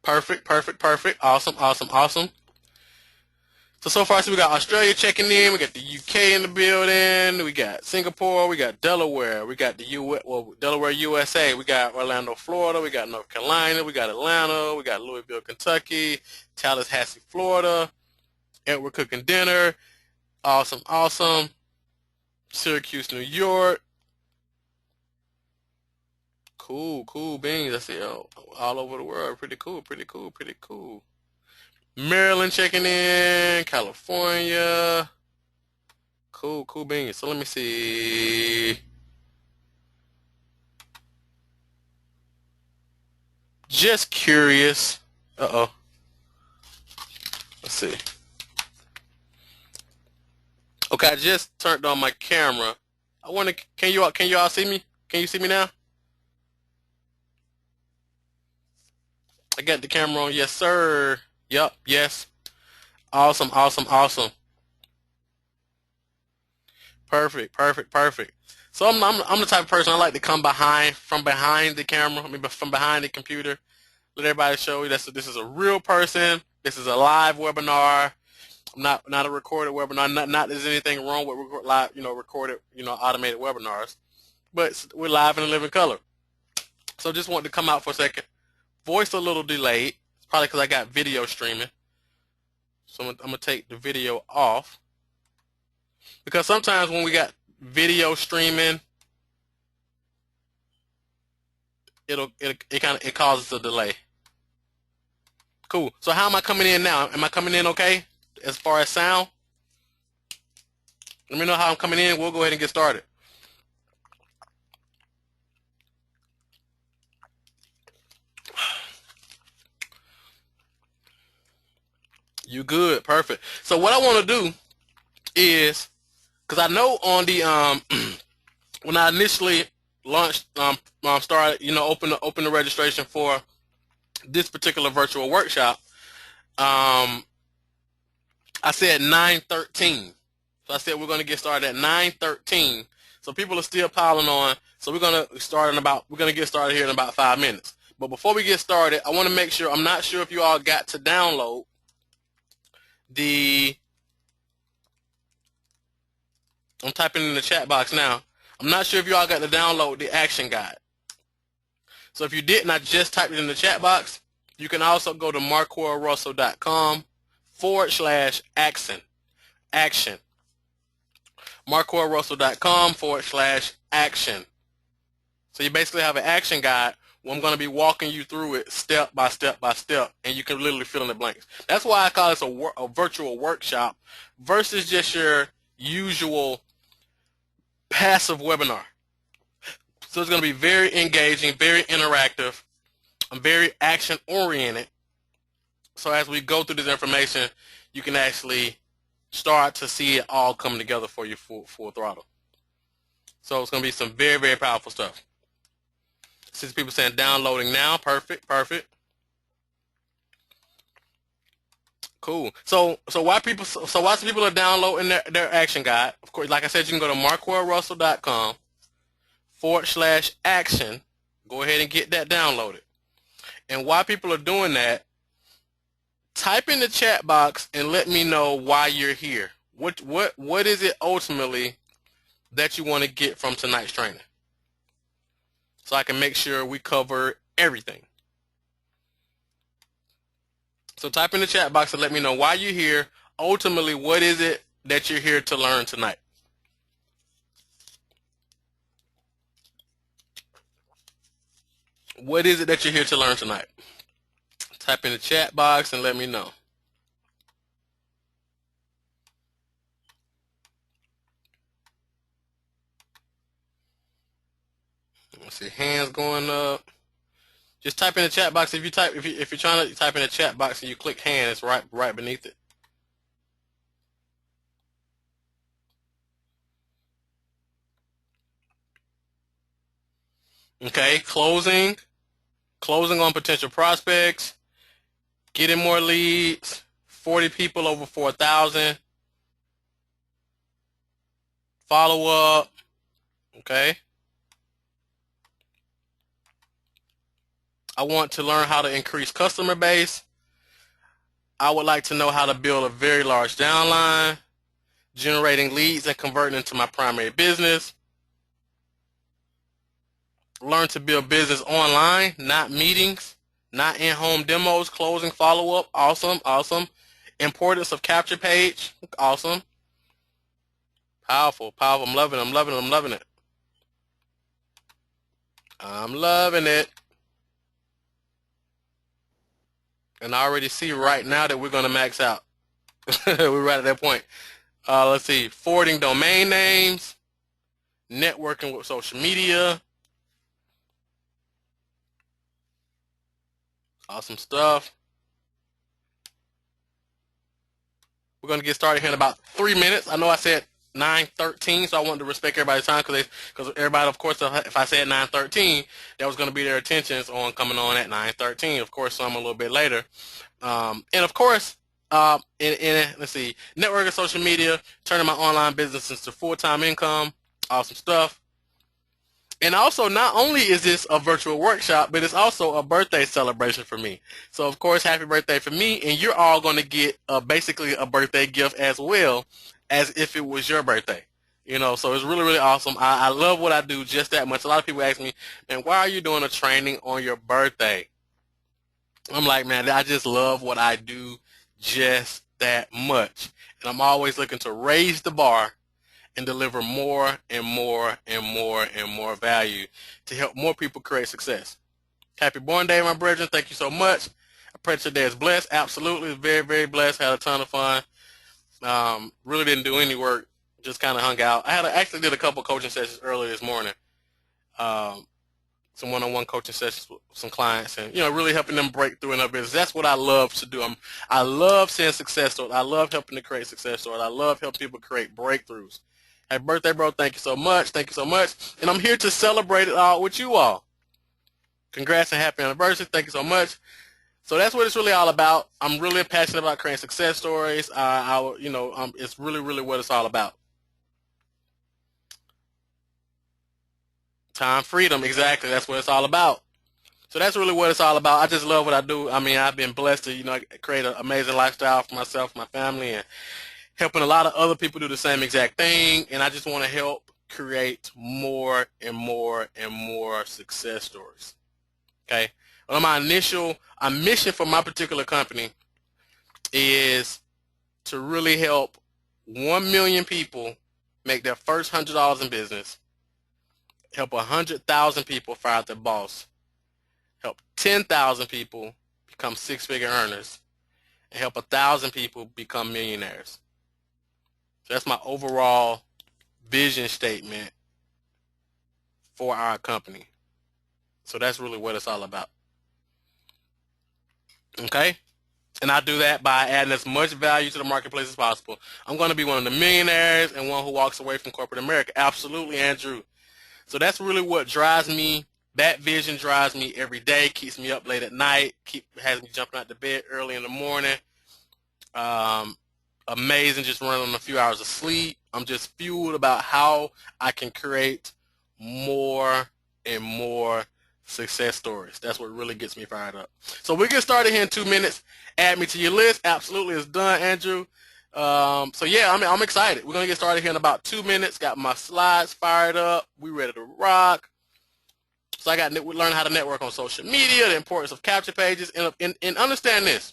Perfect, perfect, perfect. Awesome, awesome, awesome. So far, so we got Australia checking in. We got the UK in the building. We got Singapore. We got Delaware. We got the Delaware, USA. We got Orlando, Florida. We got North Carolina. We got Atlanta. We got Louisville, Kentucky. Tallahassee, Florida. And we're cooking dinner. Awesome, awesome. Syracuse, New York. Cool, cool beans. I see all over the world. Pretty cool, pretty cool, pretty cool. Maryland checking in. California. Cool, cool beans. So let me see. Just curious. Uh-oh. Let's see. Okay, I just turned on my camera. I wonder, can you all see me? Can you see me now? I got the camera on. Yes, sir. Yup, yes. Awesome, awesome, awesome. Perfect, perfect, perfect. So I'm the type of person I like to come from behind the camera, I mean, from behind the computer. Let everybody show you this is a real person. This is a live webinar. Not a recorded webinar. Not there's anything wrong with live, recorded, automated webinars. But we're live in a living color. So just wanted to come out for a second. Voice a little delayed. It's probably because I got video streaming. So I'm gonna take the video off. Because sometimes when we got video streaming, it causes a delay. Cool. So how am I coming in now? Am I coming in okay as far as sound? Let me know how I'm coming in. We'll go ahead and get started. You good? Perfect. So what I want to do is, because I know on the when I initially launched, started, open the registration for this particular virtual workshop, I said 9:13. So I said we're going to get started at 9:13. So people are still piling on. So we're going to get started here in about 5 minutes. But before we get started, I want to make sure, I'm not sure if you all got to download I'm typing in the chat box now. I'm not sure if you all got to download the action guide. So if you didn't, I just typed it in the chat box. You can also go to marquellrussell.com/action. Action. marquellrussell.com/action. So you basically have an action guide where I'm going to be walking you through it step by step by step, and you can literally fill in the blanks. That's why I call this a virtual workshop versus just your usual passive webinar. So it's going to be very engaging, very interactive, and very action-oriented. So as we go through this information, you can actually start to see it all come together for you full throttle. So it's going to be some very, very powerful stuff. Since people saying downloading now, perfect, perfect. Cool. So why people are downloading their action guide? Of course, like I said, you can go to marquellrussell.com/action. Go ahead and get that downloaded. And why people are doing that, type in the chat box and let me know why you're here. What is it ultimately that you want to get from tonight's training? So I can make sure we cover everything. So type in the chat box and let me know why you're here. Ultimately, what is it that you're here to learn tonight? What is it that you're here to learn tonight? Type in the chat box and let me know. Let's see, hands going up. Just type in the chat box. If you're trying to type in the chat box and you click hand, it's right beneath it. Okay, closing on potential prospects, getting more leads, 40 people over 4,000, follow up. Okay. I want to learn how to increase customer base. I would like to know how to build a very large downline, generating leads and converting into my primary business. Learn to build business online, not meetings, not in-home demos, closing, follow-up. Awesome, awesome. Importance of capture page. Awesome. Powerful, powerful. I'm loving it, I'm loving it, I'm loving it. I'm loving it. And I already see right now that we're going to max out. We're right at that point. Let's see. Forwarding domain names, networking with social media. Awesome stuff. We're going to get started here in about 3 minutes. I know I said 9:13, so I wanted to respect everybody's time because everybody, of course, if I said 9:13, that was going to be their attentions on coming on at 9:13. Of course, some a little bit later. And of course, let's see, networking, social media, turning my online business into full-time income. Awesome stuff. And also, not only is this a virtual workshop, but it's also a birthday celebration for me. So, of course, happy birthday for me, and you're all going to get basically a birthday gift as well as if it was your birthday. You know, so it's really, really awesome. I love what I do just that much. A lot of people ask me, man, why are you doing a training on your birthday? I'm like, man, I just love what I do just that much. And I'm always looking to raise the bar and deliver more and more and more and more value to help more people create success. Happy born day, my brethren. Thank you so much. I pray that your day is blessed. Absolutely. Very, very blessed. Had a ton of fun. Really didn't do any work. Just kind of hung out. Actually did a couple coaching sessions earlier this morning. Some one-on-one coaching sessions with some clients, and really helping them break through in their business. That's what I love to do. I love seeing success stories. I love helping to create success stories. I love helping people create breakthroughs. Happy birthday, bro. Thank you so much. Thank you so much. And I'm here to celebrate it all with you all. Congrats and happy anniversary. Thank you so much. So that's what it's really all about. I'm really passionate about creating success stories. It's really, really what it's all about. Time freedom, exactly. That's what it's all about. So that's really what it's all about. I just love what I do. I mean, I've been blessed to, create an amazing lifestyle for myself, my family, and helping a lot of other people do the same exact thing. And I just want to help create more and more and more success stories. Okay. Well, my mission for my particular company is to really help 1 million people make their first $100 in business, help 100,000 people fire their boss, help 10,000 people become six-figure earners, and help 1,000 people become millionaires. So that's my overall vision statement for our company. So that's really what it's all about. Okay? And I do that by adding as much value to the marketplace as possible. I'm going to be one of the millionaires and one who walks away from corporate America. Absolutely, Andrew. So that's really what drives me. That vision drives me every day, keeps me up late at night, has me jumping out the bed early in the morning. Amazing, just running on a few hours of sleep. I'm just fueled about how I can create more and more success stories. That's what really gets me fired up. So we get started here in 2 minutes. Add me to your list. Absolutely, it's done, Andrew. So yeah, I'm excited. We're gonna get started here in about 2 minutes. Got my slides fired up. We ready to rock. So we learn how to network on social media, the importance of capture pages, and understand this.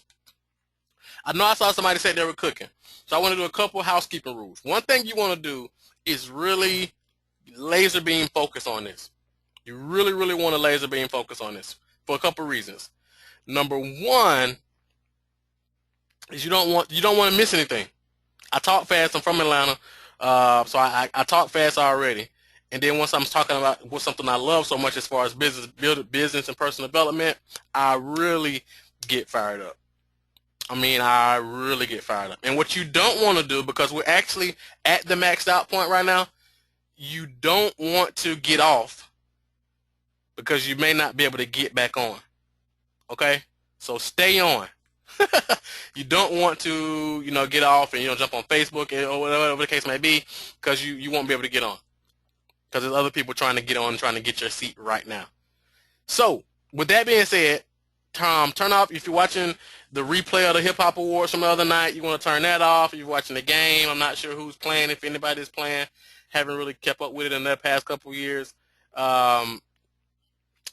I know I saw somebody say they were cooking. So I want to do a couple housekeeping rules. One thing you want to do is really laser beam focus on this. You really, really want to laser beam focus on this for a couple reasons. Number one is you don't want to miss anything. I talk fast. I'm from Atlanta, so I talk fast already. And then once I'm talking about what's something I love so much as far as business and personal development, I really get fired up. I really get fired up. And what you don't want to do, because we're actually at the maxed out point right now, you don't want to get off because you may not be able to get back on. Okay? So stay on. You don't want to, get off and, jump on Facebook or whatever the case may be, because you won't be able to get on. Because there's other people trying to get on, trying to get your seat right now. So with that being said, turn off, if you're watching the replay of the Hip Hop Awards from the other night, you want to turn that off. If you're watching the game, I'm not sure who's playing, if anybody's playing. Haven't really kept up with it in the past couple of years. If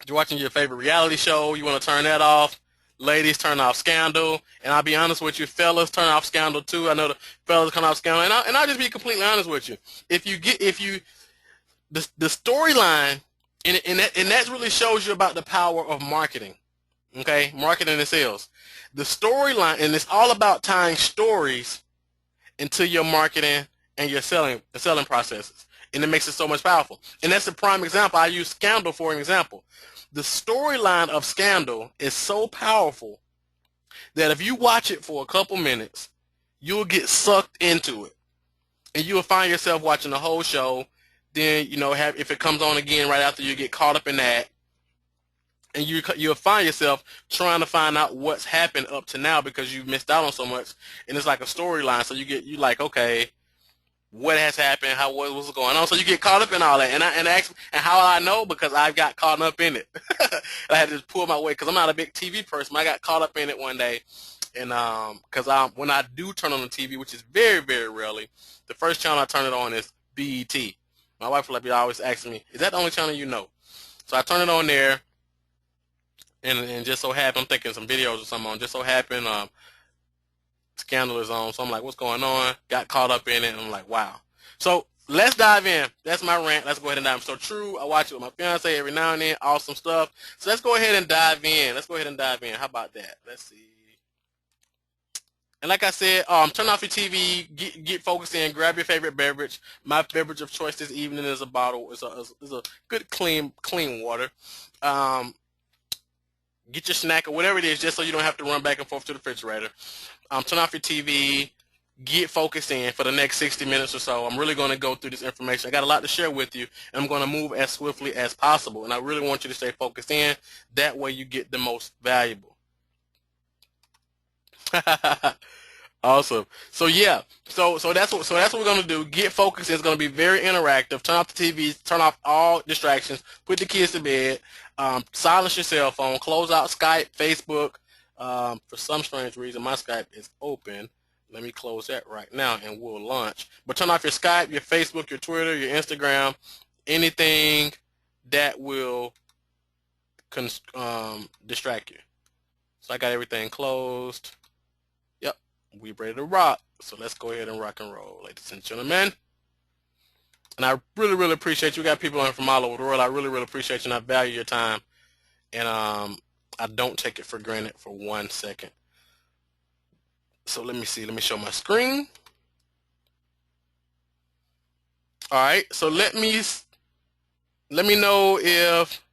you're watching your favorite reality show, you want to turn that off. Ladies, turn off Scandal. And I'll be honest with you, fellas, turn off Scandal too. I know the fellas turn off Scandal. And I'll just be completely honest with you. The storyline, and that really shows you about the power of marketing. Okay, marketing and sales. The storyline, and it's all about tying stories into your marketing and your selling processes, and it makes it so much powerful. And that's a prime example. I use Scandal for an example. The storyline of Scandal is so powerful that if you watch it for a couple minutes, you'll get sucked into it, and you'll find yourself watching the whole show. Then, if it comes on again right after, you get caught up in that, and you'll find yourself trying to find out what's happened up to now because you've missed out on so much, and it's like a storyline. So you like, okay, what has happened? What's going on? So you get caught up in all that, and how I know, because I got caught up in it. I had to just pull my weight because I'm not a big TV person. I got caught up in it one day, and because when I do turn on the TV, which is very, very rarely, the first channel I turn it on is BET. My wife will be always asking me, "Is that the only channel you know?" So I turn it on there. And just so happened, I'm thinking some videos or something on. Just so happened, Scandal is on. So I'm like, what's going on? Got caught up in it, and I'm like, wow. So let's dive in. That's my rant. Let's go ahead and dive in. So true, I watch it with my fiance every now and then. Awesome stuff. So let's go ahead and dive in. How about that? Let's see. And like I said, turn off your TV, get focused in, grab your favorite beverage. My beverage of choice this evening is a bottle. Is a good clean water. Get your snack or whatever it is, just so you don't have to run back and forth to the refrigerator. Turn off your TV. Get focused in for the next 60 minutes or so. I'm really going to go through this information. I got a lot to share with you, and I'm going to move as swiftly as possible. And I really want you to stay focused in. That way you get the most valuable. Awesome. So yeah. So that's what we're gonna do. Get focused. It's gonna be very interactive. Turn off the TVs. Turn off all distractions. Put the kids to bed. Silence your cell phone. Close out Skype, Facebook. For some strange reason, my Skype is open. Let me close that right now, and we'll launch. But turn off your Skype, your Facebook, your Twitter, your Instagram, anything that will distract you. So I got everything closed. We ready to rock. So let's go ahead and rock and roll, ladies and gentlemen. And I really, really appreciate you. We got people on from all over the world. I really, really appreciate you, and I value your time. And I don't take it for granted for 1 second. So let me see. Let me show my screen. All right. So let me know if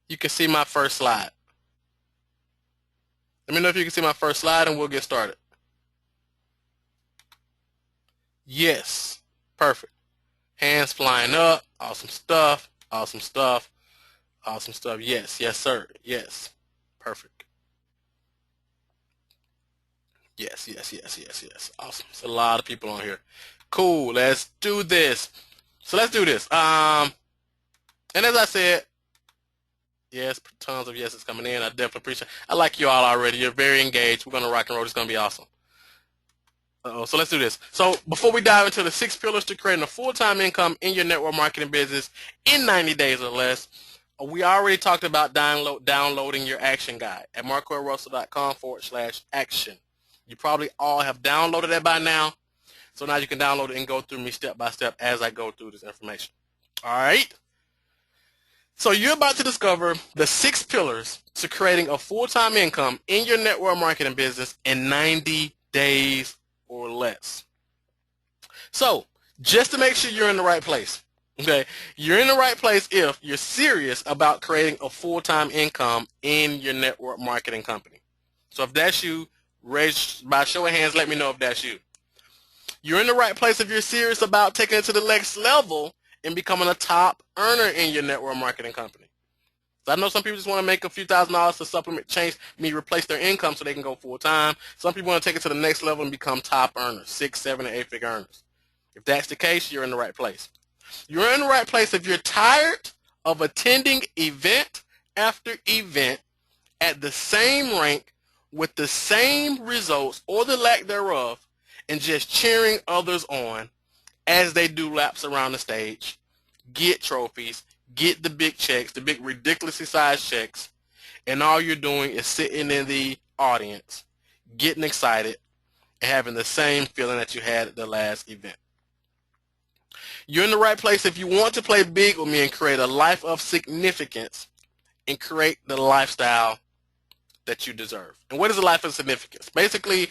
you can see my first slide. Let me know if you can see my first slide, and we'll get started. Yes. Perfect. Hands flying up. Awesome stuff. Awesome stuff. Awesome stuff. Yes. Yes, sir. Yes. Perfect. Yes, yes, yes, yes, yes. Awesome. There's a lot of people on here. Cool. Let's do this. So let's do this. And as I said, yes, tons of yeses coming in. I definitely appreciate it. I like you all already. You're very engaged. We're going to rock and roll. It's going to be awesome. So let's do this. So before we dive into the 6 pillars to creating a full-time income in your network marketing business in 90 days or less, we already talked about downloading your action guide at marquellrussell.com/action. You probably all have downloaded that by now. So now you can download it and go through me step by step as I go through this information. All right. So you're about to discover the 6 pillars to creating a full-time income in your network marketing business in 90 days or less. So just to make sure you're in the right place, okay, you're in the right place if you're serious about creating a full-time income in your network marketing company. So if that's you, raise by show of hands, let me know if that's you. You're in the right place if you're serious about taking it to the next level and becoming a top earner in your network marketing company. So I know some people just want to make a few $1,000s to supplement, replace their income so they can go full-time. Some people want to take it to the next level and become top earners, 6, 7, and 8-figure earners. If that's the case, you're in the right place. You're in the right place if you're tired of attending event after event at the same rank with the same results or the lack thereof, and just cheering others on as they do laps around the stage, get trophies, get the big checks, the big ridiculously sized checks, and all you're doing is sitting in the audience, getting excited, and having the same feeling that you had at the last event. You're in the right place if you want to play big with me and create a life of significance and create the lifestyle that you deserve. And what is a life of significance? Basically,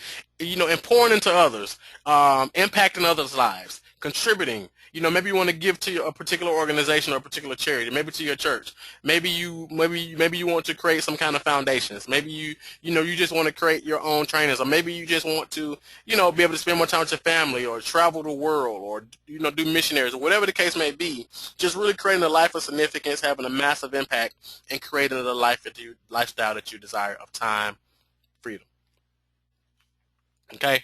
pouring into others, impacting others' lives, contributing. Maybe you want to give to a particular organization or a particular charity, maybe to your church. Maybe you want to create some kind of foundations. Maybe you just want to create your own trainers, or maybe you just want to, be able to spend more time with your family, or travel the world, or do missionaries, or whatever the case may be. Just really creating a life of significance, having a massive impact, and creating the lifestyle that you desire of time, freedom. Okay?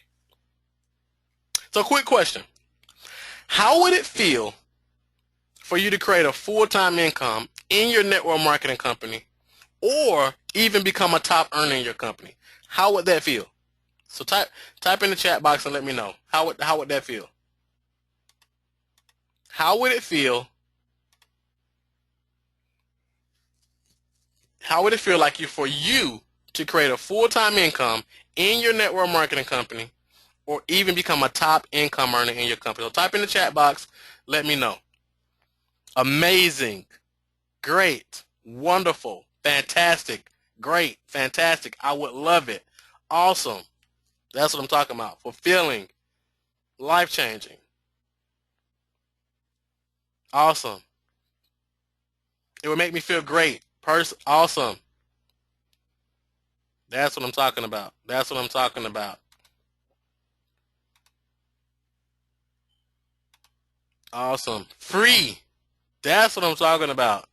So quick question. How would it feel for you to create a full-time income in your network marketing company, or even become a top earner in your company? How would that feel? So type in the chat box and let me know. How would that feel? How would it feel? How would it feel like for you to create a full-time income in your network marketing company, or even become a top income earner in your company? So type in the chat box, let me know. Amazing, great, wonderful, fantastic, great, fantastic, I would love it, awesome. That's what I'm talking about. Fulfilling, life-changing, awesome. It would make me feel great, awesome. That's what I'm talking about. That's what I'm talking about. Awesome. Free. That's what I'm talking about.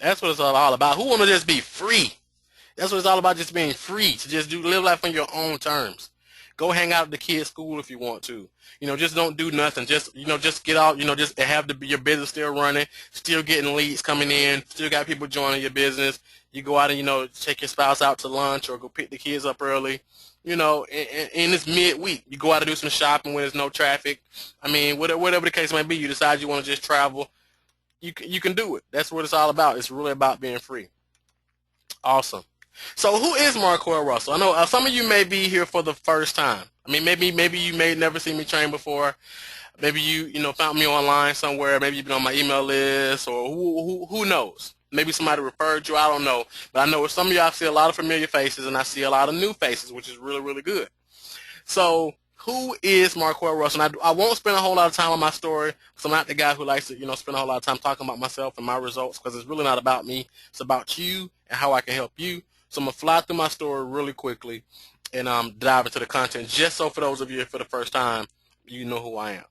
That's what it's all about. Who want to just be free? That's what it's all about, just being free, to just live life on your own terms. Go hang out at the kids' school if you want to. Just don't do nothing. Just get out, just have your business still running, still getting leads coming in, still got people joining your business. You go out and, take your spouse out to lunch, or go pick the kids up early. And it's midweek. You go out to do some shopping when there's no traffic. I mean, whatever the case may be, you decide you want to just travel, you can do it. That's what it's all about. It's really about being free. Awesome. So who is Marquell Russell? I know some of you may be here for the first time. I mean, maybe you may never see me train before. Maybe you found me online somewhere. Maybe you've been on my email list, or who knows? Maybe somebody referred you. I don't know. But I know with some of you, I see a lot of familiar faces, and I see a lot of new faces, which is really, really good. So who is Marquell Russell? And I won't spend a whole lot of time on my story, because I'm not the guy who likes to spend a whole lot of time talking about myself and my results, because it's really not about me. It's about you and how I can help you. So I'm going to fly through my story really quickly and dive into the content, just so for those of you for the first time, you know who I am.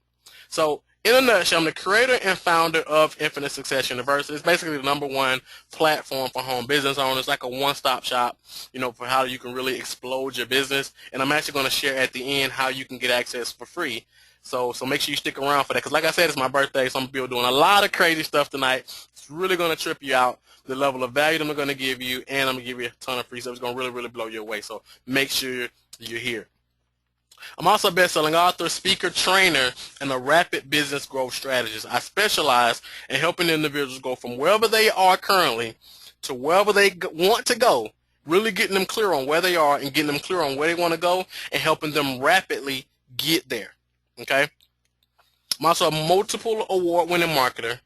So in a nutshell, I'm the creator and founder of Infinite Success University. It's basically the #1 platform for home business owners, like a one-stop shop, for how you can really explode your business. And I'm actually going to share at the end how you can get access for free. So make sure you stick around for that, because like I said, it's my birthday, so I'm going to be doing a lot of crazy stuff tonight. It's really going to trip you out, the level of value that I'm going to give you, and I'm going to give you a ton of free stuff. It's going to really, really blow you away. So make sure you're here. I'm also a best-selling author, speaker, trainer, and a rapid business growth strategist. I specialize in helping individuals go from wherever they are currently to wherever they want to go, really getting them clear on where they are and getting them clear on where they want to go, and helping them rapidly get there. Okay? I'm also a multiple award-winning marketer.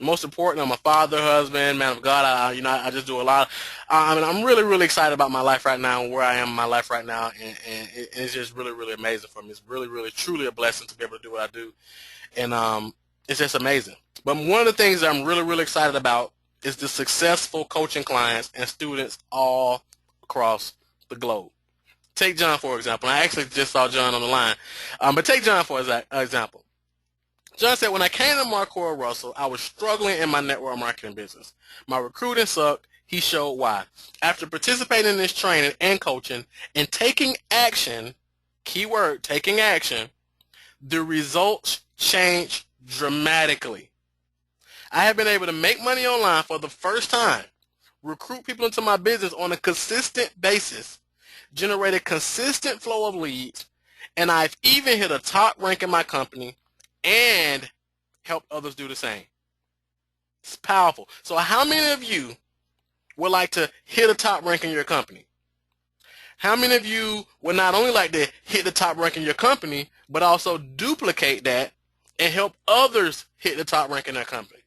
Most important, I'm a father, husband, man of God. I just do a lot. I'm really, really excited about my life right now and where I am in my life right now, and it's just really, really amazing for me. It's really, really, truly a blessing to be able to do what I do, and it's just amazing. But one of the things that I'm really, really excited about is the successful coaching clients and students all across the globe. Take John, for example. I actually just saw John on the line, but take John for example. John said, when I came to Marquell Russell, I was struggling in my network marketing business. My recruiting sucked. He showed why. After participating in this training and coaching and taking action, keyword, taking action, the results changed dramatically. I have been able to make money online for the first time recruit people into my business on a consistent basis, generate a consistent flow of leads, and I've even hit a top rank in my company and helped others do the same. It's powerful. So how many of you would like to hit a top rank in your company? How many of you would not only like to hit the top rank in your company, but also duplicate that and help others hit the top rank in their company?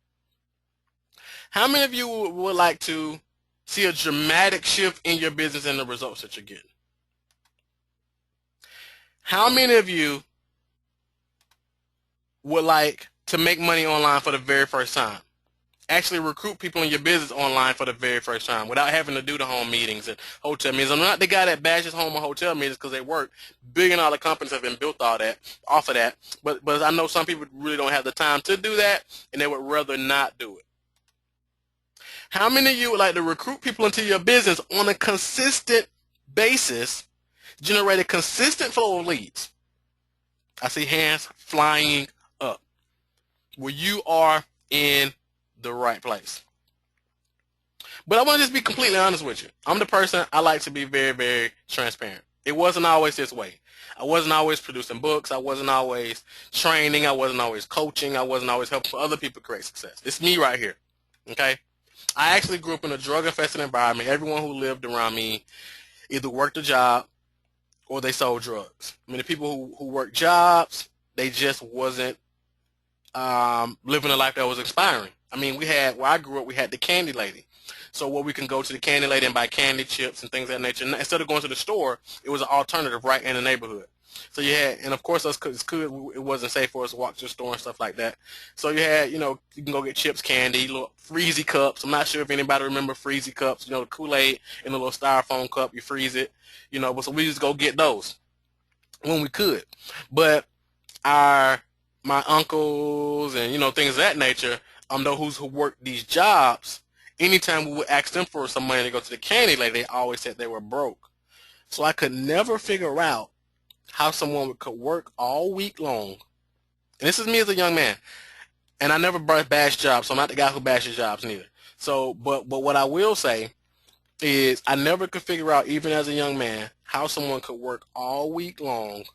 How many of you would like to see a dramatic shift in your business and the results that you're getting? How many of you would like to make money online for the very first time? Actually recruit people in your business online for the very first time without having to do the home meetings and hotel meetings. I'm not the guy that bashes home or hotel meetings because they work. $1 billion companies have been built off of that. But I know some people really don't have the time to do that, and they would rather not do it. How many of you would like to recruit people into your business on a consistent basis, generate a consistent flow of leads? I see hands flying up. Well, you are in the right place. But I want to just be completely honest with you. I'm the person, I like to be very, very transparent. It wasn't always this way. I wasn't always producing books. I wasn't always training. I wasn't always coaching. I wasn't always helping other people create success. It's me right here. Okay? I actually grew up in a drug-infested environment. Everyone who lived around me either worked a job or they sold drugs. I mean, the people who worked jobs, they just wasn't living a life that was inspiring. I mean, where I grew up, we had the candy lady. So where we can go to the candy lady and buy candy, chips, and things of that nature. Instead of going to the store, it was an alternative right in the neighborhood. So you had, and of course, it wasn't safe for us to walk to the store and stuff like that. So you had, you can go get chips, candy, little Freezy cups. I'm not sure if anybody remember Freezy cups. The Kool-Aid in a little styrofoam cup. You freeze it, but so we just go get those when we could. But my uncles and things of that nature, those who worked these jobs, anytime we would ask them for some money to go to the candy lady, they always said they were broke. So I could never figure out how someone could work all week long. And this is me as a young man. And I never bash jobs, so I'm not the guy who bashes jobs neither. So, but what I will say is I never could figure out, even as a young man, how someone could work all week long,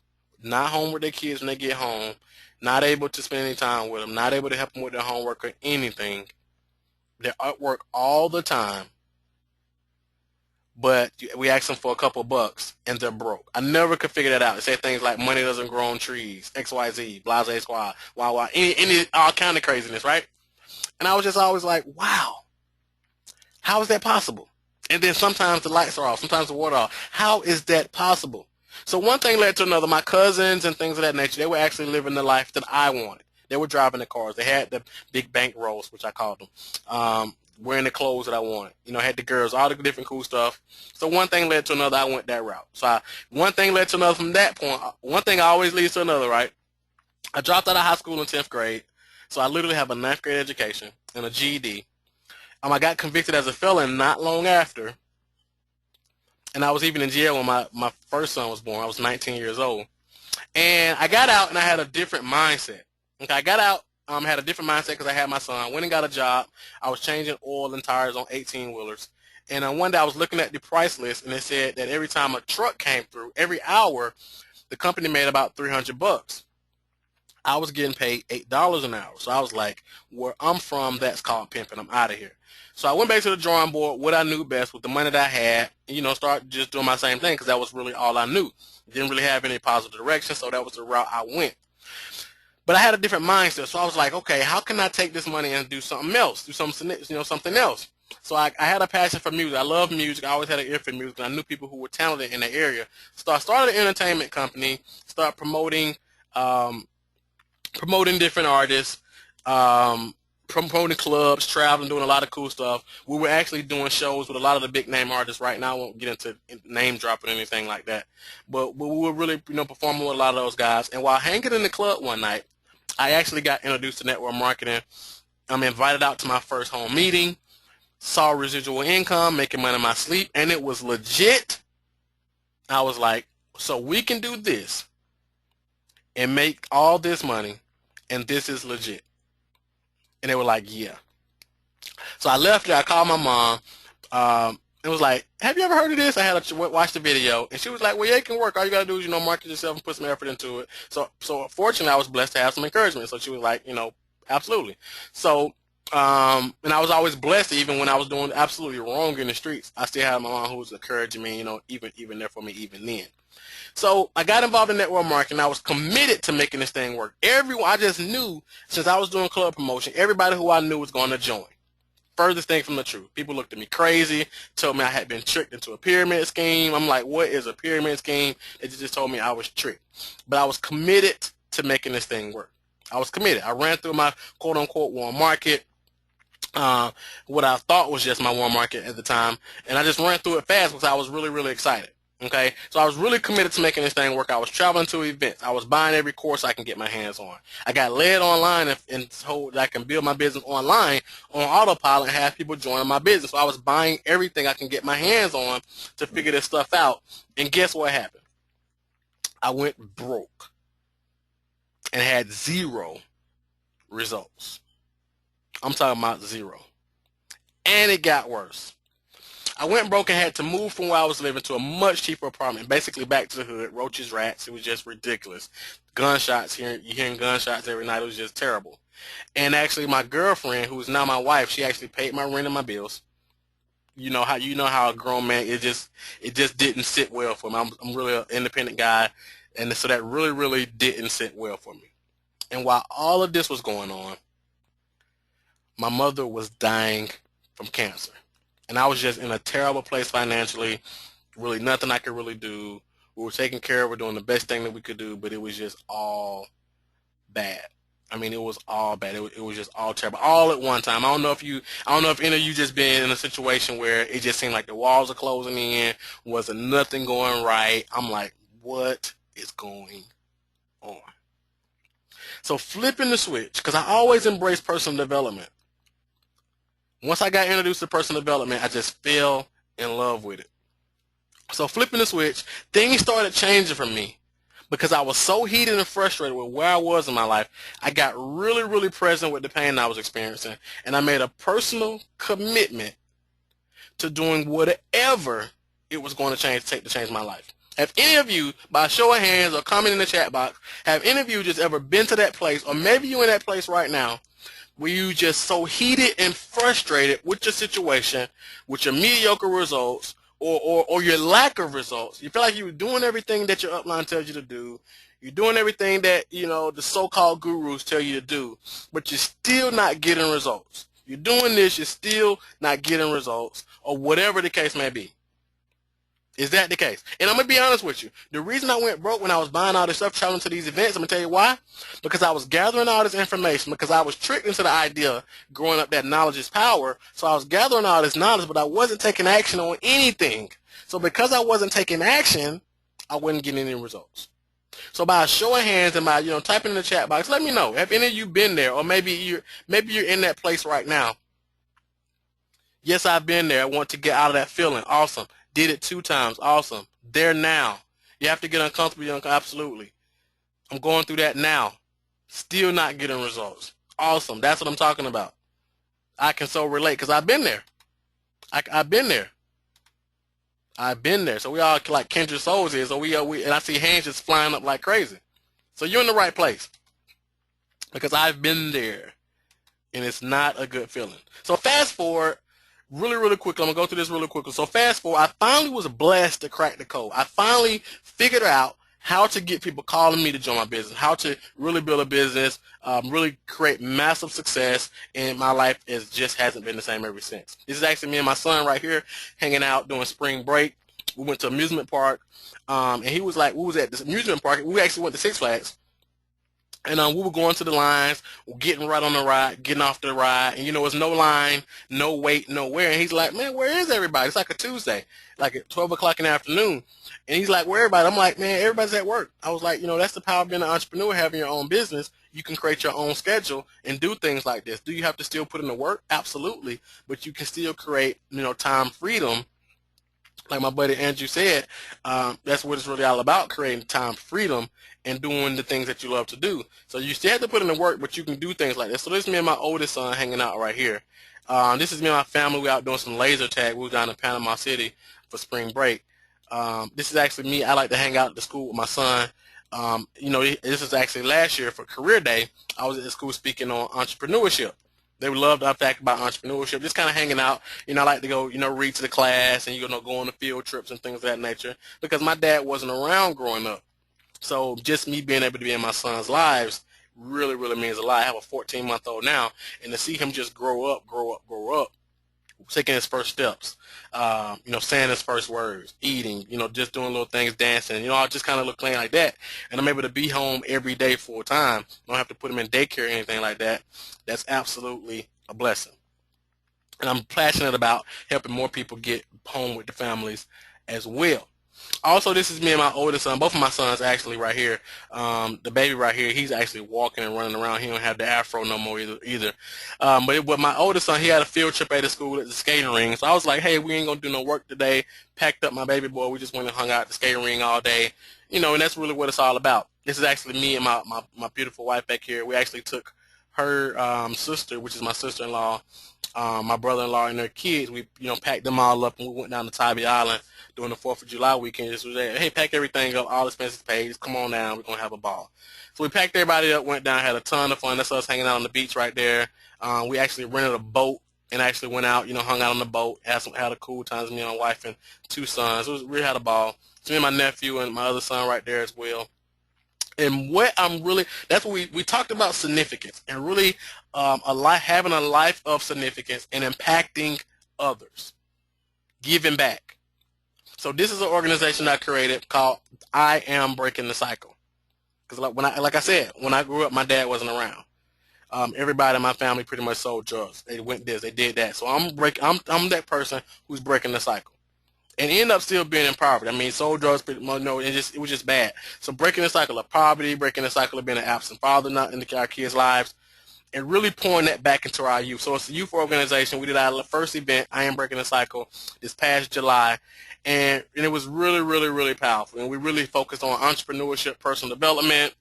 not home with their kids when they get home, not able to spend any time with them, not able to help them with their homework or anything. They're at work all the time, but we ask them for a couple bucks and they're broke. I never could figure that out. They say things like money doesn't grow on trees, XYZ, blase squad, all kind of craziness, right? And I was just always like, wow, how is that possible? And then sometimes the lights are off, sometimes the water off. How is that possible? So one thing led to another. My cousins and things of that nature, they were actually living the life that I wanted. They were driving the cars. They had the big bank rolls, which I called them, wearing the clothes that I wanted. Had the girls, all the different cool stuff. So one thing led to another. I went that route. So one thing led to another from that point. One thing always leads to another, right? I dropped out of high school in 10th grade. So I literally have a 9th grade education and a GED. I got convicted as a felon not long after. And I was even in jail when my first son was born. I was 19 years old. And I got out and I had a different mindset. Okay, I got out, had a different mindset because I had my son. I went and got a job. I was changing oil and tires on 18-wheelers. And one day I was looking at the price list and it said that every time a truck came through, every hour, the company made about $300. I was getting paid $8 an hour. So I was like, where I'm from, that's called pimping. I'm out of here. So I went back to the drawing board, what I knew best with the money that I had, start just doing my same thing because that was really all I knew. Didn't really have any positive direction, so that was the route I went. But I had a different mindset, so I was like, okay, how can I take this money and do something else, do something else? So I had a passion for music. I love music. I always had an ear for music. And I knew people who were talented in the area. So I started an entertainment company, started promoting different artists, promoting clubs, traveling, doing a lot of cool stuff. We were actually doing shows with a lot of the big name artists right now. I won't get into name dropping or anything like that. But we were really, performing with a lot of those guys. And while hanging in the club one night, I actually got introduced to network marketing. I'm invited out to my first home meeting, saw residual income, making money in my sleep, and it was legit. I was like, so we can do this and make all this money, and this is legit. And they were like, yeah. So I left there. I called my mom. It was like, have you ever heard of this? I had to watch the video, and she was like, well, yeah, it can work. All you gotta do is, market yourself and put some effort into it. So fortunately, I was blessed to have some encouragement. So she was like, absolutely. So, and I was always blessed, even when I was doing absolutely wrong in the streets. I still had my mom who was encouraging me, even there for me, even then. So I got involved in network marketing. I was committed to making this thing work. I just knew, since I was doing club promotion, everybody who I knew was going to join. Furthest thing from the truth. People looked at me crazy, told me I had been tricked into a pyramid scheme. I'm like, what is a pyramid scheme? They just told me I was tricked. But I was committed to making this thing work. I was committed. I ran through my quote-unquote warm market, what I thought was just my warm market at the time, and I just ran through it fast because I was really, really excited. Okay, so I was really committed to making this thing work. I was traveling to events. I was buying every course I can get my hands on. I got led online and told that I can build my business online on autopilot and have people join my business. So I was buying everything I can get my hands on to figure this stuff out. And guess what happened? I went broke and had zero results. I'm talking about zero. And it got worse. I went broke and had to move from where I was living to a much cheaper apartment, basically back to the hood, roaches, rats. It was just ridiculous. Gunshots, you're hearing gunshots every night. It was just terrible. And actually, my girlfriend, who is now my wife, she actually paid my rent and my bills. You know how a grown man, it just didn't sit well for me. I'm really an independent guy, and so that really, really didn't sit well for me. And while all of this was going on, my mother was dying from cancer. And I was just in a terrible place financially, really nothing I could really do. We were taking care of her, doing the best thing that we could do, but it was just all bad. I mean, it was all bad. It was just all terrible, all at one time. I don't know if any of you just been in a situation where it just seemed like the walls are closing in, wasn't nothing going right. I'm like, what is going on? So flipping the switch, because I always embrace personal development. Once I got introduced to personal development, I just fell in love with it. So flipping the switch, things started changing for me because I was so heated and frustrated with where I was in my life. I got really, really present with the pain I was experiencing, and I made a personal commitment to doing whatever it was going to take to change my life. Have any of you, by show of hands or comment in the chat box, have any of you just ever been to that place, or maybe you're in that place right now, where you just so heated and frustrated with your situation, with your mediocre results, or your lack of results? You feel like you're doing everything that your upline tells you to do. You're doing everything that, the so-called gurus tell you to do, but you're still not getting results. You're doing this, you're still not getting results, or whatever the case may be. Is that the case? And I'm going to be honest with you. The reason I went broke when I was buying all this stuff, traveling to these events, I'm going to tell you why. Because I was gathering all this information, because I was tricked into the idea growing up that knowledge is power. So I was gathering all this knowledge, but I wasn't taking action on anything. So because I wasn't taking action, I wasn't getting any results. So by a show of hands and by, typing in the chat box, let me know. Have any of you been there? Or maybe you're in that place right now. Yes, I've been there. I want to get out of that feeling. Awesome. Did it 2 times. Awesome. There now. You have to get uncomfortable. Absolutely. I'm going through that now. Still not getting results. Awesome. That's what I'm talking about. I can so relate because I've been there. I've been there. I've been there. So we all like kindred souls here. So we and I see hands just flying up like crazy. So you're in the right place because I've been there, and it's not a good feeling. So fast forward. Really, really quickly, I'm going to go through this really quickly. So fast forward, I finally was blessed to crack the code. I finally figured out how to get people calling me to join my business, how to really build a business, really create massive success, and my life just hasn't been the same ever since. This is actually me and my son right here hanging out doing spring break. We went to an amusement park, and he was like, we was at this amusement park. We actually went to Six Flags. And we were going to the lines, getting right on the ride, getting off the ride, and it's no line, no wait, nowhere. And he's like, man, where is everybody? It's like a Tuesday, like at 12 o'clock in the afternoon. And he's like, where everybody? I'm like, man, everybody's at work. I was like, that's the power of being an entrepreneur, having your own business. You can create your own schedule and do things like this. Do you have to still put in the work? Absolutely. But you can still create, time freedom. Like my buddy Andrew said, that's what it's really all about, creating time freedom and doing the things that you love to do. So you still have to put in the work, but you can do things like this. So this is me and my oldest son hanging out right here. This is me and my family. We out doing some laser tag. We were down in Panama City for spring break. This is actually me. I like to hang out at the school with my son. This is actually last year for career day. I was at the school speaking on entrepreneurship. They would love to talk about entrepreneurship, just kind of hanging out. I like to go, read to the class and, go on the field trips and things of that nature because my dad wasn't around growing up. So just me being able to be in my son's lives really, really means a lot. I have a 14-month-old now, and to see him just grow up, taking his first steps, saying his first words, eating, just doing little things, dancing, I just kind of look like that. And I'm able to be home every day full time. Don't have to put him in daycare or anything like that. That's absolutely a blessing. And I'm passionate about helping more people get home with the families as well. Also, this is me and my oldest son. Both of my sons actually right here. The baby right here, he's actually walking and running around. He don't have the afro no more either. But my oldest son, he had a field trip at the school at the skating ring. So I was like, hey, we ain't going to do no work today. Packed up my baby boy. We just went and hung out at the skating ring all day. And that's really what it's all about. This is actually me and my beautiful wife back here. We actually took her sister, which is my sister-in-law, my brother-in-law, and their kids. We packed them all up and we went down to Tybee Island during the 4th of July weekend. Just was there, hey, pack everything up, all expenses paid. Just come on down, we're gonna have a ball. So we packed everybody up, went down, had a ton of fun. That's us hanging out on the beach right there. We actually rented a boat and actually went out, hung out on the boat, had a cool time. Me and my wife and 2 sons. We had a ball. So me and my nephew and my other son right there as well. And that's what we talked about, significance, and really having a life of significance and impacting others, giving back. So this is an organization I created called I Am Breaking the Cycle. Because like I said, when I grew up, my dad wasn't around. Everybody in my family pretty much sold drugs. They went this, they did that. So I'm that person who's breaking the cycle. And end up still being in poverty. I mean, sold drugs, pretty much, it was just bad. So breaking the cycle of poverty, breaking the cycle of being an absent father, not in our kids' lives, and really pouring that back into our youth. So it's a youth organization. We did our first event, I Am Breaking the Cycle, this past July, and it was really, really, really powerful. And we really focused on entrepreneurship, personal development,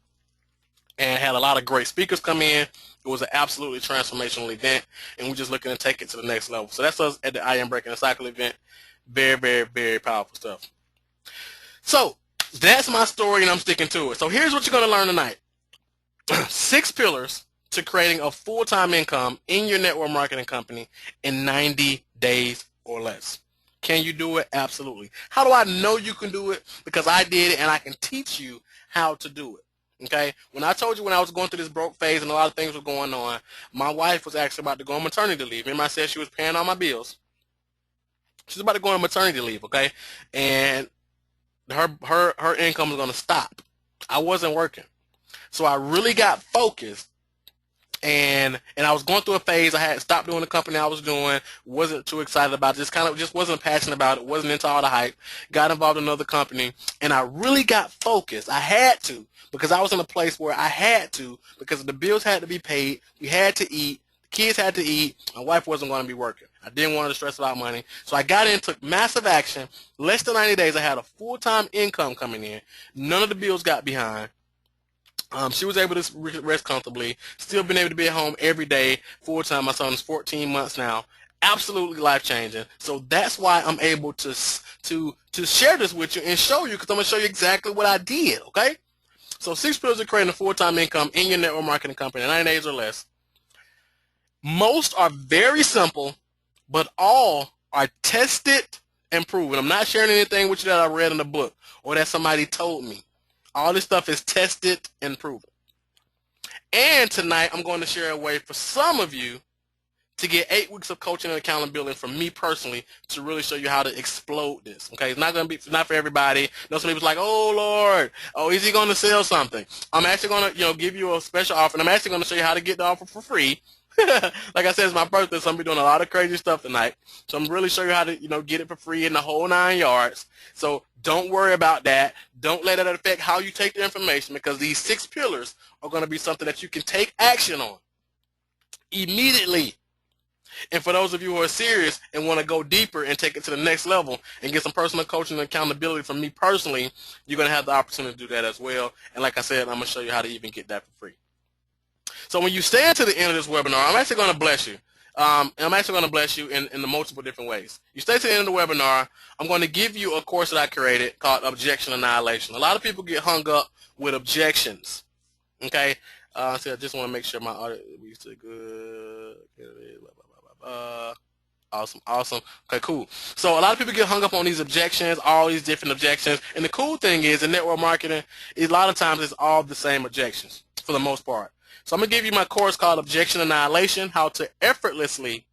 and had a lot of great speakers come in. It was an absolutely transformational event, and we're just looking to take it to the next level. So that's us at the I Am Breaking the Cycle event. Very, very, very powerful stuff. So that's my story, and I'm sticking to it. So here's what you're going to learn tonight. 6 pillars to creating a full-time income in your network marketing company in 90 days or less. Can you do it? Absolutely. How do I know you can do it? Because I did it, and I can teach you how to do it. Okay? When I told you when I was going through this broke phase and a lot of things were going on, my wife was actually about to go on maternity leave. Remember I said she was paying all my bills? She's about to go on maternity leave, okay? And her income is going to stop. I wasn't working. So I really got focused, and I was going through a phase. I had stopped doing the company I was doing, wasn't too excited about it, just wasn't passionate about it, wasn't into all the hype, got involved in another company, and I really got focused. I had to, because I was in a place where I had to, because the bills had to be paid, we had to eat, the kids had to eat, my wife wasn't going to be working. I didn't want to stress about money. So I got in, took massive action. Less than 90 days, I had a full-time income coming in. None of the bills got behind. She was able to rest comfortably. Still been able to be at home every day, full-time. My son is 14 months now. Absolutely life-changing. So that's why I'm able to share this with you and show you, because I'm going to show you exactly what I did, okay? So 6 pillars of creating a full-time income in your network marketing company in 90 days or less. Most are very simple, but all are tested and proven. I'm not sharing anything with you that I read in the book or that somebody told me. All this stuff is tested and proven. And tonight I'm going to share a way for some of you to get 8 weeks of coaching and accountability from me personally to really show you how to explode this. Okay, it's not for everybody. Some people's like, oh Lord, is he going to sell something? I'm actually going to give you a special offer, and I'm actually going to show you how to get the offer for free. Like I said, it's my birthday, so I'm going to be doing a lot of crazy stuff tonight. So I'm really showing you how to, get it for free in the whole 9 yards. So don't worry about that. Don't let it affect how you take the information, because these 6 pillars are going to be something that you can take action on immediately. And for those of you who are serious and want to go deeper and take it to the next level and get some personal coaching and accountability from me personally, you're going to have the opportunity to do that as well. And like I said, I'm going to show you how to even get that for free. So when you stay until the end of this webinar, I'm actually going to bless you. and I'm actually going to bless you in the multiple different ways. You stay to the end of the webinar. I'm going to give you a course that I created called Objection Annihilation. A lot of people get hung up with objections. Okay, so I just want to make sure my audio is good. Awesome, awesome. Okay, cool. So a lot of people get hung up on these objections, all these different objections. And the cool thing is in network marketing, a lot of times it's all the same objections for the most part. So I'm going to give you my course called Objection Annihilation, how to effortlessly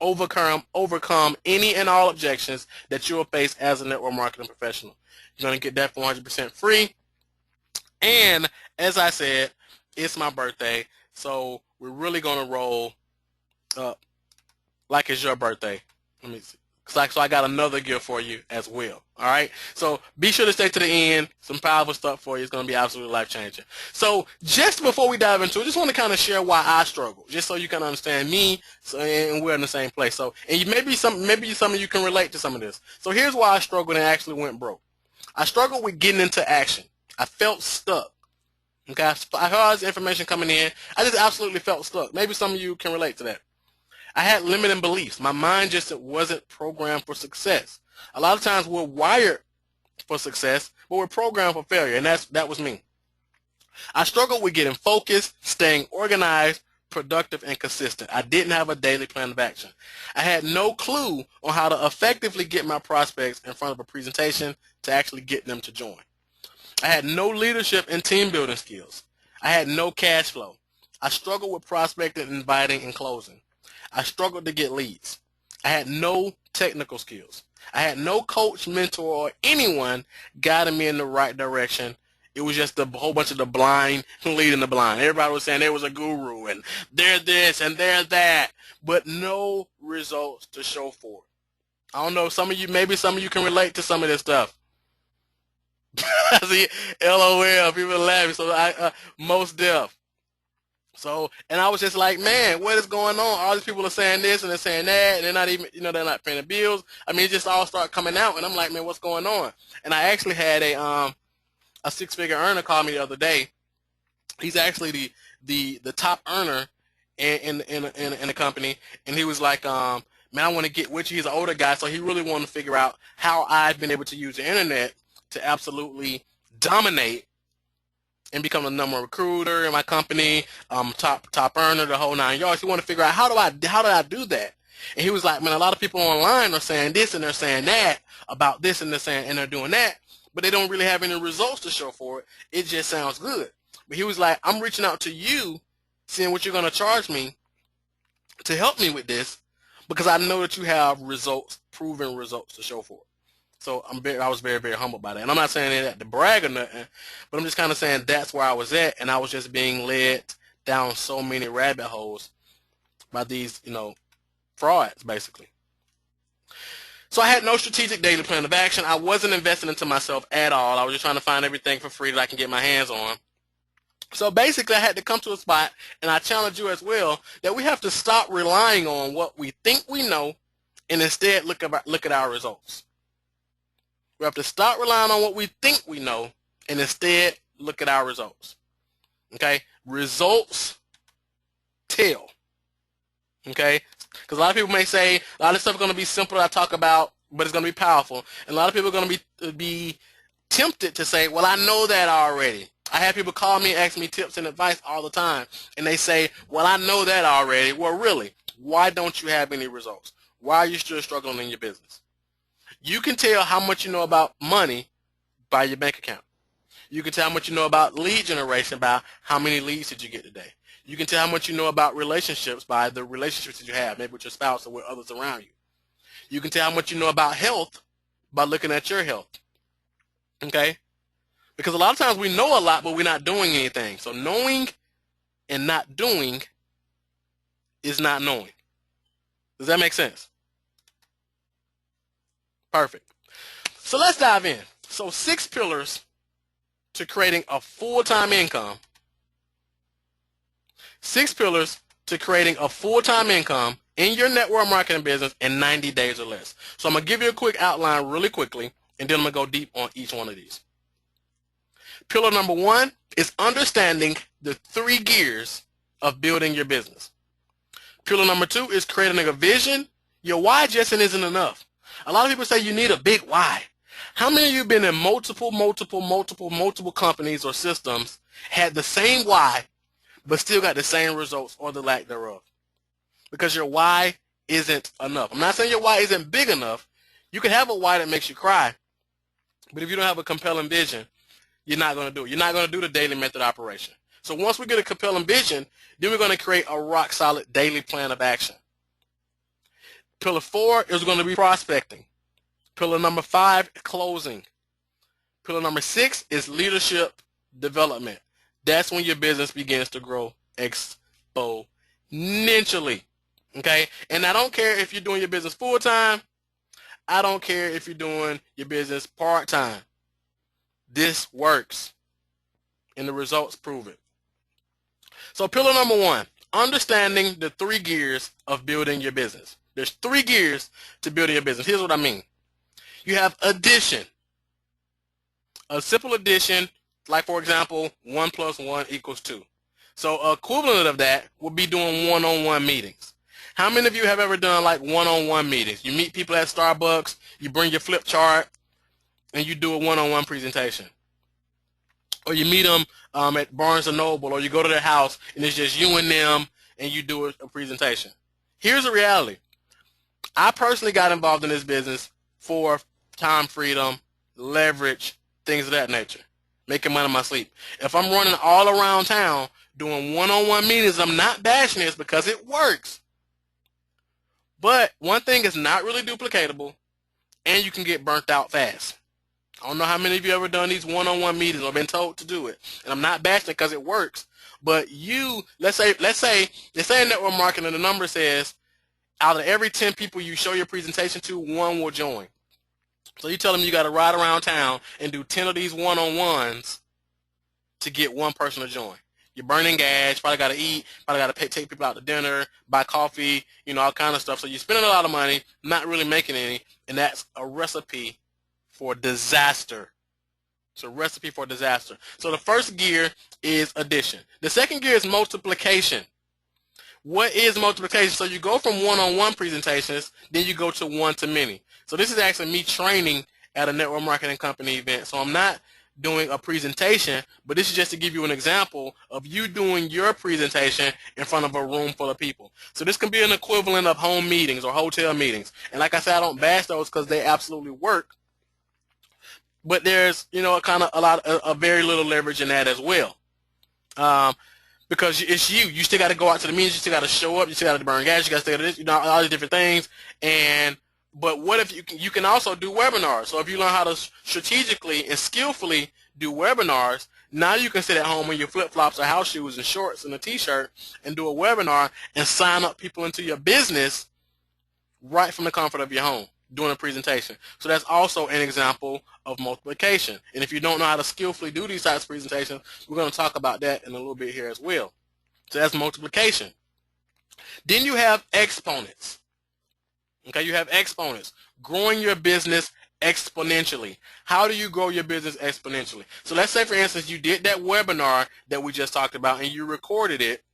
overcome any and all objections that you will face as a network marketing professional. You're going to get that for 100% free. And as I said, it's my birthday, so we're really going to roll up like it's your birthday. Let me see. So I got another gift for you as well. All right. So be sure to stay to the end. Some powerful stuff for you. It's going to be absolutely life changing. So just before we dive into it, I just want to kind of share why I struggle, just so you can understand me. So, and we're in the same place. So, and maybe some of you can relate to some of this. So here's why I struggled and actually went broke. I struggled with getting into action. I felt stuck. Okay. I heard all this information coming in. I just absolutely felt stuck. Maybe some of you can relate to that. I had limiting beliefs. My mind just wasn't programmed for success. A lot of times we're wired for success, but we're programmed for failure, and that was me. I struggled with getting focused, staying organized, productive, and consistent. I didn't have a daily plan of action. I had no clue on how to effectively get my prospects in front of a presentation to actually get them to join. I had no leadership and team building skills. I had no cash flow. I struggled with prospecting, inviting, and closing. I struggled to get leads. I had no technical skills. I had no coach, mentor, or anyone guiding me in the right direction. It was just a whole bunch of the blind leading the blind. Everybody was saying there was a guru and they're this and they're that, but no results to show for it. I don't know, maybe some of you can relate to some of this stuff. See, LOL, people laughing. So most deaf. So, and I was just like, man, what is going on? All these people are saying this and they're saying that, and they're not even, they're not paying the bills. I mean, it just all start coming out, and I'm like, man, what's going on? And I actually had a six-figure earner call me the other day. He's actually the top earner in the company, and he was like, man, I want to get with you. He's an older guy, so he really wanted to figure out how I've been able to use the internet to absolutely dominate and become the number one recruiter in my company, top earner, the whole 9 yards. He wanted to figure out how did I do that? And he was like, man, a lot of people online are saying this and they're saying that about this and they're saying and they're doing that, but they don't really have any results to show for it. It just sounds good. But he was like, I'm reaching out to you, seeing what you're going to charge me to help me with this, because I know that you have results, proven results to show for it. So I was very, very humbled by that. And I'm not saying that to brag or nothing, but I'm just kind of saying that's where I was at, and I was just being led down so many rabbit holes by these, frauds, basically. So I had no strategic daily plan of action. I wasn't investing into myself at all. I was just trying to find everything for free that I can get my hands on. So basically I had to come to a spot, and I challenge you as well, that we have to stop relying on what we think we know and instead look at our results. We have to stop relying on what we think we know and instead look at our results. Okay? Results tell. Okay? Because a lot of people may say, a lot of stuff is going to be simple that I talk about, but it's going to be powerful. And a lot of people are going to be tempted to say, well, I know that already. I have people call me and ask me tips and advice all the time. And they say, well, I know that already. Well, really, why don't you have any results? Why are you still struggling in your business? You can tell how much you know about money by your bank account. You can tell how much you know about lead generation by how many leads did you get today. You can tell how much you know about relationships by the relationships that you have, maybe with your spouse or with others around you. You can tell how much you know about health by looking at your health. Okay? Because a lot of times we know a lot, but we're not doing anything. So knowing and not doing is not knowing. Does that make sense? Perfect. So let's dive in. So 6 pillars to creating a full-time income. 6 pillars to creating a full-time income in your network marketing business in 90 days or less. So I'm going to give you a quick outline really quickly, and then I'm going to go deep on each one of these. Pillar number 1 is understanding the 3 gears of building your business. Pillar number 2 is creating a vision. Your why just isn't enough. A lot of people say you need a big why. How many of you been in multiple companies or systems, had the same why, but still got the same results or the lack thereof? Because your why isn't enough. I'm not saying your why isn't big enough. You can have a why that makes you cry, but if you don't have a compelling vision, you're not going to do it. You're not going to do the daily method operation. So once we get a compelling vision, then we're going to create a rock solid daily plan of action. Pillar 4 is going to be prospecting. Pillar number 5, closing. Pillar number 6 is leadership development. That's when your business begins to grow exponentially. Okay? And I don't care if you're doing your business full-time. I don't care if you're doing your business part-time. This works. And the results prove it. So pillar number 1, understanding the 3 gears of building your business. There's 3 gears to building your business. Here's what I mean. You have addition. A simple addition, like for example, 1 + 1 = 2. So equivalent of that would be doing one-on-one meetings. How many of you have ever done like one-on-one meetings? You meet people at Starbucks, you bring your flip chart, and you do a one-on-one presentation. Or you meet them at Barnes & Noble, or you go to their house, and it's just you and them, and you do a presentation. Here's the reality. I personally got involved in this business for time freedom, leverage, things of that nature, making money in my sleep. If I'm running all around town doing one-on-one meetings, I'm not bashing this because it works. But one thing is not really duplicatable, and you can get burnt out fast. I don't know how many of you ever done these one-on-one meetings or been told to do it, and I'm not bashing it because it works. But you, let's say in network marketing, the number says out of every 10 people you show your presentation to, 1 will join. So you tell them you got to ride around town and do 10 of these one-on-ones to get 1 person to join. You're burning gas, probably got to eat, probably got to take people out to dinner, buy coffee, all kind of stuff. So you're spending a lot of money, not really making any, and that's a recipe for disaster. It's a recipe for disaster. So the first gear is addition. The second gear is multiplication. What is multiplication? So you go from one-on-one presentations, then you go to one-to-many. So this is actually me training at a network marketing company event. So I'm not doing a presentation, but this is just to give you an example of you doing your presentation in front of a room full of people. So this can be an equivalent of home meetings or hotel meetings. And like I said, I don't bash those because they absolutely work. But there's, a very little leverage in that as well. Because it's you. You still got to go out to the meetings. You still got to show up. You still got to burn gas. You got to stay to this. All these different things. But what if you can also do webinars? So if you learn how to strategically and skillfully do webinars, now you can sit at home in your flip-flops or house shoes and shorts and a T-shirt and do a webinar and sign up people into your business right from the comfort of your home doing a presentation. So that's also an example of multiplication. And if you don't know how to skillfully do these types of presentations, we're going to talk about that in a little bit here as well. So that's multiplication. Then you have exponents. Okay, you have exponents. Growing your business exponentially. How do you grow your business exponentially? So let's say, for instance, you did that webinar that we just talked about and you recorded it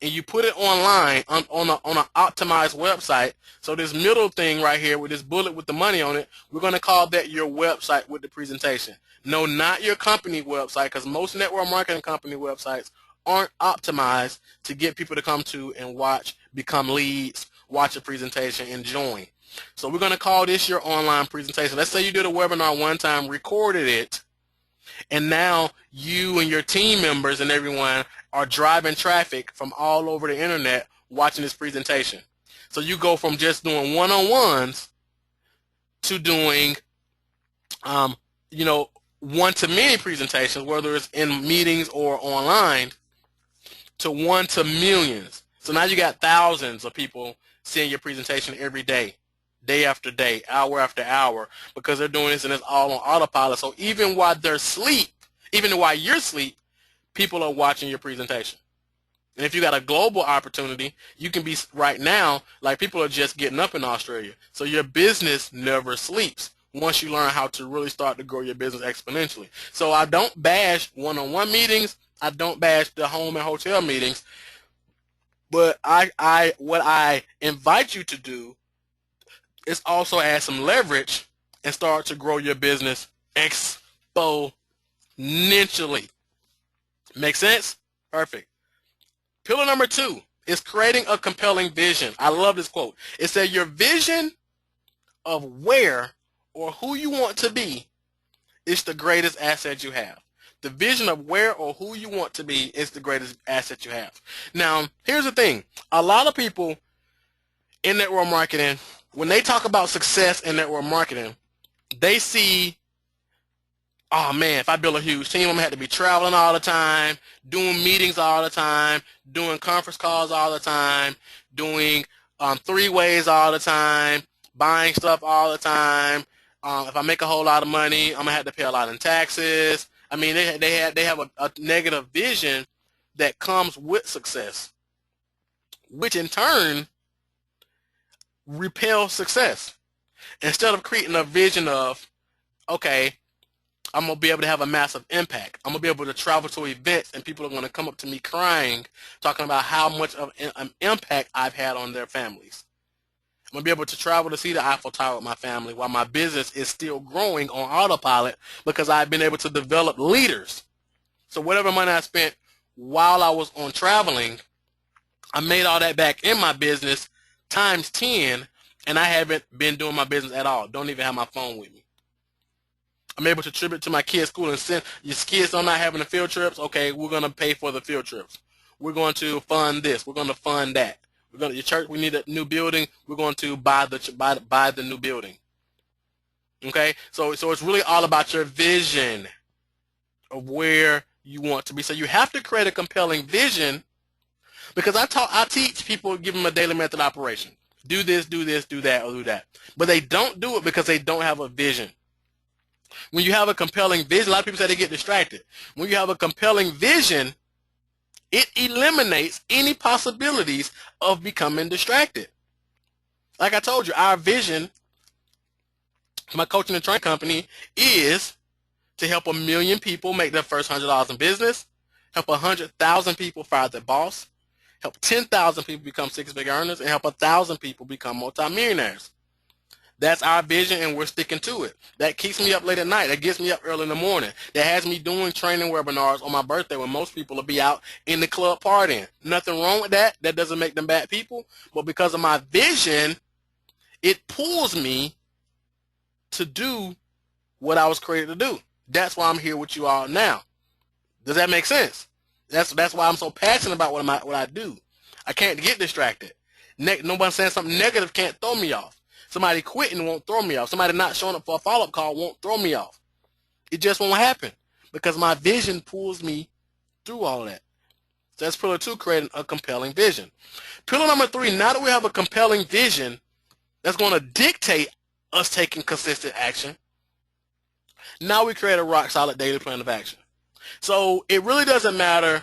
and you put it online on an optimized website. So this middle thing right here with this bullet with the money on it, we're going to call that your website with the presentation. No, not your company website, because most network marketing company websites aren't optimized to get people to come to and watch, become leads, watch a presentation, and join. So we're going to call this your online presentation. Let's say you did a webinar one time, recorded it, and now you and your team members and everyone are driving traffic from all over the internet watching this presentation. So you go from just doing one-on-ones to doing, one-to-many presentations, whether it's in meetings or online, to one-to-millions. So now you got thousands of people seeing your presentation every day, day after day, hour after hour, because they're doing this and it's all on autopilot. So even while they're asleep, even while you're asleep, people are watching your presentation. And if you got a global opportunity, you can be right now, like people are just getting up in Australia. So your business never sleeps once you learn how to really start to grow your business exponentially. So I don't bash one-on-one meetings. I don't bash the home and hotel meetings. But what I invite you to do is also add some leverage and start to grow your business exponentially. Make sense? Perfect. Pillar number 2 is creating a compelling vision. I love this quote. It said your vision of where or who you want to be is the greatest asset you have. The vision of where or who you want to be is the greatest asset you have. Now, here's the thing. A lot of people in network marketing, when they talk about success in network marketing, they see, oh man, if I build a huge team, I'm going to have to be traveling all the time, doing meetings all the time, doing conference calls all the time, doing 3-ways all the time, buying stuff all the time. If I make a whole lot of money, I'm going to have to pay a lot in taxes. I mean, they have a negative vision that comes with success, which in turn repels success. Instead of creating a vision of, okay, I'm going to be able to have a massive impact. I'm going to be able to travel to events and people are going to come up to me crying, talking about how much of an impact I've had on their families. I'm going to be able to travel to see the Eiffel Tower with my family while my business is still growing on autopilot because I've been able to develop leaders. So whatever money I spent while I was on traveling, I made all that back in my business times 10, and I haven't been doing my business at all. Don't even have my phone with me. I'm able to tribute to my kids' school and send your kids are not having the field trips. Okay, we're going to pay for the field trips. We're going to fund this. We're going to fund that. We're going to your church. We need a new building. We're going to buy the new building. Okay, so it's really all about your vision of where you want to be. So you have to create a compelling vision, because I teach people, give them a daily method operation. Do this, do that, or do that. But they don't do it because they don't have a vision. When you have a compelling vision, a lot of people say they get distracted. When you have a compelling vision, it eliminates any possibilities of becoming distracted. Like I told you, our vision, my coaching and training company, is to help 1 million people make their first $100 in business, help 100,000 people fire their boss, help 10,000 people become six-figure earners, and help 1,000 people become multimillionaires. That's our vision, and we're sticking to it. That keeps me up late at night. That gets me up early in the morning. That has me doing training webinars on my birthday when most people will be out in the club partying. Nothing wrong with that. That doesn't make them bad people. But because of my vision, it pulls me to do what I was created to do. That's why I'm here with you all now. Does that make sense? That's why I'm so passionate about what I do. I can't get distracted. Nobody saying something negative can't throw me off. Somebody quitting won't throw me off. Somebody not showing up for a follow-up call won't throw me off. It just won't happen because my vision pulls me through all that. So that's pillar 2, creating a compelling vision. Pillar number 3, now that we have a compelling vision that's going to dictate us taking consistent action, now we create a rock-solid daily plan of action. So it really doesn't matter.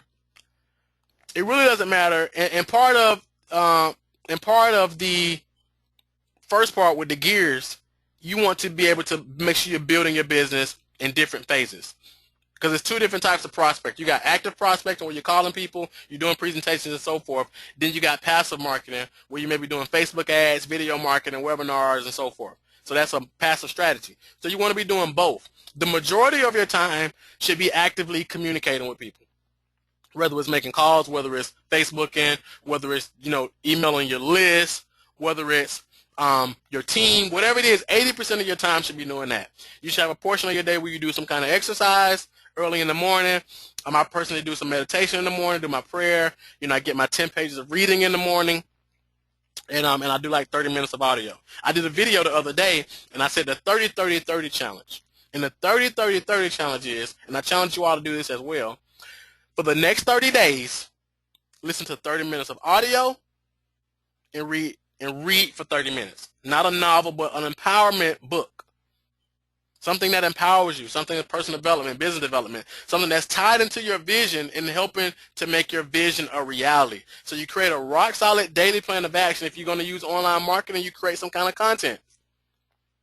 It really doesn't matter. And part of the first part with the gears, you want to be able to make sure you're building your business in different phases, because there's 2 different types of prospect. You got active prospecting where you're calling people, you're doing presentations and so forth. Then you got passive marketing where you may be doing Facebook ads, video marketing, webinars, and so forth. So that's a passive strategy. So you want to be doing both. The majority of your time should be actively communicating with people, whether it's making calls, whether it's Facebooking, whether it's emailing your list, whether it's your team, whatever it is. 80% of your time should be doing that. You should have a portion of your day where you do some kind of exercise early in the morning. I personally do some meditation in the morning, do my prayer. I get my 10 pages of reading in the morning, and I do like 30 minutes of audio. I did a video the other day, and I said the 30-30-30 challenge. And the 30-30-30 challenge is, and I challenge you all to do this as well, for the next 30 days, listen to 30 minutes of audio and read for 30 minutes. Not a novel, but an empowerment book. Something that empowers you, something in personal development, business development, something that's tied into your vision and helping to make your vision a reality. So you create a rock-solid daily plan of action. If you're going to use online marketing, you create some kind of content.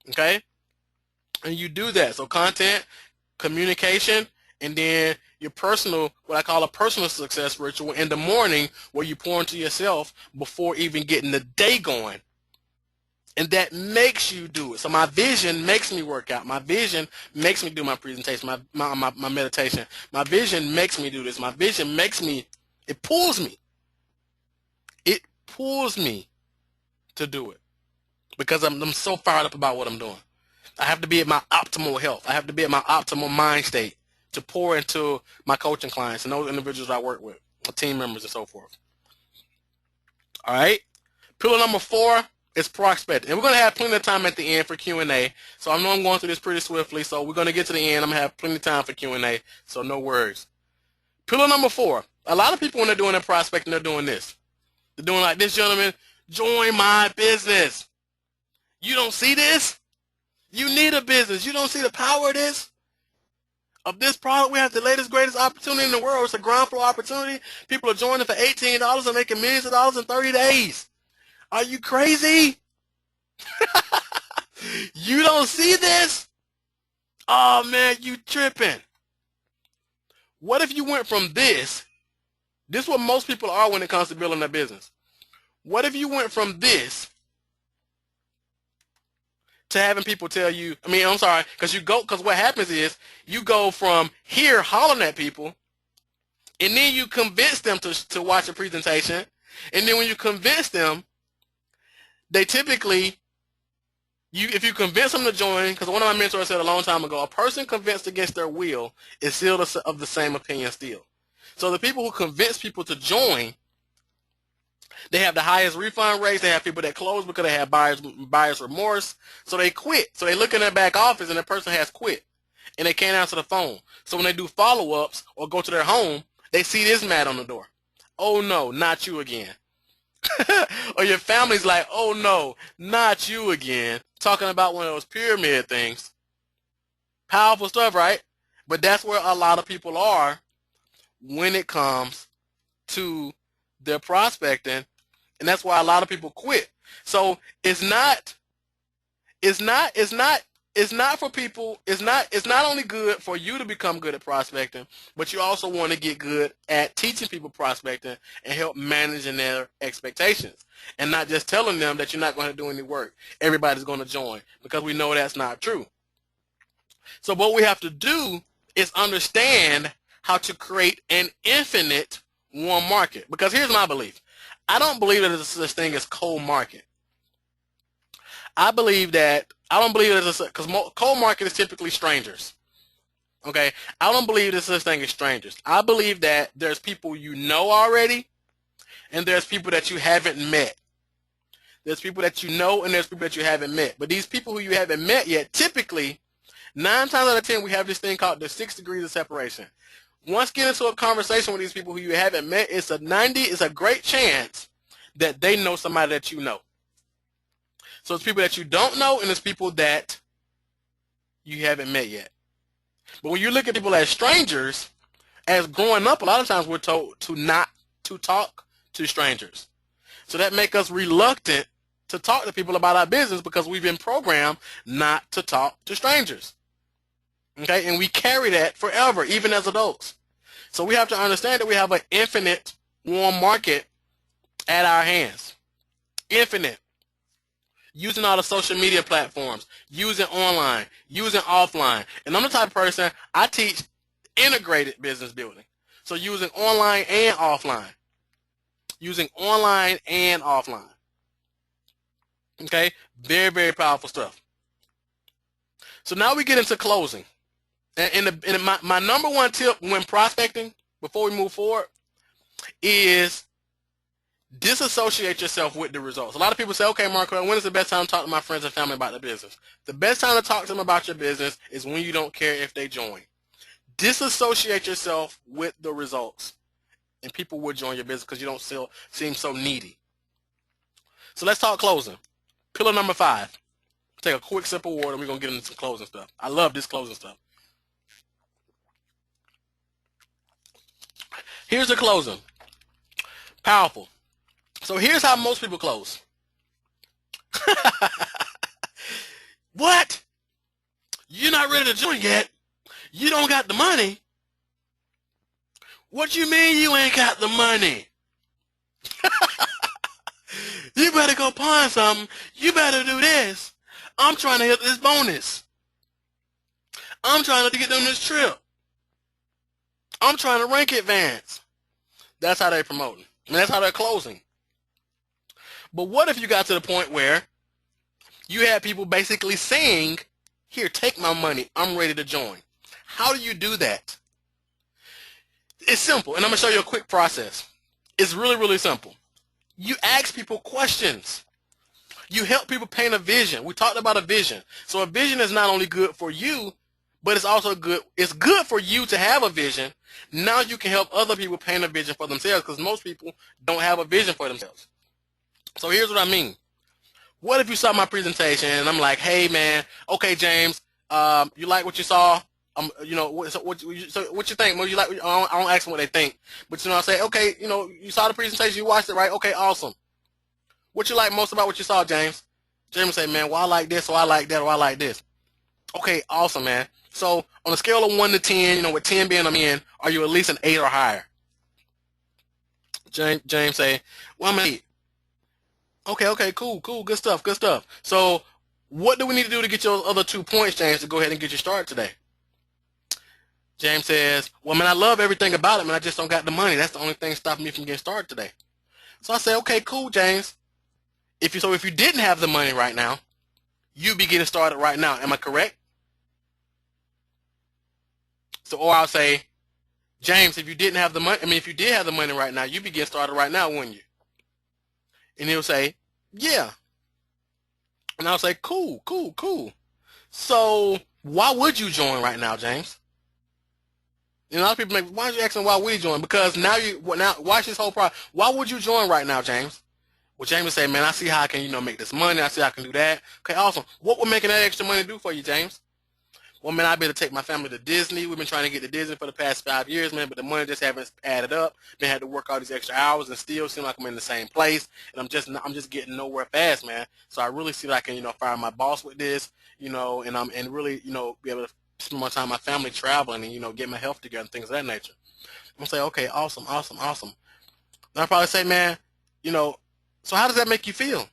Okay? And you do that. So content, communication, and then your personal, what I call a personal success ritual in the morning, where you pour into yourself before even getting the day going. And that makes you do it. So my vision makes me work out. My vision makes me do my presentation, my meditation. My vision makes me do this. My vision makes me, it pulls me. It pulls me to do it because I'm so fired up about what I'm doing. I have to be at my optimal health. I have to be at my optimal mind state to pour into my coaching clients and those individuals I work with, my team members and so forth. All right. Pillar number 4 is prospecting. And we're going to have plenty of time at the end for Q&A. So I know I'm going through this pretty swiftly. So we're going to get to the end. I'm going to have plenty of time for Q&A. So no worries. Pillar number 4. A lot of people, when they're doing their prospecting, they're doing this. They're doing like this, gentleman. Join my business. You don't see this? You need a business. You don't see the power of this? Of this product, we have the latest, greatest opportunity in the world. It's a ground floor opportunity. People are joining for $18 and making millions of dollars in 30 days. Are you crazy? You don't see this? Oh, man, you tripping. What if you went from this? This is what most people are when it comes to building their business. What if you went from this to having people tell you, because what happens is you go from here hollering at people, and then you convince them to watch a presentation, and then when you convince them, they typically, if you convince them to join, because one of my mentors said a long time ago, a person convinced against their will is still of the same opinion still. So the people who convince people to join, they have the highest refund rates. They have people that close because they have buyer's remorse. So they quit. So they look in their back office and the person has quit and they can't answer the phone. So when they do follow-ups or go to their home, they see this mat on the door. Oh no, not you again. Or your family's like, oh no, not you again. Talking about one of those pyramid things. Powerful stuff, right? But that's where a lot of people are when it comes to their prospecting, and that's why a lot of people quit. So it's not for people. It's not only good for you to become good at prospecting, but you also want to get good at teaching people prospecting and help managing their expectations, and not just telling them that you're not going to do any work. Everybody's going to join, because we know that's not true. So what we have to do is understand how to create an infinite warm market. Because here's my belief. I don't believe that there's such thing as cold market. I don't believe that because cold market is typically strangers. Okay? I don't believe there's such thing as strangers. I believe that there's people you know already, and there's people that you haven't met. There's people that you know, and there's people that you haven't met. But these people who you haven't met yet, typically, 9 times out of 10, we have this thing called the 6 degrees of separation. Once you get into a conversation with these people who you haven't met, it's a great chance that they know somebody that you know. So it's people that you don't know, and it's people that you haven't met yet. But when you look at people as strangers, as growing up, a lot of times we're told to not to talk to strangers. So that makes us reluctant to talk to people about our business, because we've been programmed not to talk to strangers. Okay, and we carry that forever, even as adults. So we have to understand that we have an infinite warm market at our hands. Infinite. Using all the social media platforms, using online, using offline. And I'm the type of person, I teach integrated business building. So using online and offline. Using online and offline. Okay, very, very powerful stuff. So now we get into closing. And my number one tip when prospecting, before we move forward, is disassociate yourself with the results. A lot of people say, okay, Marco, when is the best time to talk to my friends and family about the business? The best time to talk to them about your business is when you don't care if they join. Disassociate yourself with the results, and people will join your business because you don't seem so needy. So let's talk closing. Pillar number 5. Take a quick sip of water, and we're going to get into some closing stuff. I love this closing stuff. Here's the closing. Powerful. So here's how most people close. What? You're not ready to join yet? You don't got the money? What you mean you ain't got the money? You better go pawn something. You better do this. I'm trying to hit this bonus. I'm trying to get them this trip. I'm trying to rank advance. That's how they're promoting. I mean, that's how they're closing. But what if you got to the point where you had people basically saying, here, take my money. I'm ready to join. How do you do that? It's simple, and I'm going to show you a quick process. It's really, really simple. You ask people questions. You help people paint a vision. We talked about a vision. So a vision is not only good for you, but it's also good. It's good for you to have a vision. Now you can help other people paint a vision for themselves, because most people don't have a vision for themselves. So here's what I mean. What if you saw my presentation and I'm like, hey man, okay James, you like what you saw? You know, what you think? What you like? I don't ask them what they think, but you know, I say, okay, you know, you saw the presentation, you watched it, right? Okay, awesome. What you like most about what you saw, James? James say, man, well I like this, or I like that, or I like this. Okay, awesome, man. So on a scale of 1 to 10, you know, with 10 being a man, are you at least an 8 or higher? James say, well, I'm an 8. Okay, cool, good stuff. So what do we need to do to get your other 2 points, James, to go ahead and get you started today? James says, well, man, I love everything about it, man. I just don't got the money. That's the only thing stopping me from getting started today. So I say, okay, cool, James. If you didn't have the money right now, you'd be getting started right now. Am I correct? So, or I'll say, James, if you didn't have the money, if you did have the money right now, you'd be getting started right now, wouldn't you? And he'll say, yeah. And I'll say, cool. So why would you join right now, James? You know, a lot of people make, why are you asking why would you join? Because now watch this whole process. Why would you join right now, James? Well, James would say, man, I see how I can, you know, make this money. I see how I can do that. Okay, awesome. What would making that extra money do for you, James? Well, man, I'd be able to take my family to Disney. We've been trying to get to Disney for the past 5 years, man, but the money just haven't added up. Been had to work all these extra hours and still seem like I'm in the same place, and I'm just getting nowhere fast, man. So I really see that I can, you know, fire my boss with this, you know, and really, you know, be able to spend more time with my family traveling and, you know, get my health together and things of that nature. I'm gonna say, okay, awesome. Then I'll probably say, man, you know, so how does that make you feel?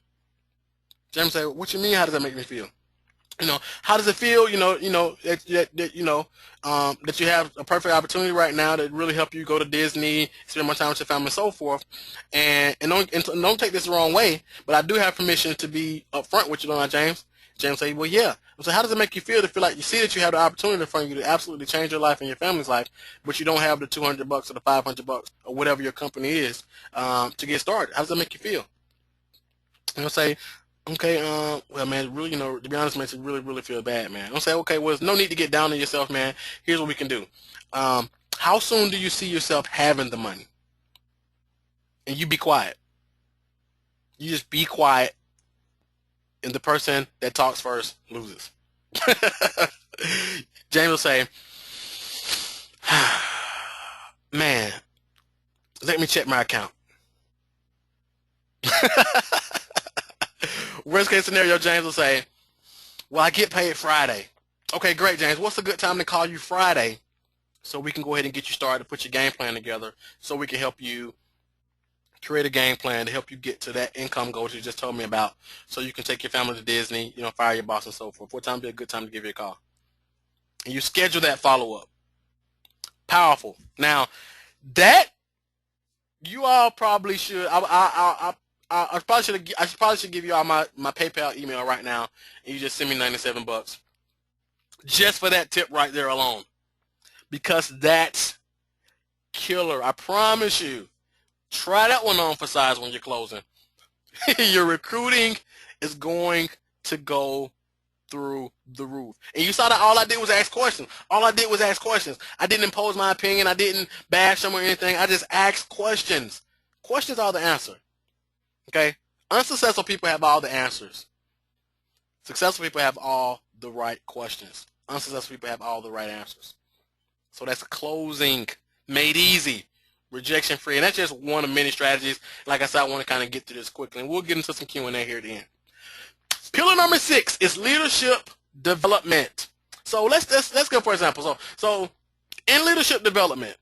James say, what you mean? How does that make me feel? You know, how does it feel? That you have a perfect opportunity right now that really help you go to Disney, spend more time with your family, and so forth. And don't take this the wrong way, but I do have permission to be upfront with you, don't I, James? James say, well, yeah. So how does it make you feel to feel like you see that you have the opportunity in front of you to absolutely change your life and your family's life, but you don't have the $200 or the $500 or whatever your company is to get started? How does that make you feel? And I'll say, okay, well, man, really, you know, to be honest, man, it really, really feel bad, man. I'll say, okay, well, there's no need to get down on yourself, man. Here's what we can do. How soon do you see yourself having the money? And you be quiet. You just be quiet, and the person that talks first loses. James will say, man, let me check my account. Worst case scenario, James will say, well, I get paid Friday. Okay, great, James. What's a good time to call you Friday so we can go ahead and get you started, put your game plan together, so we can help you create a game plan to help you get to that income goal that you just told me about, so you can take your family to Disney, you know, fire your boss and so forth. What time would be a good time to give you a call? And you schedule that follow-up. Powerful. Now, that you all probably should. I probably should give you all my PayPal email right now, and you just send me $97 just for that tip right there alone, because that's killer. I promise you. Try that one on for size when you're closing. Your recruiting is going to go through the roof. And you saw that all I did was ask questions. I didn't impose my opinion. I didn't bash them or anything. I just asked questions. Questions are the answer. Okay? Unsuccessful people have all the answers. Successful people have all the right questions. Unsuccessful people have all the right answers. So that's closing made easy. Rejection free, and that's just one of many strategies. Like I said, I want to kind of get through this quickly, and we'll get into some Q&A here at the end. Pillar number 6 is leadership development. So let's go for example. So in leadership development,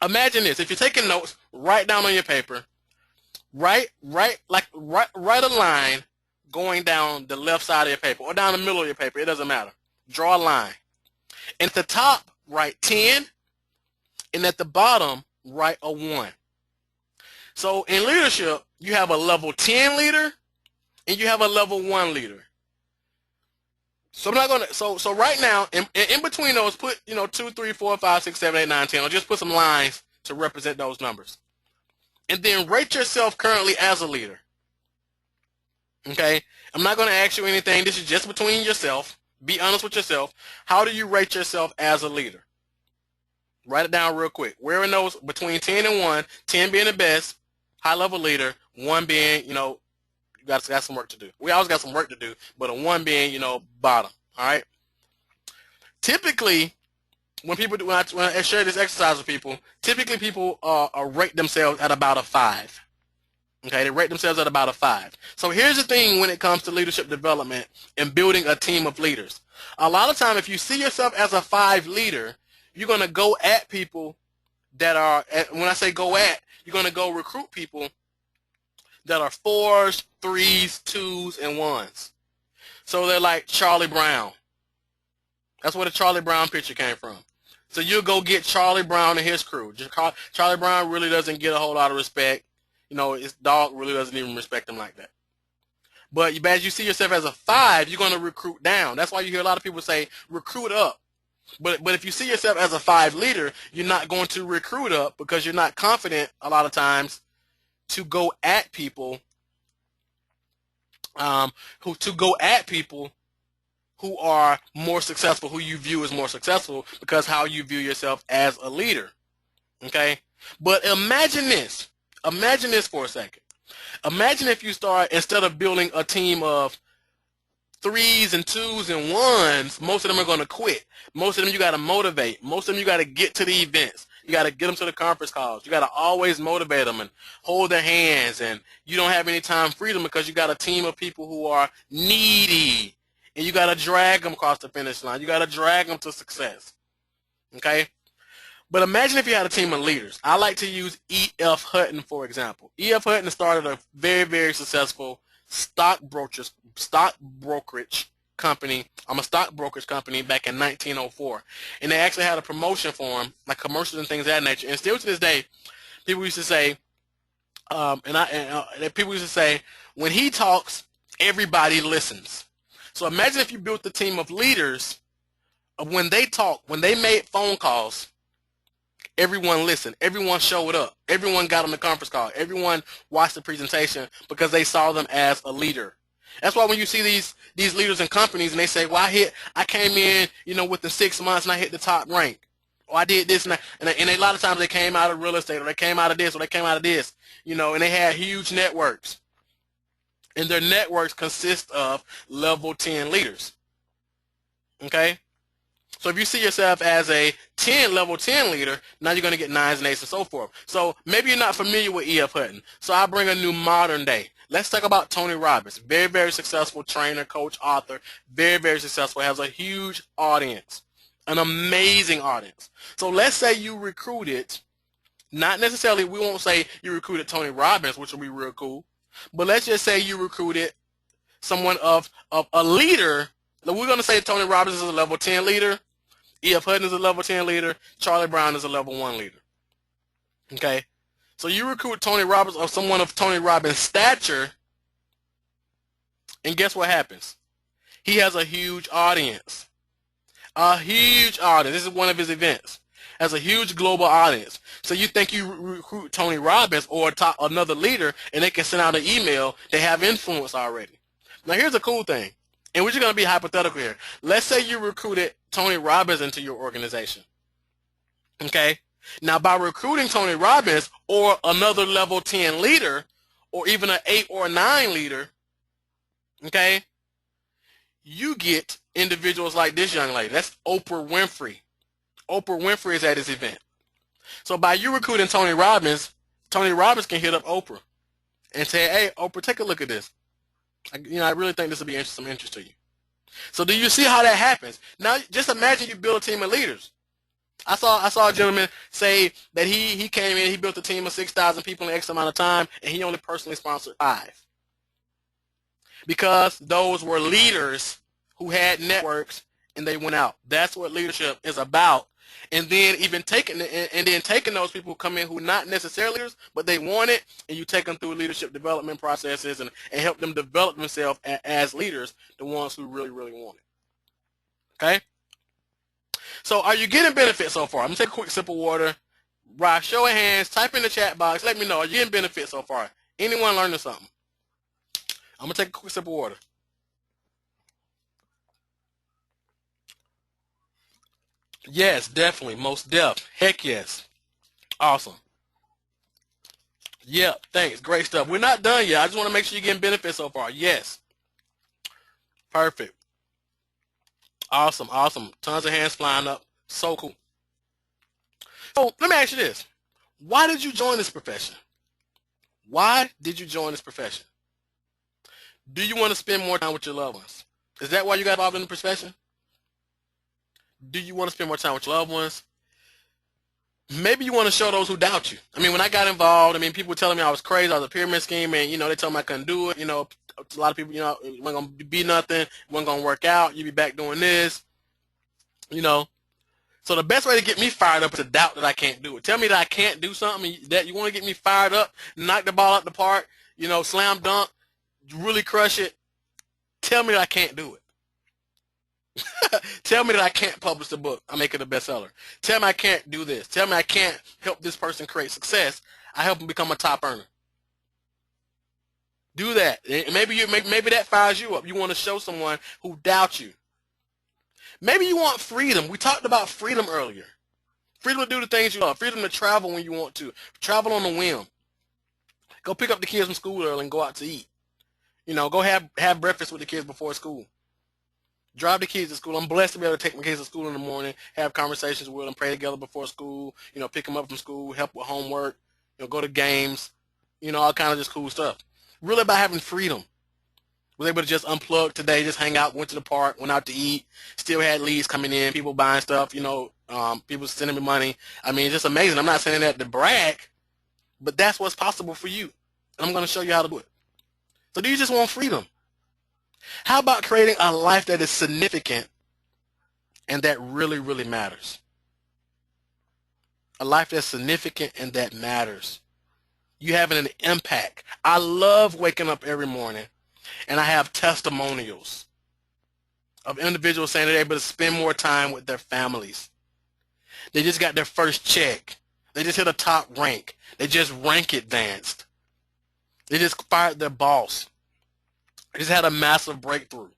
Imagine this. If you're taking notes, write down on your paper, write a line going down the left side of your paper or down the middle of your paper. It doesn't matter. Draw a line. And at the top, write 10, and at the bottom, write a 1. So in leadership, you have a level 10 leader and you have a level 1 leader. So I'm not gonna. So right now, in between those, put 2, 3, 4, 5, 6, 7, 8, 9, 10, or just put some lines to represent those numbers, and then rate yourself currently as a leader. Okay, I'm not gonna ask you anything. This is just between yourself. Be honest with yourself. How do you rate yourself as a leader? Write it down real quick. Where in those between 10 and 1, 10 being the best, high level leader, 1 being you got some work to do. We always got some work to do, but a 1 being, bottom. All right. Typically, when I share this exercise with people, typically people rate themselves at about a 5. Okay, they rate themselves at about a 5. So here's the thing when it comes to leadership development and building a team of leaders. A lot of time, if you see yourself as a 5 leader, you're gonna go at people that are. When I say go at, you're gonna go recruit people that are 4s, 3s, 2s, and 1s. So they're like Charlie Brown. That's where the Charlie Brown picture came from. So you'll go get Charlie Brown and his crew. Charlie Brown really doesn't get a whole lot of respect. His dog really doesn't even respect him like that. But as you see yourself as a 5, you're going to recruit down. That's why you hear a lot of people say recruit up. But if you see yourself as a 5 leader, you're not going to recruit up because you're not confident a lot of times to go at people who are more successful, who you view as more successful because how you view yourself as a leader. Okay? But imagine this. Imagine this for a second. Imagine if you start, instead of building a team of 3s and 2s and 1s, most of them are going to quit. Most of them you got to motivate. Most of them you got to get to the events. You got to get them to the conference calls. You got to always motivate them and hold their hands. And you don't have any time freedom because you got a team of people who are needy. And you got to drag them across the finish line. You got to drag them to success. Okay? But imagine if you had a team of leaders. I like to use E.F. Hutton, for example. E.F. Hutton started a very, very successful stock brokerage company. A stock brokerage company back in 1904. And they actually had a promotion for him, like commercials and things of that nature. And still to this day, people used to say, people used to say, when he talks, everybody listens. So imagine if you built a team of leaders, when they talk, when they made phone calls, everyone listened. Everyone showed up. Everyone got on the conference call. Everyone watched the presentation because they saw them as a leader. That's why when you see these leaders in companies and they say, well, I came in, within 6 months and I hit the top rank. Or I did this and a lot of times they came out of real estate or they came out of this or they came out of this, and they had huge networks. And their networks consist of level 10 leaders. Okay? So if you see yourself as a level 10 leader, now you're going to get 9s and 8s and so forth. So maybe you're not familiar with E.F. Hutton. So I bring a new modern day. Let's talk about Tony Robbins. Very, very successful trainer, coach, author. Very, very successful. Has a huge audience. An amazing audience. So let's say you recruited, not necessarily, we won't say you recruited Tony Robbins, which will be real cool. But let's just say you recruited someone of a leader. We're going to say Tony Robbins is a level 10 leader. E.F. Hutton is a level 10 leader. Charlie Brown is a level 1 leader. Okay? So you recruit Tony Robbins or someone of Tony Robbins' stature, and guess what happens? He has a huge audience. A huge audience. This is one of his events. Has a huge global audience. So you think you recruit Tony Robbins or another leader, and they can send out an email. They have influence already. Now here's the cool thing, and we're just going to be hypothetical here. Let's say you recruited Tony Robbins into your organization. Okay? Now by recruiting Tony Robbins or another level 10 leader, or even an 8 or 9 leader, okay, you get individuals like this young lady. That's Oprah Winfrey. Oprah Winfrey is at his event. So by you recruiting Tony Robbins can hit up Oprah and say, hey, Oprah, take a look at this. I really think this will be some interest to you. So do you see how that happens? Now, just imagine you build a team of leaders. I saw a gentleman say that he came in, he built a team of 6,000 people in X amount of time, and he only personally sponsored 5 because those were leaders who had networks and they went out. That's what leadership is about. And then even taking those people who come in who not necessarily leaders, but they want it, and you take them through leadership development processes and help them develop themselves as leaders, the ones who really, really want it. Okay? So are you getting benefits so far? I'm going to take a quick sip of water. Right, show of hands, type in the chat box. Let me know. Are you getting benefits so far? Anyone learning something? I'm going to take a quick sip of water. Yes, definitely. Most def. Heck yes. Awesome. Yep, thanks. Great stuff. We're not done yet. I just want to make sure you're getting benefits so far. Yes. Perfect. Awesome, awesome. Tons of hands flying up. So cool. So let me ask you this. Why did you join this profession? Why did you join this profession? Do you want to spend more time with your loved ones? Is that why you got involved in the profession? Do you want to spend more time with your loved ones? Maybe you want to show those who doubt you. I mean, when I got involved, I mean, people were telling me I was crazy. I was a pyramid scheme, and, they told me I couldn't do it. A lot of people, it wasn't going to be nothing. It wasn't going to work out. You'd be back doing this, you know. So the best way to get me fired up is to doubt that I can't do it. Tell me that I can't do something that you want to get me fired up, knock the ball out the park, slam dunk, really crush it. Tell me that I can't do it. Tell me that I can't publish the book. I make it a bestseller. Tell me I can't do this. Tell me I can't help this person create success. I help them become a top earner. Do that. Maybe that fires you up. You want to show someone who doubts you. Maybe you want freedom. We talked about freedom earlier. Freedom to do the things you love. Freedom to travel when you want to. Travel on a whim. Go pick up the kids from school early and go out to eat. Go have breakfast with the kids before school. Drive the kids to school. I'm blessed to be able to take my kids to school in the morning, have conversations with them, pray together before school, pick them up from school, help with homework, go to games, all kind of just cool stuff. Really about having freedom. Was able to just unplug today, just hang out, went to the park, went out to eat, still had leads coming in, people buying stuff, people sending me money. I mean, it's just amazing. I'm not saying that to brag, but that's what's possible for you. And I'm going to show you how to do it. So do you just want freedom? How about creating a life that is significant and that really, really matters? A life that's significant and that matters. You having an impact. I love waking up every morning and I have testimonials of individuals saying they're able to spend more time with their families. They just got their first check. They just hit a top rank. They just rank advanced. They just fired their boss. They just had a massive breakthrough.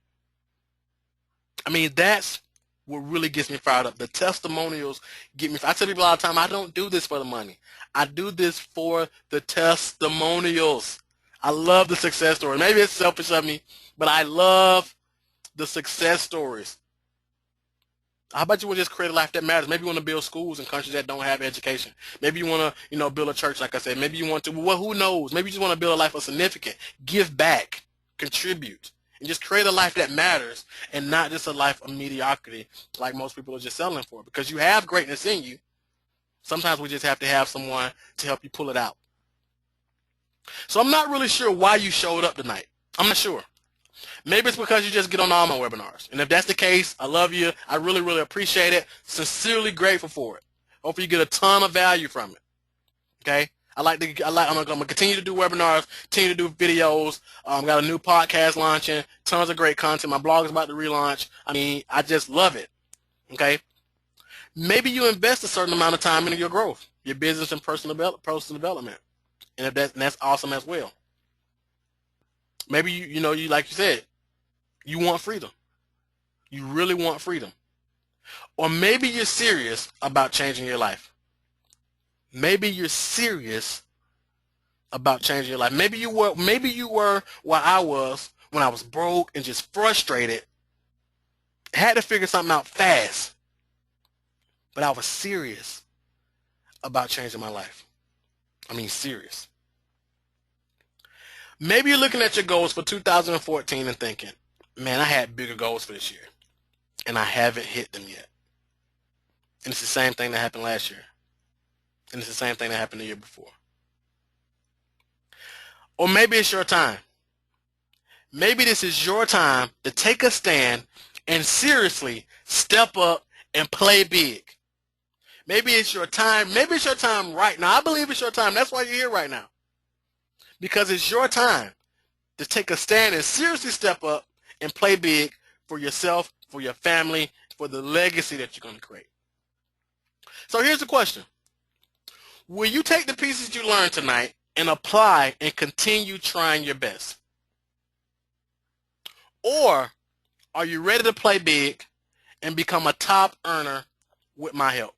I mean, that's what really gets me fired up. The testimonials get me. I tell people all the time, I don't do this for the money. I do this for the testimonials. I love the success story. Maybe it's selfish of me, but I love the success stories. How about you want to just create a life that matters? Maybe you want to build schools in countries that don't have education. Maybe you want to, build a church, like I said. Maybe you want to, well, who knows? Maybe you just want to build a life of significance. Give back. Contribute. And just create a life that matters and not just a life of mediocrity like most people are just settling for. Because you have greatness in you. Sometimes we just have to have someone to help you pull it out. So I'm not really sure why you showed up tonight. I'm not sure. Maybe it's because you just get on all my webinars. And if that's the case, I love you. I really, really appreciate it. Sincerely grateful for it. Hopefully you get a ton of value from it. Okay? I'm gonna continue to do webinars, continue to do videos. Got a new podcast launching, tons of great content. My blog is about to relaunch. I mean, I just love it. Okay? Maybe you invest a certain amount of time into your growth, your business and personal development. And that's awesome as well. Maybe you like you said, you want freedom. You really want freedom. Or maybe you're serious about changing your life. Maybe you're serious about changing your life. Maybe you were where I was when I was broke and just frustrated. Had to figure something out fast. But I was serious about changing my life. I mean, serious. Maybe you're looking at your goals for 2014 and thinking, man, I had bigger goals for this year, and I haven't hit them yet. And it's the same thing that happened last year. And it's the same thing that happened the year before. Or maybe it's your time. Maybe this is your time to take a stand and seriously step up and play big. Maybe it's your time. Maybe it's your time right now. I believe it's your time. That's why you're here right now. Because it's your time to take a stand and seriously step up and play big for yourself, for your family, for the legacy that you're going to create. So here's the question. Will you take the pieces you learned tonight and apply and continue trying your best? Or are you ready to play big and become a top earner with my help?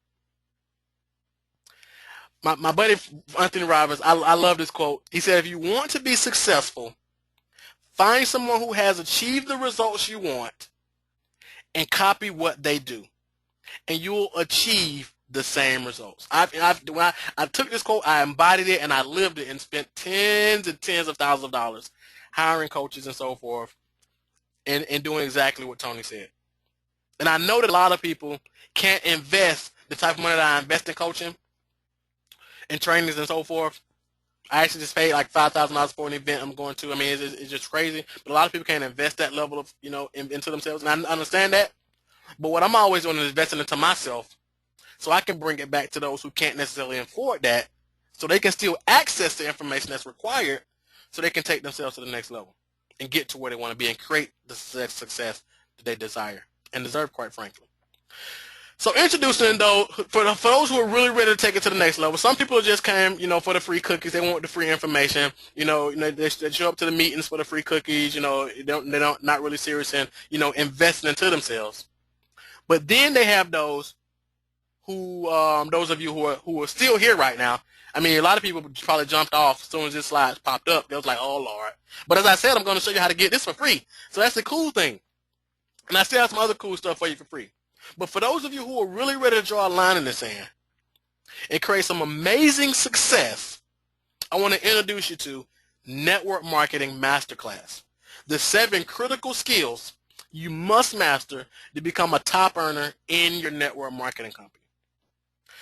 My buddy Anthony Robbins, I love this quote. He said, if you want to be successful, find someone who has achieved the results you want and copy what they do, and you will achieve the same results. When I took this quote, I embodied it, and I lived it and spent tens and tens of thousands of dollars hiring coaches and so forth and doing exactly what Tony said. And I know that a lot of people can't invest the type of money that I invest in coaching and trainings and so forth. I actually just paid like $5,000 for an event I'm going to. I mean, it's just crazy. But a lot of people can't invest that level of, into themselves. And I understand that. But what I'm always doing is investing into myself so I can bring it back to those who can't necessarily afford that so they can still access the information that's required so they can take themselves to the next level and get to where they want to be and create the success that they desire and deserve, quite frankly. So introducing, though, for those who are really ready to take it to the next level, some people just came, for the free cookies. They want the free information. They show up to the meetings for the free cookies. They're not really serious in, investing into themselves. But then they have those of you who are still here right now. I mean, a lot of people probably jumped off as soon as this slide popped up. They was like, oh, Lord. But as I said, I'm going to show you how to get this for free. So that's the cool thing. And I still have some other cool stuff for you for free. But for those of you who are really ready to draw a line in the sand and create some amazing success, I want to introduce you to Network Marketing Masterclass, the 7 critical skills you must master to become a top earner in your network marketing company.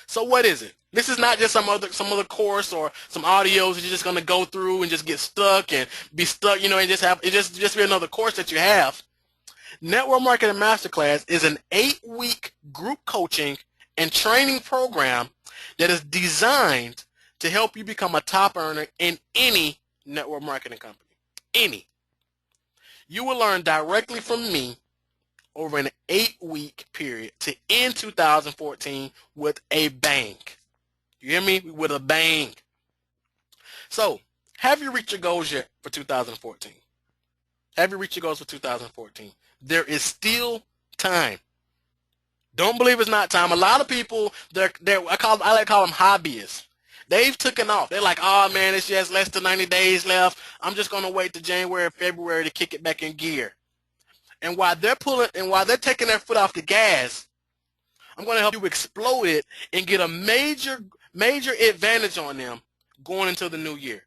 So what is it? This is not just some other course or some audios that you're just going to go through and just get stuck and be stuck, and just be another course that you have. Network Marketing Masterclass is an 8-week group coaching and training program that is designed to help you become a top earner in any network marketing company. Any. You will learn directly from me over an 8-week period to end 2014 with a bang. You hear me? With a bang. So, have you reached your goals yet for 2014? Have you reached your goals for 2014? There is still time. Don't believe it's not time. A lot of people, I like to call them hobbyists. They've taken off. They're like, oh man, it's just less than 90 days left. I'm just gonna wait to January, February to kick it back in gear. And while they're taking their foot off the gas, I'm gonna help you explode it and get a major advantage on them going into the new year.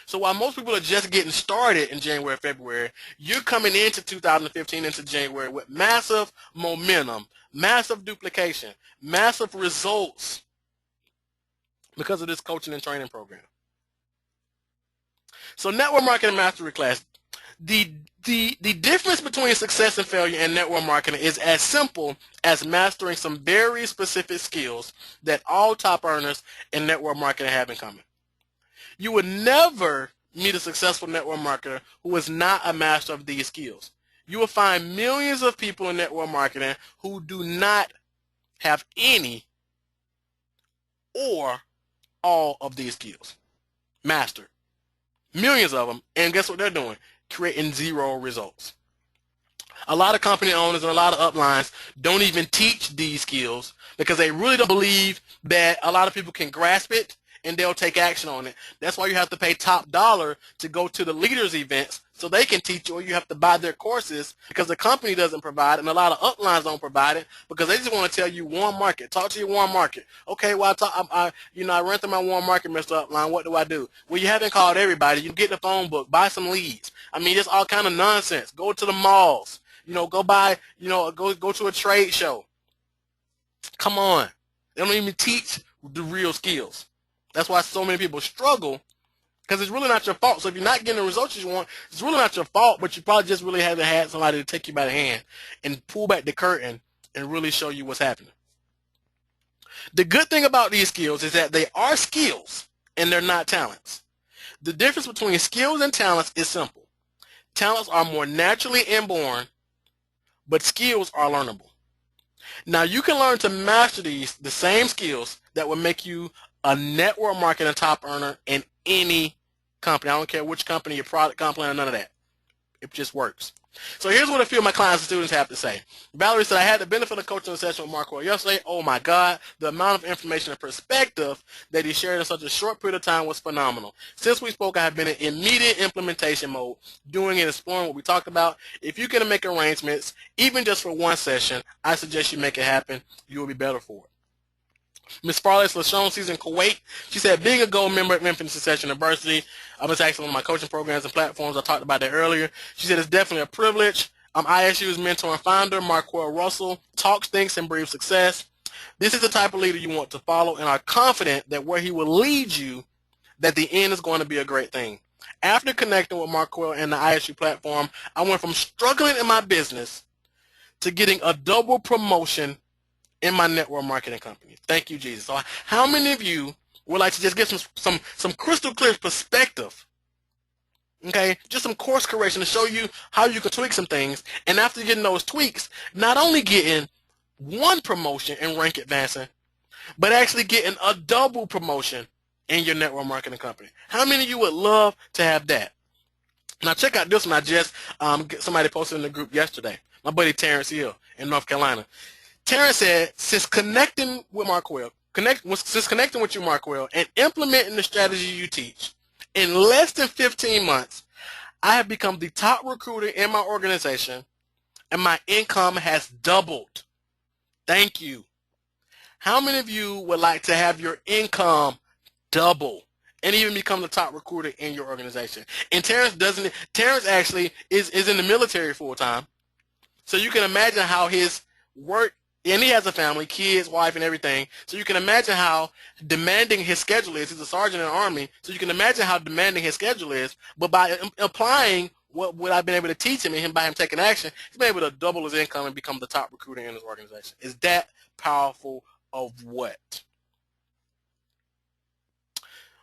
So while most people are just getting started in January, February, you're coming into 2015 into January with massive momentum, massive duplication, massive results because of this coaching and training program. So Network Marketing Mastery Class, the difference between success and failure in network marketing is as simple as mastering some very specific skills that all top earners in network marketing have in common. You would never meet a successful network marketer who is not a master of these skills. You will find millions of people in network marketing who do not have any or all of these skills mastered. Millions of them, and guess what they're doing? Creating 0 results. A lot of company owners and a lot of uplines don't even teach these skills because they really don't believe that a lot of people can grasp it and they'll take action on it. That's why you have to pay top dollar to go to the leaders events so they can teach you, or you have to buy their courses because the company doesn't provide it, and a lot of uplines don't provide it because they just want to tell you warm market. Talk to your warm market. Okay, well, I ran through my warm market, Mr. Upline. What do I do? Well, you haven't called everybody. You get the phone book, buy some leads. I mean, it's all kind of nonsense. Go to the malls. Go buy, go to a trade show. Come on. They don't even teach the real skills. That's why so many people struggle, because it's really not your fault. So if you're not getting the results you want, it's really not your fault, but you probably just really haven't had somebody to take you by the hand and pull back the curtain and really show you what's happening. The good thing about these skills is that they are skills and they're not talents. The difference between skills and talents is simple. Talents are more naturally inborn, but skills are learnable. Now you can learn to master the same skills that will make you a network marketing top earner in any company. I don't care which company, your product company, or none of that. It just works. So here's what a few of my clients and students have to say. Valerie said, I had the benefit of coaching a session with Mark Well yesterday. Oh my God, the amount of information and perspective that he shared in such a short period of time was phenomenal. Since we spoke, I have been in immediate implementation mode, doing and exploring what we talked about. If you can make arrangements, even just for one session, I suggest you make it happen. You will be better for it. Ms. Farley Lashon, she's in Kuwait. She said, being a gold member at Infinite Success University, I was actually one of my coaching programs and platforms. I talked about that earlier. She said, it's definitely a privilege. ISU's mentor and founder, Marquel Russell, talks, thinks, and breathes success. This is the type of leader you want to follow and are confident that where he will lead you, that the end is going to be a great thing. After connecting with Marquel and the ISU platform, I went from struggling in my business to getting a double promotion in my network marketing company. Thank you, Jesus. So how many of you would like to just get some crystal clear perspective, okay, just some course correction to show you how you can tweak some things, and after getting those tweaks, not only getting one promotion in rank advancing, but actually getting a double promotion in your network marketing company? How many of you would love to have that? Now check out this one. I just somebody posted in the group yesterday. My buddy Terrence Hill in North Carolina. Terrence said, since connecting with Marquel, connecting with you, Marquel, and implementing the strategy you teach, in less than 15 months, I have become the top recruiter in my organization, and my income has doubled. Thank you. How many of you would like to have your income double and even become the top recruiter in your organization? And Terrence actually is in the military full time, so you can imagine how his work. And he has a family, kids, wife, and everything. So you can imagine how demanding his schedule is. He's a sergeant in the Army. So you can imagine how demanding his schedule is. But by applying what I've been able to teach him and by him taking action, he's been able to double his income and become the top recruiter in his organization. Is that powerful of what?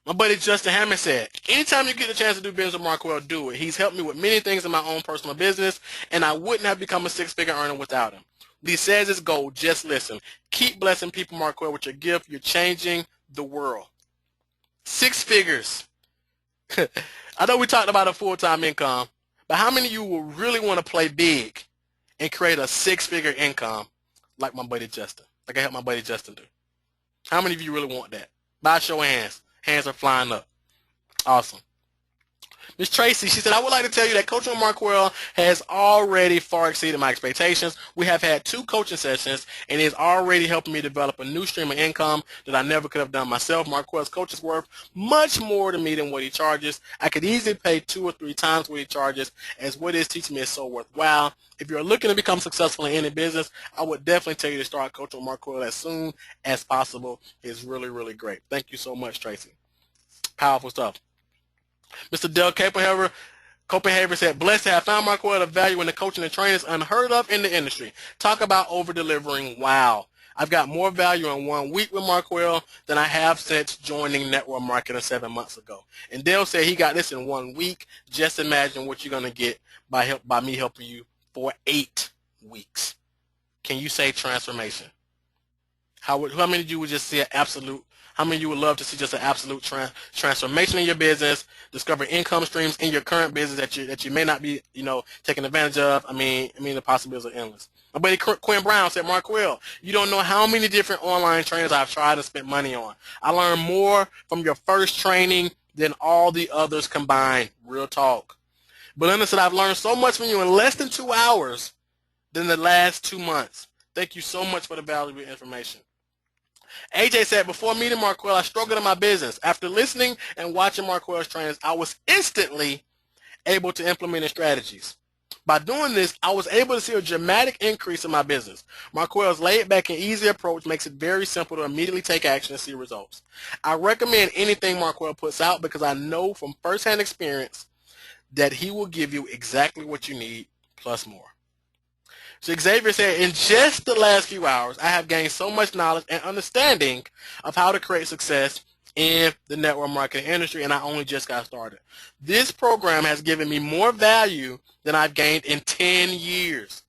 My buddy Justin Hammond said, anytime you get a chance to do business with Marquel, do it. He's helped me with many things in my own personal business, and I wouldn't have become a six-figure earner without him. He says it's gold. Just listen. Keep blessing people, Marquel, with your gift. You're changing the world. 6 figures. I know we talked about a full-time income, but how many of you will really want to play big and create a 6-figure income like my buddy Justin, like I helped my buddy Justin do? How many of you really want that? By a show of hands. Hands are flying up. Awesome. Ms. Tracy, she said, I would like to tell you that coaching with Marquel has already far exceeded my expectations. We have had 2 coaching sessions, and it is already helping me develop a new stream of income that I never could have done myself. Marquel's coach is worth much more to me than what he charges. I could easily pay 2 or 3 times what he charges, as what he is teaching me is so worthwhile. If you're looking to become successful in any business, I would definitely tell you to start coaching with Marquel as soon as possible. It's really, really great. Thank you so much, Tracy. Powerful stuff. Mr. Del Copenhaver said, blessed to have found Marquel. The value in the coaching and training is unheard of in the industry. Talk about over-delivering. Wow. I've got more value in 1 week with Marquel than I have since joining network marketing 7 months ago. And Dale said he got this in 1 week. Just imagine what you're going to get by me helping you for 8 weeks. Can you say transformation? How many of you would just see an absolute? How many of you would love to see just an absolute transformation in your business, discover income streams in your current business that you may not be, taking advantage of? I mean, the possibilities are endless. My buddy Quinn Brown said, Marquel, you don't know how many different online trainers I've tried to spend money on. I learned more from your first training than all the others combined. Real talk. Belinda said, I've learned so much from you in less than 2 hours than the last 2 months. Thank you so much for the valuable information. AJ said, before meeting Marquel, I struggled in my business. After listening and watching Marquel's trainings, I was instantly able to implement his strategies. By doing this, I was able to see a dramatic increase in my business. Marquell's laid-back and easy approach makes it very simple to immediately take action and see results. I recommend anything Marquell puts out because I know from firsthand experience that he will give you exactly what you need plus more. So Xavier said, in just the last few hours, I have gained so much knowledge and understanding of how to create success in the network marketing industry, and I only just got started. This program has given me more value than I've gained in 10 years.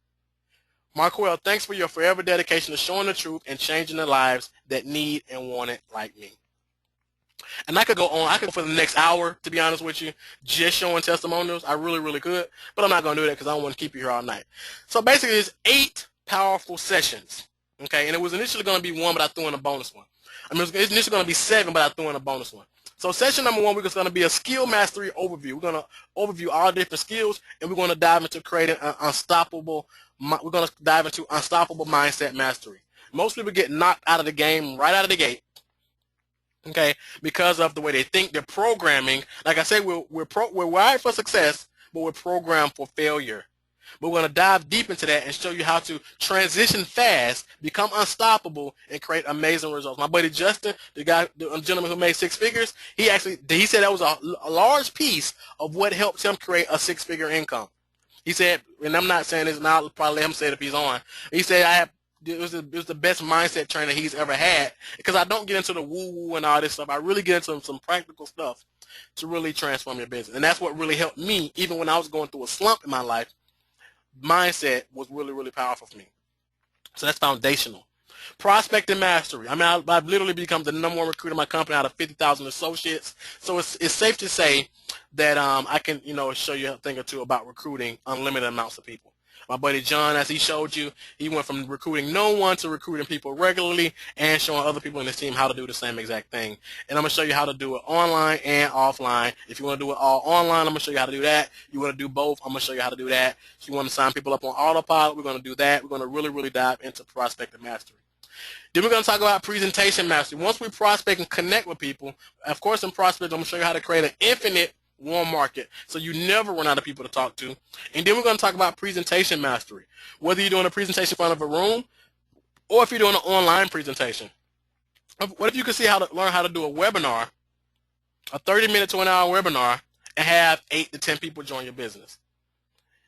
Marquell, thanks for your forever dedication to showing the truth and changing the lives that need and want it like me. And I could go on. I could go for the next hour, to be honest with you, just showing testimonials. I really, really could. But I'm not going to do that because I don't want to keep you here all night. So basically, it's 8 powerful sessions. Okay, and it was initially going to be 1, but I threw in a bonus one. I mean, it's initially going to be 7, but I threw in a bonus one. So session number 1, we're going to be a skill mastery overview. We're going to overview all different skills, and we're going to dive into creating an unstoppable. We're going to dive into unstoppable mindset mastery. Most people get knocked out of the game right out of the gate. Okay, because of the way they think, they're programming. Like I said, we're wired for success, but we're programmed for failure. But we're going to dive deep into that and show you how to transition fast, become unstoppable, and create amazing results. My buddy Justin, the gentleman who made 6 figures, he said that was a large piece of what helped him create a 6-figure income. He said, and I'm not saying this now, I'll probably let him say it if he's on. He said it was the best mindset trainer he's ever had, because I don't get into the woo-woo and all this stuff. I really get into some practical stuff to really transform your business. And that's what really helped me, even when I was going through a slump in my life. Mindset was really, really powerful for me. So that's foundational. Prospecting mastery. I mean, I've literally become the #1 recruiter in my company out of 50,000 associates. So it's safe to say that I can, show you a thing or two about recruiting unlimited amounts of people. My buddy John, as he showed you, he went from recruiting no one to recruiting people regularly and showing other people in his team how to do the same exact thing. And I'm going to show you how to do it online and offline. If you want to do it all online, I'm going to show you how to do that. You want to do both, I'm going to show you how to do that. If you want to sign people up on autopilot, we're going to do that. We're going to really, really dive into prospecting mastery. Then we're going to talk about presentation mastery. Once we prospect and connect with people, of course in prospect, I'm going to show you how to create an infinite warm market so you never run out of people to talk to. And then we're going to talk about presentation mastery. Whether you're doing a presentation in front of a room or if you're doing an online presentation. What if you could learn how to do a webinar, a 30-minute to an hour webinar, and have 8 to 10 people join your business?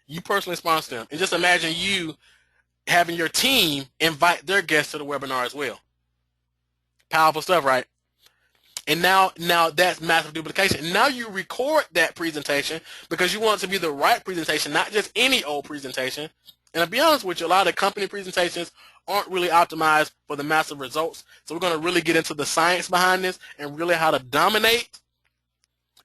You personally sponsor them. And just imagine you having your team invite their guests to the webinar as well. Powerful stuff, right? And now that's massive duplication. Now you record that presentation because you want it to be the right presentation, not just any old presentation. And to be honest with you, a lot of company presentations aren't really optimized for the massive results. So we're going to really get into the science behind this and really how to dominate.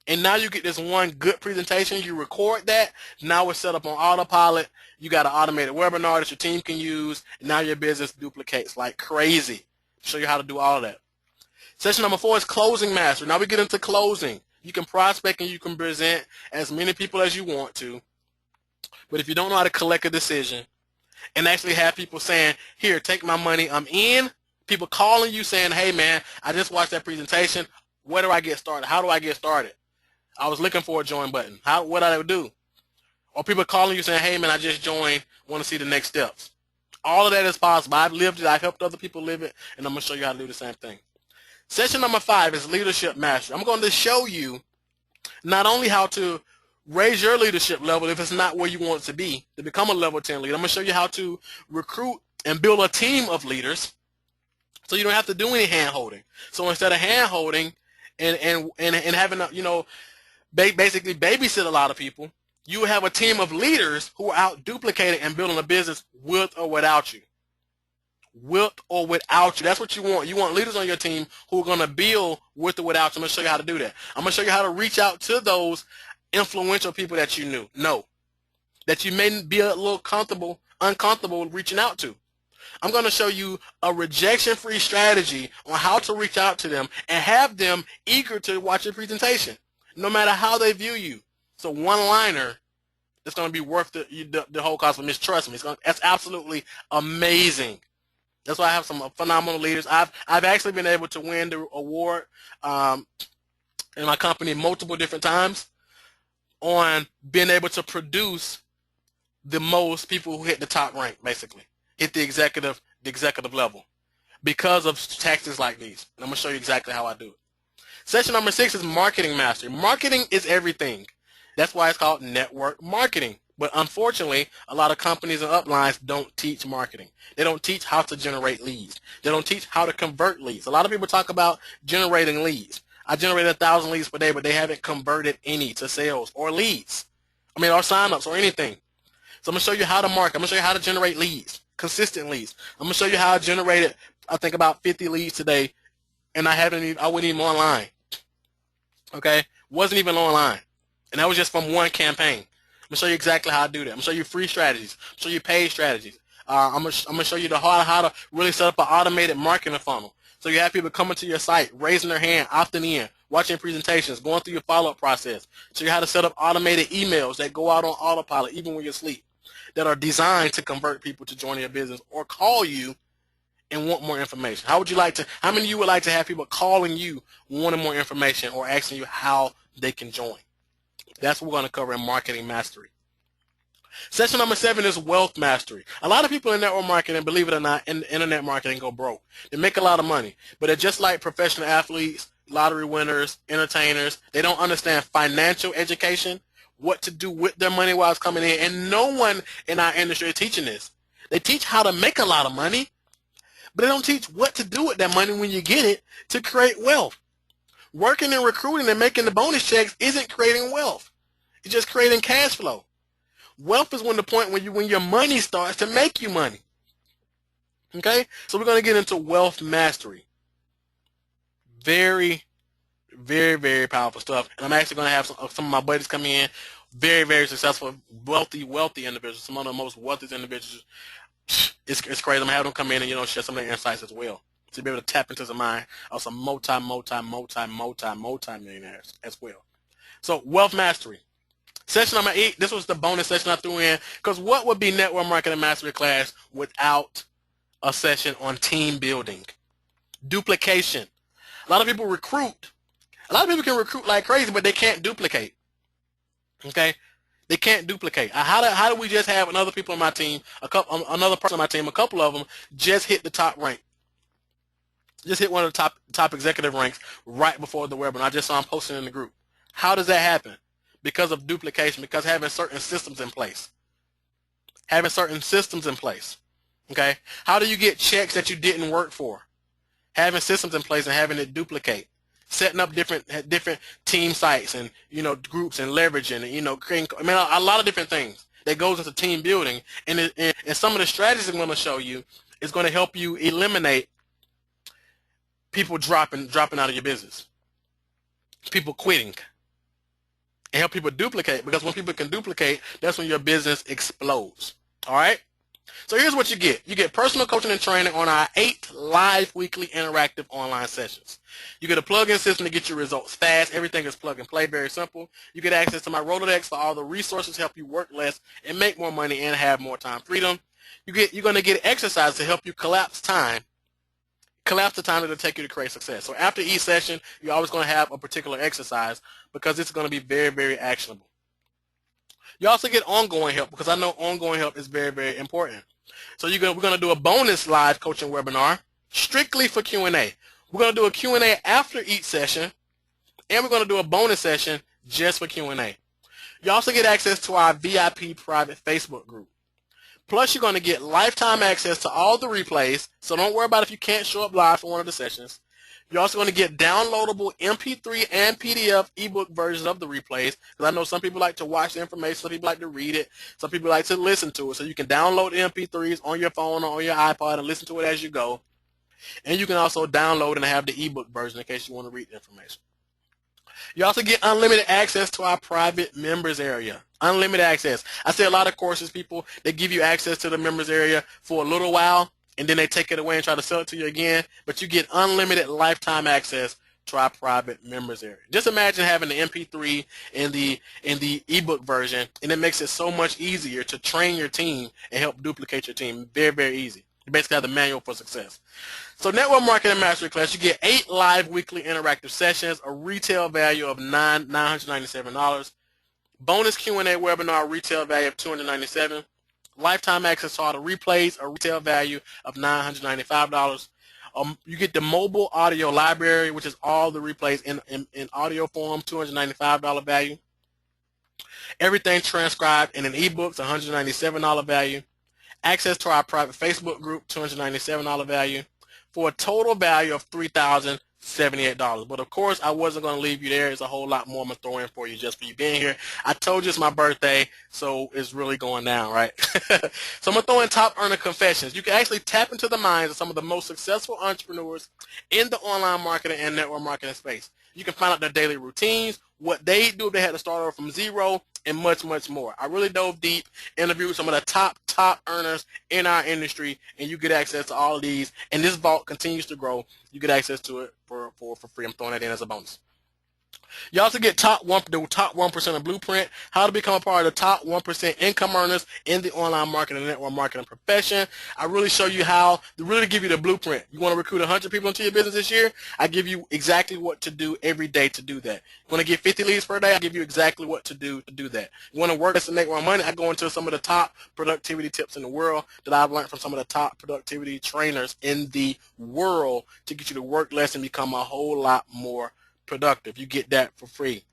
And now you get this one good presentation. You record that. Now we're set up on autopilot. You got an automated webinar that your team can use. And now your business duplicates like crazy. Show you how to do all of that. Session number 4 is closing mastery. Now we get into closing. You can prospect and you can present as many people as you want to. But if you don't know how to collect a decision and actually have people saying, here, take my money, I'm in. People calling you saying, hey, man, I just watched that presentation. Where do I get started? How do I get started? I was looking for a join button. What do I do? Or people calling you saying, hey, man, I just joined, want to see the next steps. All of that is possible. I've lived it. I've helped other people live it, and I'm going to show you how to do the same thing. Session number 5 is leadership mastery. I'm going to show you not only how to raise your leadership level if it's not where you want it to be, to become a level 10 leader. I'm going to show you how to recruit and build a team of leaders so you don't have to do any hand-holding. So instead of hand-holding and having, basically babysit a lot of people, you have a team of leaders who are out duplicating and building a business with or without you. With or without you. That's what you want. You want leaders on your team who are going to build with or without you. I'm going to show you how to do that. I'm going to show you how to reach out to those influential people that you know, that you may be a little uncomfortable reaching out to. I'm going to show you a rejection-free strategy on how to reach out to them and have them eager to watch your presentation, no matter how they view you. So one-liner that's going to be worth the whole cost of trust me. That's absolutely amazing. That's why I have some phenomenal leaders. I've actually been able to win the award in my company multiple different times on being able to produce the most people who hit the top rank, basically, hit the executive level because of tactics like these. And I'm going to show you exactly how I do it. Session number 6 is marketing mastery. Marketing is everything. That's why it's called network marketing. But unfortunately, a lot of companies and uplines don't teach marketing. They don't teach how to generate leads. They don't teach how to convert leads. A lot of people talk about generating leads. I generated 1,000 leads per day, but they haven't converted any to sales or leads. I mean, or signups or anything. So I'm going to show you how to market. I'm going to show you how to generate leads, consistent leads. I'm going to show you how I generated, I think, about 50 leads today, and I wasn't even online. Okay? Wasn't even online. And that was just from one campaign. I'm going to show you exactly how I do that. I'm going to show you free strategies. I'm going to show you paid strategies. I'm going to show you how to really set up an automated marketing funnel. So you have people coming to your site, raising their hand, opting in, watching presentations, going through your follow-up process. Show you how to set up automated emails that go out on autopilot even when you're asleep, that are designed to convert people to join your business or call you and want more information. How many of you would like to have people calling you wanting more information or asking you how they can join? That's what we're going to cover in marketing mastery. Session number 7 is wealth mastery. A lot of people in network marketing, believe it or not, in internet marketing go broke. They make a lot of money, but they're just like professional athletes, lottery winners, entertainers. They don't understand financial education, what to do with their money while it's coming in, and no one in our industry is teaching this. They teach how to make a lot of money, but they don't teach what to do with that money when you get it to create wealth. Working and recruiting and making the bonus checks isn't creating wealth. It's just creating cash flow. Wealth is when your money starts to make you money. Okay? So we're going to get into wealth mastery. Very, very, very powerful stuff. And I'm actually going to have some of my buddies come in, very, very successful, wealthy individuals, some of the most wealthiest individuals. It's crazy. I'm going to have them come in and, share some of their insights as well, to be able to tap into the mind of some multi-millionaires as well. So wealth mastery. Session number 8, this was the bonus session I threw in, because what would be network marketing mastery class without a session on team building? Duplication. A lot of people recruit. A lot of people can recruit like crazy, but they can't duplicate. Okay? They can't duplicate. How do we just have another people on my team, another person on my team, a couple of them just hit the top rank? Just hit one of the top executive ranks right before the webinar. I just saw them posting in the group. How does that happen? Because of duplication, because having certain systems in place. Having certain systems in place. Okay? How do you get checks that you didn't work for? Having systems in place and having it duplicate. Setting up different team sites and, groups and leveraging and, creating, a lot of different things that goes into team building. And some of the strategies I'm going to show you is going to help you eliminate people dropping out of your business. People quitting. And help people duplicate, because when people can duplicate, that's when your business explodes. All right? So here's what you get. You get personal coaching and training on our 8 live weekly interactive online sessions. You get a plug-in system to get your results fast. Everything is plug and play, very simple. You get access to my Rolodex for all the resources to help you work less and make more money and have more time freedom. You're going to get exercise to help you collapse the time that'll take you to create success. So after each session, you're always going to have a particular exercise, because it's going to be very, very actionable. You also get ongoing help, because I know ongoing help is very, very important. So we're going to do a bonus live coaching webinar strictly for Q&A. We're going to do a Q&A after each session, and we're going to do a bonus session just for Q&A. You also get access to our VIP private Facebook group. Plus, you're going to get lifetime access to all the replays, so don't worry about if you can't show up live for one of the sessions. You're also going to get downloadable MP3 and PDF ebook versions of the replays, because I know some people like to watch the information, some people like to read it, some people like to listen to it. So you can download the MP3s on your phone or on your iPod and listen to it as you go. And you can also download and have the ebook version in case you want to read the information. You also get unlimited access to our private members area. Unlimited access. I see a lot of courses, people, they give you access to the members area for a little while, and then they take it away and try to sell it to you again. But you get unlimited lifetime access to our private members area. Just imagine having the MP3 and the ebook version, and it makes it so much easier to train your team and help duplicate your team. Very, very easy. You basically have the manual for success. So Network Marketing Mastery Class, you get 8 live weekly interactive sessions, a retail value of $997. Bonus Q&A webinar, retail value of $297. lifetime access to all the replays, a retail value of $995. You get the mobile audio library, which is all the replays in audio form, $295 value. Everything transcribed in an ebook, $197 value. Access to our private Facebook group, $297 value, for a total value of $3,078. But of course, I wasn't going to leave you there. There's a whole lot more I'm going to throw in for you just for you being here. I told you it's my birthday, so it's really going down, right? So I'm going to throw in top earner confessions. You can actually tap into the minds of some of the most successful entrepreneurs in the online marketing and network marketing space. You can find out their daily routines, what they do if they had to start over from zero, and much, much more. I really dove deep, interviewed some of the top earners in our industry, and you get access to all of these. And this vault continues to grow. You get access to it for free. I'm throwing that in as a bonus. You also get the top 1% of Blueprint, how to become a part of the top 1% income earners in the online marketing and network marketing profession. I really show you how to really give you the blueprint. You want to recruit 100 people into your business this year? I give you exactly what to do every day to do that. You want to get 50 leads per day? I give you exactly what to do that. You want to work less and make more money? I go into some of the top productivity tips in the world that I've learned from some of the top productivity trainers in the world to get you to work less and become a whole lot more productive. You get that for free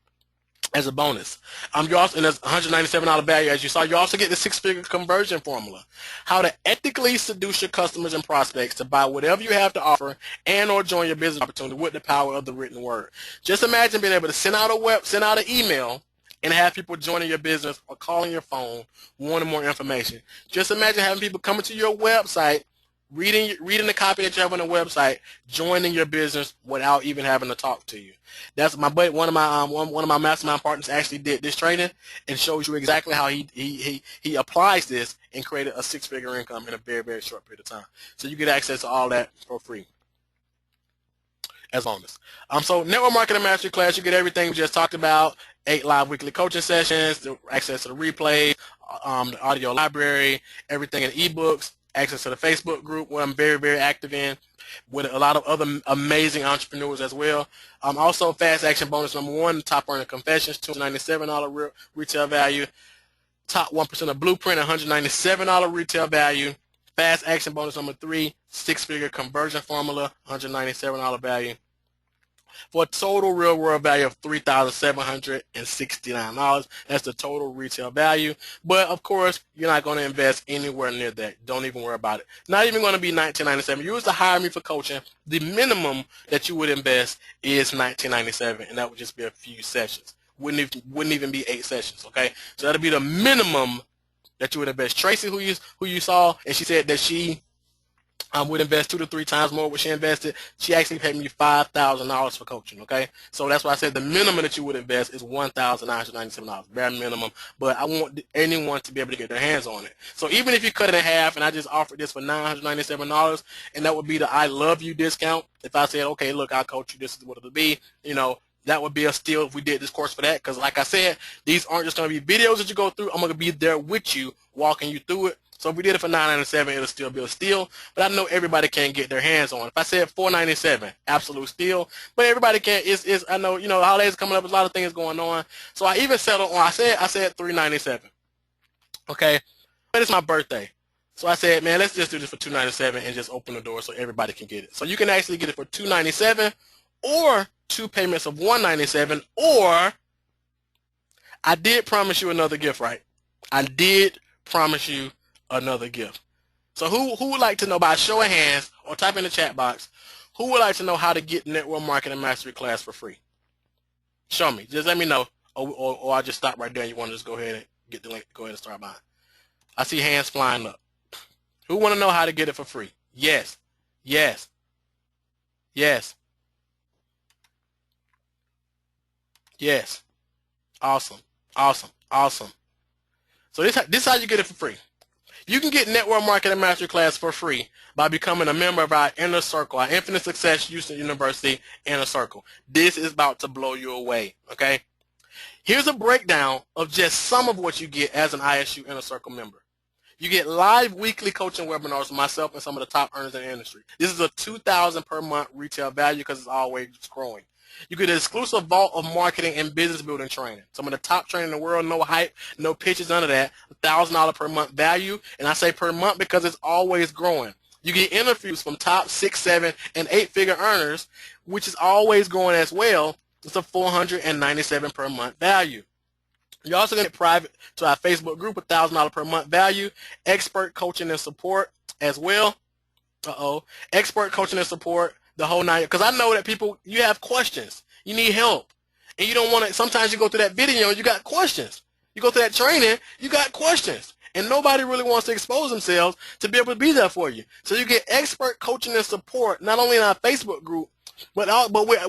as a bonus. You also, and there's $197 value, as you saw. You also get the 6-figure conversion formula, how to ethically seduce your customers and prospects to buy whatever you have to offer and or join your business opportunity with the power of the written word. Just imagine being able to send out an email and have people joining your business or calling your phone wanting more information. Just imagine having people coming to your website, reading the copy that you have on the website, joining your business without even having to talk to you. That's my buddy. One of my mastermind partners actually did this training and shows you exactly how he applies this and created a 6-figure income in a very, very short period of time. So you get access to all that for free as bonus. So Network Marketing Mastery Class, you get everything we just talked about: 8 live weekly coaching sessions, access to the replays, the audio library, everything in ebooks, access to the Facebook group where I'm very, very active in, with a lot of other amazing entrepreneurs as well. Also, fast action bonus number 1, top earner confessions, $297 retail value. Top 1% of Blueprint, $197 retail value. Fast action bonus number 3, 6-figure conversion formula, $197 value, for a total real world value of $3,769. That's the total retail value. But of course, you're not going to invest anywhere near that. Don't even worry about it. Not even going to be $19.97. You was to hire me for coaching, the minimum that you would invest is $19.97, and that would just be a few sessions. Wouldn't even be 8 sessions. Okay, so that'll be the minimum that you would invest. Tracy, who you saw, and she said that she would invest 2 to 3 times more what she invested. She actually paid me $5,000 for coaching, okay? So that's why I said the minimum that you would invest is $1,997, bare minimum. But I want anyone to be able to get their hands on it. So even if you cut it in half and I just offered this for $997, and that would be the I love you discount, if I said, okay, look, I'll coach you, this is what it'll be, that would be a steal if we did this course for that, because like I said, these aren't just going to be videos that you go through. I'm going to be there with you, walking you through it. So if we did it for $997, it'll still be a steal. But I know everybody can't get their hands on it. If I said $497, absolute steal. But everybody can't. I know, holidays coming up. There's a lot of things going on. So I even settled on. I said $397. Okay, but it's my birthday. So I said, man, let's just do this for $297 and just open the door so everybody can get it. So you can actually get it for $297, or 2 payments of $197, or I did promise you another gift, right? I did promise you another gift. So who would like to know, by show of hands or type in the chat box, who would like to know how to get Network Marketing Mastery Class for free? Show me. Just let me know, or I'll just stop right there and you want to just go ahead and get the link, go ahead and start buying. I see hands flying up. Who want to know how to get it for free? Yes. Yes. Yes. Yes. Awesome. Awesome. Awesome. So this is how you get it for free. You can get Network Marketing Mastery Class for free by becoming a member of our Inner Circle, our Infinite Success Houston University Inner Circle. This is about to blow you away, okay? Here's a breakdown of just some of what you get as an ISU Inner Circle member. You get live weekly coaching webinars with myself and some of the top earners in the industry. This is a $2,000 per month retail value because it's always growing. You get an exclusive vault of marketing and business building training. Some of the top training in the world, no hype, no pitches, none of that. $1,000 per month value. And I say per month because it's always growing. You get interviews from top 6, 7, and 8-figure earners, which is always growing as well. It's a $497 per month value. You're also going to get private to our Facebook group, $1,000 per month value. Expert coaching and support as well. Expert coaching and support, the whole nine. Because I know that people, you have questions. You need help. And you don't want to, sometimes you go through that video and you got questions. You go through that training, you got questions. And nobody really wants to expose themselves to be able to be there for you. So you get expert coaching and support, not only in our Facebook group, but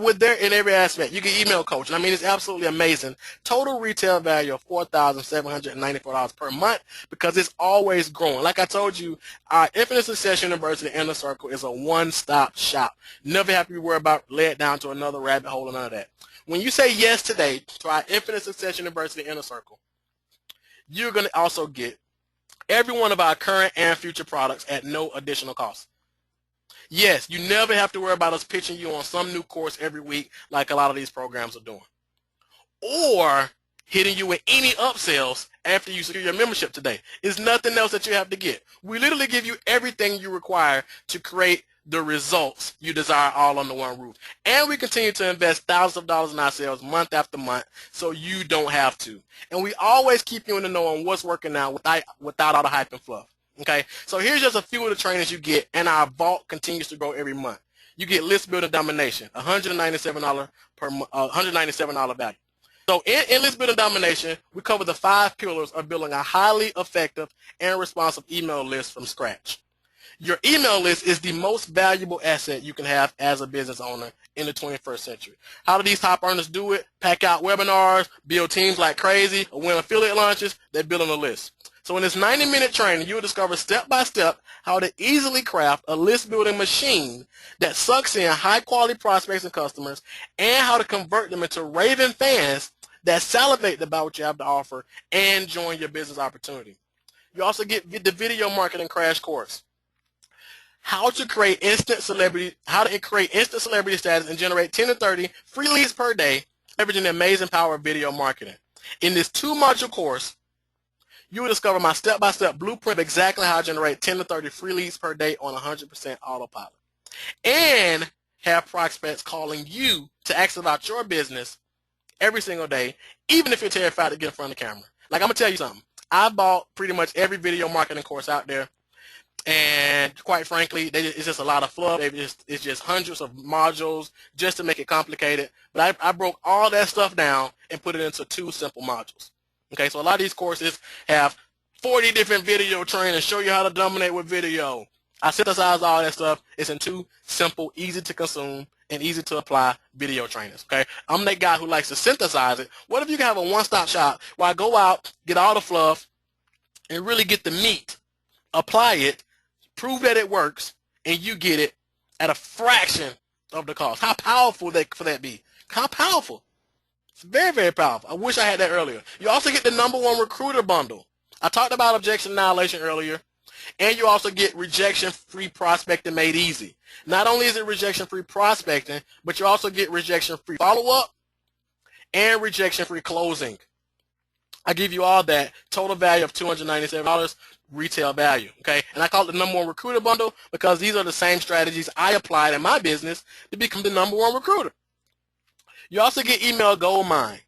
we're there in every aspect. You get email coaching. I mean, it's absolutely amazing. Total retail value of $4,794 per month because it's always growing. Like I told you, our Infinite Success University Inner Circle is a one-stop shop. Never have to be worried about led down to another rabbit hole or none of that. When you say yes today to our Infinite Success University Inner Circle, you're going to also get every one of our current and future products at no additional cost. Yes, you never have to worry about us pitching you on some new course every week like a lot of these programs are doing. Or hitting you with any upsells after you secure your membership today. There's nothing else that you have to get. We literally give you everything you require to create the results you desire all under one roof. And we continue to invest thousands of dollars in ourselves month after month so you don't have to. And we always keep you in the know on what's working now without all the hype and fluff. Okay, so here's just a few of the trainings you get, and our vault continues to grow every month. You get list building domination, $197 per month, $197 value. So in list building domination, we cover the 5 pillars of building a highly effective and responsive email list from scratch. Your email list is the most valuable asset you can have as a business owner in the 21st century. How do these top earners do it? Pack out webinars, build teams like crazy, or win affiliate launches. They're building a list. So in this 90-minute training, you will discover step-by-step how to easily craft a list-building machine that sucks in high-quality prospects and customers, and how to convert them into raving fans that salivate about what you have to offer and join your business opportunity. You also get the video marketing crash course. How to create instant celebrity status and generate 10 to 30 free leads per day, leveraging the amazing power of video marketing. In this 2-module course, you will discover my step-by-step blueprint of exactly how to generate 10 to 30 free leads per day on 100% autopilot. And have prospects calling you to ask about your business every single day, even if you're terrified to get in front of the camera. Like, I'm going to tell you something. I bought pretty much every video marketing course out there. And quite frankly, it's just a lot of fluff. It's just hundreds of modules just to make it complicated. But I broke all that stuff down and put it into 2 simple modules. Okay, so a lot of these courses have 40 different video trainings, show you how to dominate with video. I synthesize all that stuff. It's in 2 simple, easy to consume, and easy to apply video trainings. Okay, I'm that guy who likes to synthesize it. What if you can have a one-stop shop where I go out, get all the fluff, and really get the meat, apply it, prove that it works, and you get it at a fraction of the cost? How powerful could that be? How powerful? It's very, very powerful. I wish I had that earlier. You also get the #1 recruiter bundle. I talked about objection annihilation earlier. And you also get rejection-free prospecting made easy. Not only is it rejection-free prospecting, but you also get rejection-free follow-up and rejection-free closing. I give you all that. Total value of $297 retail value. Okay, and I call it the #1 recruiter bundle because these are the same strategies I applied in my business to become the #1 recruiter. You also get email goldmine.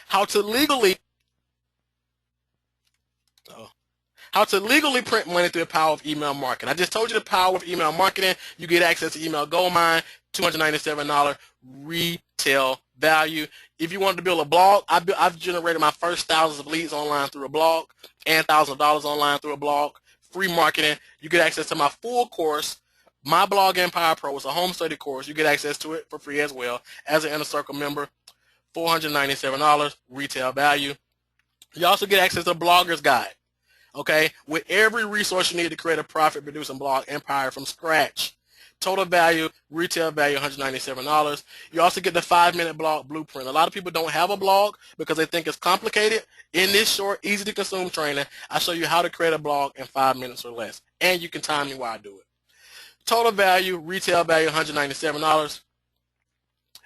How to legally print money through the power of email marketing. I just told you the power of email marketing. You get access to email goldmine, $297 retail value. If you wanted to build a blog, I've generated my first thousands of leads online through a blog and thousands of dollars online through a blog. Free marketing. You get access to my full course. My Blog Empire Pro is a home study course. You get access to it for free as well as an Inner Circle member. $497 retail value. You also get access to the Blogger's Guide, okay, with every resource you need to create a profit-producing blog empire from scratch. Total value, retail value, $197. You also get the 5-minute blog blueprint. A lot of people don't have a blog because they think it's complicated. In this short, easy-to-consume training, I show you how to create a blog in 5 minutes or less, and you can time me while I do it. Total value, retail value, $197.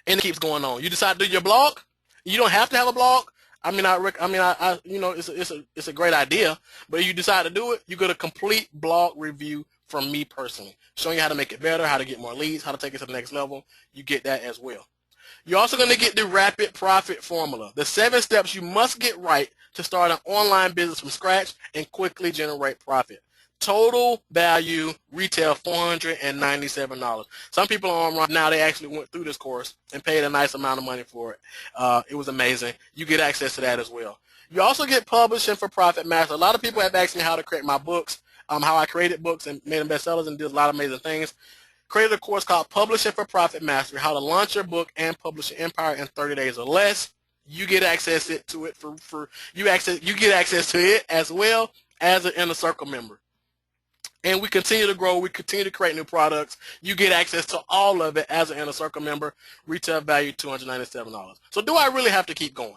and it keeps going on. You decide to do your blog. You don't have to have a blog. I mean, you know, it's a great idea, but if you decide to do it, you get a complete blog review from me personally, showing you how to make it better, how to get more leads, how to take it to the next level. You get that as well. You're also going to get the Rapid Profit Formula, the 7 steps you must get right to start an online business from scratch and quickly generate profit. Total value retail $497. Some people are on right now, they actually went through this course and paid a nice amount of money for it. It was amazing. You get access to that as well. You also get Publishing for Profit Master. A lot of people have asked me how to create my books, how I created books and made them bestsellers and did a lot of amazing things. Created a course called Publishing for Profit Mastery, how to launch your book and publish an empire in 30 days or less. You get access to it you get access to it as well as an Inner Circle member. And we continue to grow. We continue to create new products. You get access to all of it as an Inner Circle member. Retail value $297. So do I really have to keep going?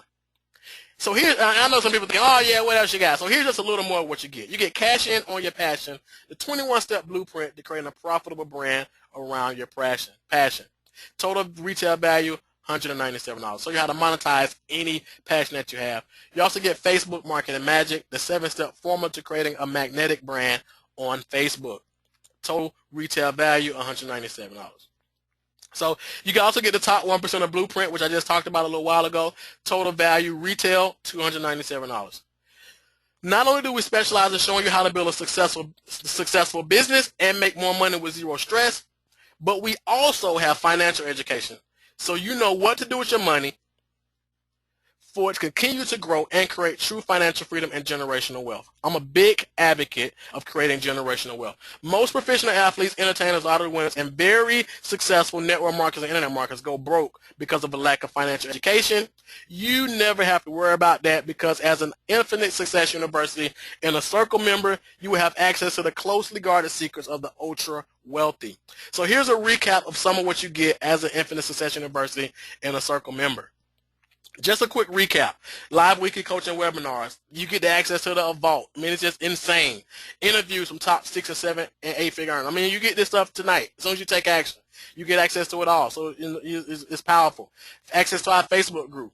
So here, I know some people think, oh yeah, what else you got? So here's just a little more of what you get. You get Cash In on Your Passion, the 21-step blueprint to creating a profitable brand around your passion. Total retail value, $197. So you how to monetize any passion that you have. You also get Facebook Marketing Magic, the 7-step formula to creating a magnetic brand on Facebook. Total retail value, $197. So you can also get the top 1% of blueprint, which I just talked about a little while ago. Total value retail, $297. Not only do we specialize in showing you how to build a successful business and make more money with zero stress, but we also have financial education. So you know what to do with your money for it to continue to grow and create true financial freedom and generational wealth. I'm a big advocate of creating generational wealth. Most professional athletes, entertainers, lottery winners, and very successful network marketers and internet marketers go broke because of a lack of financial education. You never have to worry about that because as an Infinite Success University Inner Circle member, you will have access to the closely guarded secrets of the ultra wealthy. So here's a recap of some of what you get as an Infinite Success University Inner Circle member. Just a quick recap. Live weekly coaching webinars. You get the access to the vault. I mean, it's just insane. Interviews from top 6 and 7 and 8-figure earners. I mean, you get this stuff tonight. As soon as you take action, you get access to it all. So it's powerful. Access to our Facebook group.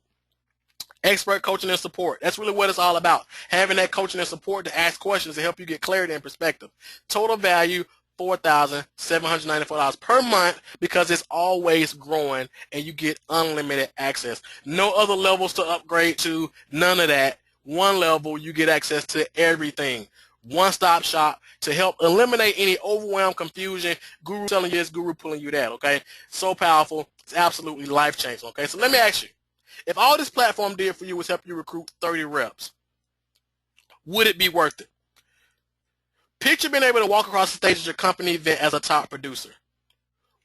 Expert coaching and support. That's really what it's all about. Having that coaching and support to ask questions to help you get clarity and perspective. Total value, $4,794 per month because it's always growing and you get unlimited access. No other levels to upgrade to, none of that. One level, you get access to everything. One-stop shop to help eliminate any overwhelm, confusion, guru telling you this, guru pulling you that, okay? So powerful. It's absolutely life-changing, okay? So let me ask you, if all this platform did for you was help you recruit 30 reps, would it be worth it? Picture being able to walk across the stage at your company event as a top producer.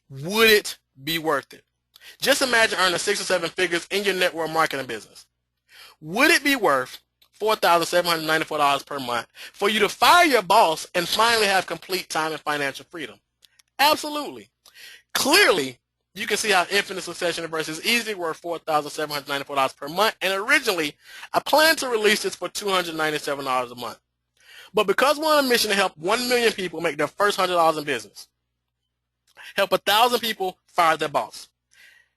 Would it be worth it? Just imagine earning 6 or 7 figures in your network marketing business. Would it be worth $4,794 per month for you to fire your boss and finally have complete time and financial freedom? Absolutely. Clearly, you can see how Infinite Success University is easily worth $4,794 per month, and originally, I planned to release this for $297 a month. But because we're on a mission to help 1 million people make their first $100 in business, help 1,000 people fire their boss,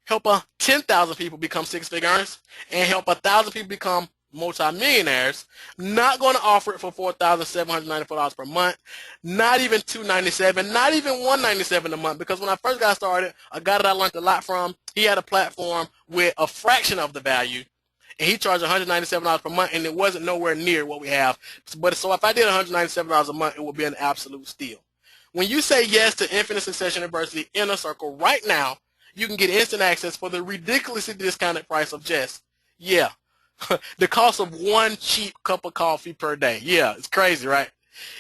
help 10,000 people become 6-figure earners, and help 1,000 people become multimillionaires, not going to offer it for $4,794 per month, not even $297, not even $197 a month, because when I first got started, a guy that I learned a lot from, he had a platform with a fraction of the value, and he charged $197 per month, and it wasn't nowhere near what we have. But so if I did $197 a month, it would be an absolute steal. When you say yes to Infinite Success University Inner Circle right now, you can get instant access for the ridiculously discounted price of just, the cost of one cheap cup of coffee per day. Yeah, it's crazy, right?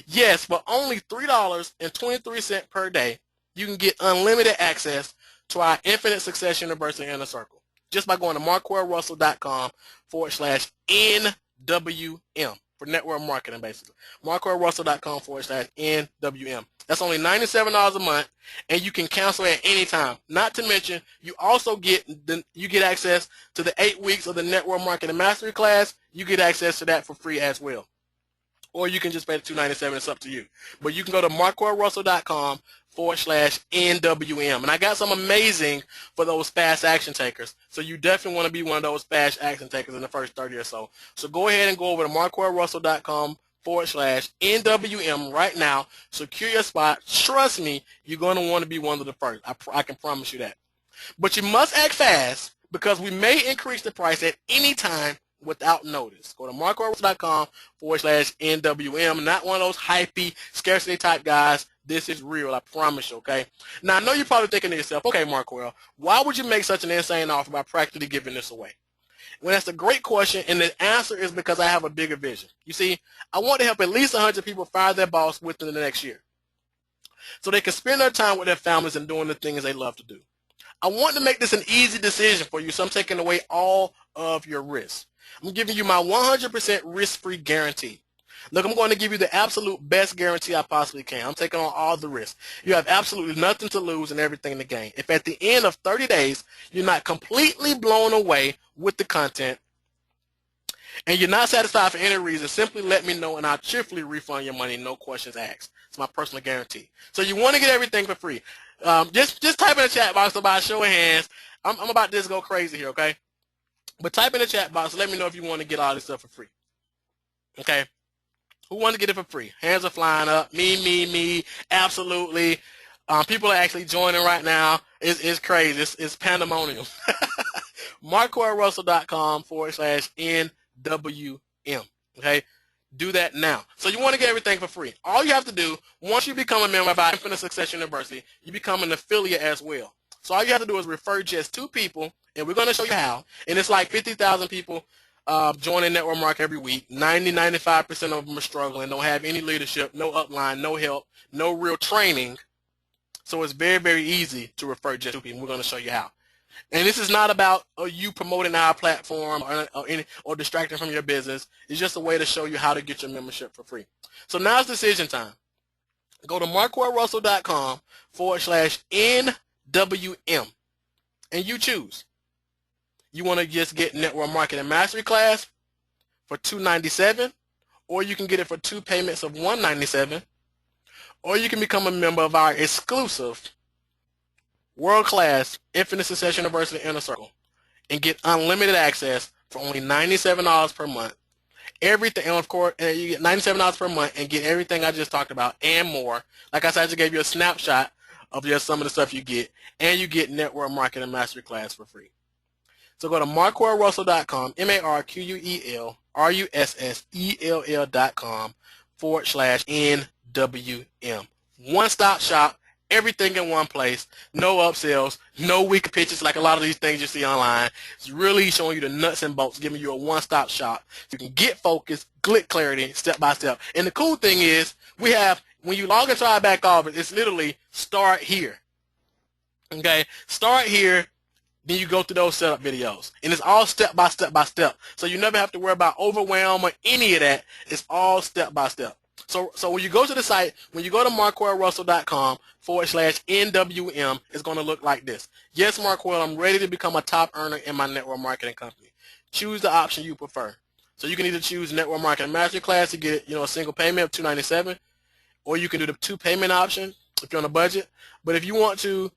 Yes, for only $3.23 per day, you can get unlimited access to our Infinite Success University Inner Circle just by going to marquellrussell.com/NWM for network marketing, basically. marquellrussell.com/NWM. That's only $97 a month, and you can cancel at any time. Not to mention, you also get access to the 8 weeks of the Network Marketing Mastery class. You get access to that for free as well. Or you can just pay the $297. It's up to you. But you can go to marquellrussell.com NWM. And I got some amazing for those fast action takers. So you definitely want to be one of those fast action takers in the first 30 or so. So go ahead and go over to marquellrussell.com/NWM right now. Secure your spot. Trust me, you're going to want to be one of the first. I can promise you that. But you must act fast because we may increase the price at any time without notice. Go to marquellrussell.com/NWM. Not one of those hypey scarcity type guys. This is real, I promise you, okay? Now, I know you're probably thinking to yourself, okay, Marquell, why would you make such an insane offer by practically giving this away? Well, that's a great question, and the answer is because I have a bigger vision. You see, I want to help at least 100 people fire their boss within the next year so they can spend their time with their families and doing the things they love to do. I want to make this an easy decision for you, so I'm taking away all of your risks. I'm giving you my 100% risk-free guarantee. Look, I'm going to give you the absolute best guarantee I possibly can. I'm taking on all the risks. You have absolutely nothing to lose and everything to gain. If at the end of 30 days, you're not completely blown away with the content and you're not satisfied for any reason, simply let me know and I'll cheerfully refund your money, no questions asked. It's my personal guarantee. So you want to get everything for free. Just type in the chat box by a show of hands. I'm about to just go crazy here, okay? But type in the chat box. Let me know if you want to get all this stuff for free. Okay? Who wants to get it for free? Hands are flying up. Me. Absolutely. People are actually joining right now. It's crazy. It's pandemonium. marquellrussell.com/NWM. Okay? Do that now. So you want to get everything for free. All you have to do, once you become a member of our Infinite Success University, you become an affiliate as well. So all you have to do is refer just 2 people, and we're going to show you how. And it's like 50,000 people joining Network Marketing every week. 95% of them are struggling, don't have any leadership, no upline, no help, no real training. So it's very, very easy to refer just 2 people. We're going to show you how. And this is not about you promoting our platform or distracting from your business. It's just a way to show you how to get your membership for free. So now it's decision time. Go to marquellrussell.com/NWM and you choose. You want to just get Network Marketing Mastery Class for $297, or you can get it for 2 payments of $197, or you can become a member of our exclusive world-class Infinite Success University Inner Circle and get unlimited access for only $97 per month. Everything, and of course, you get $97 per month and get everything I just talked about and more. Like I said, I just gave you a snapshot of just some of the stuff you get, and you get Network Marketing Mastery Class for free. So go to marquellrussell.com, marquellrussell.com/NWM. One-stop shop. Everything in one place, no upsells, no weak pitches like a lot of these things you see online. It's really showing you the nuts and bolts, giving you a one-stop shop. So you can get focused, get clarity, step by step. And the cool thing is, we have, when you log into our back office, it's literally start here. Okay? Start here, then you go through those setup videos. And it's all step by step by step. So you never have to worry about overwhelm or any of that. It's all step by step. So when you go to the site, when you go to marquellrussell.com/NWM, it's going to look like this. Yes, Marquell, I'm ready to become a top earner in my network marketing company. Choose the option you prefer. So you can either choose Network Marketing Mastery Class to get a single payment of $297, or you can do the 2 payment option if you're on a budget. But if you want to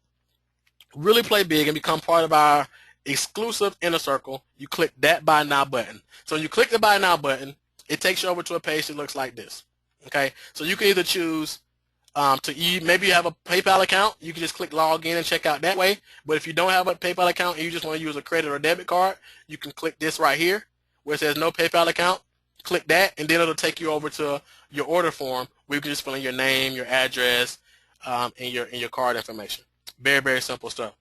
really play big and become part of our exclusive inner circle, you click that Buy Now button. So when you click the Buy Now button, it takes you over to a page that looks like this. Okay, so you can either choose maybe you have a PayPal account. You can just click log in and check out that way. But if you don't have a PayPal account and you just want to use a credit or debit card, you can click this right here where it says no PayPal account. Click that, and then it'll take you over to your order form where you can just fill in your name, your address, and your card information. Very, very simple stuff.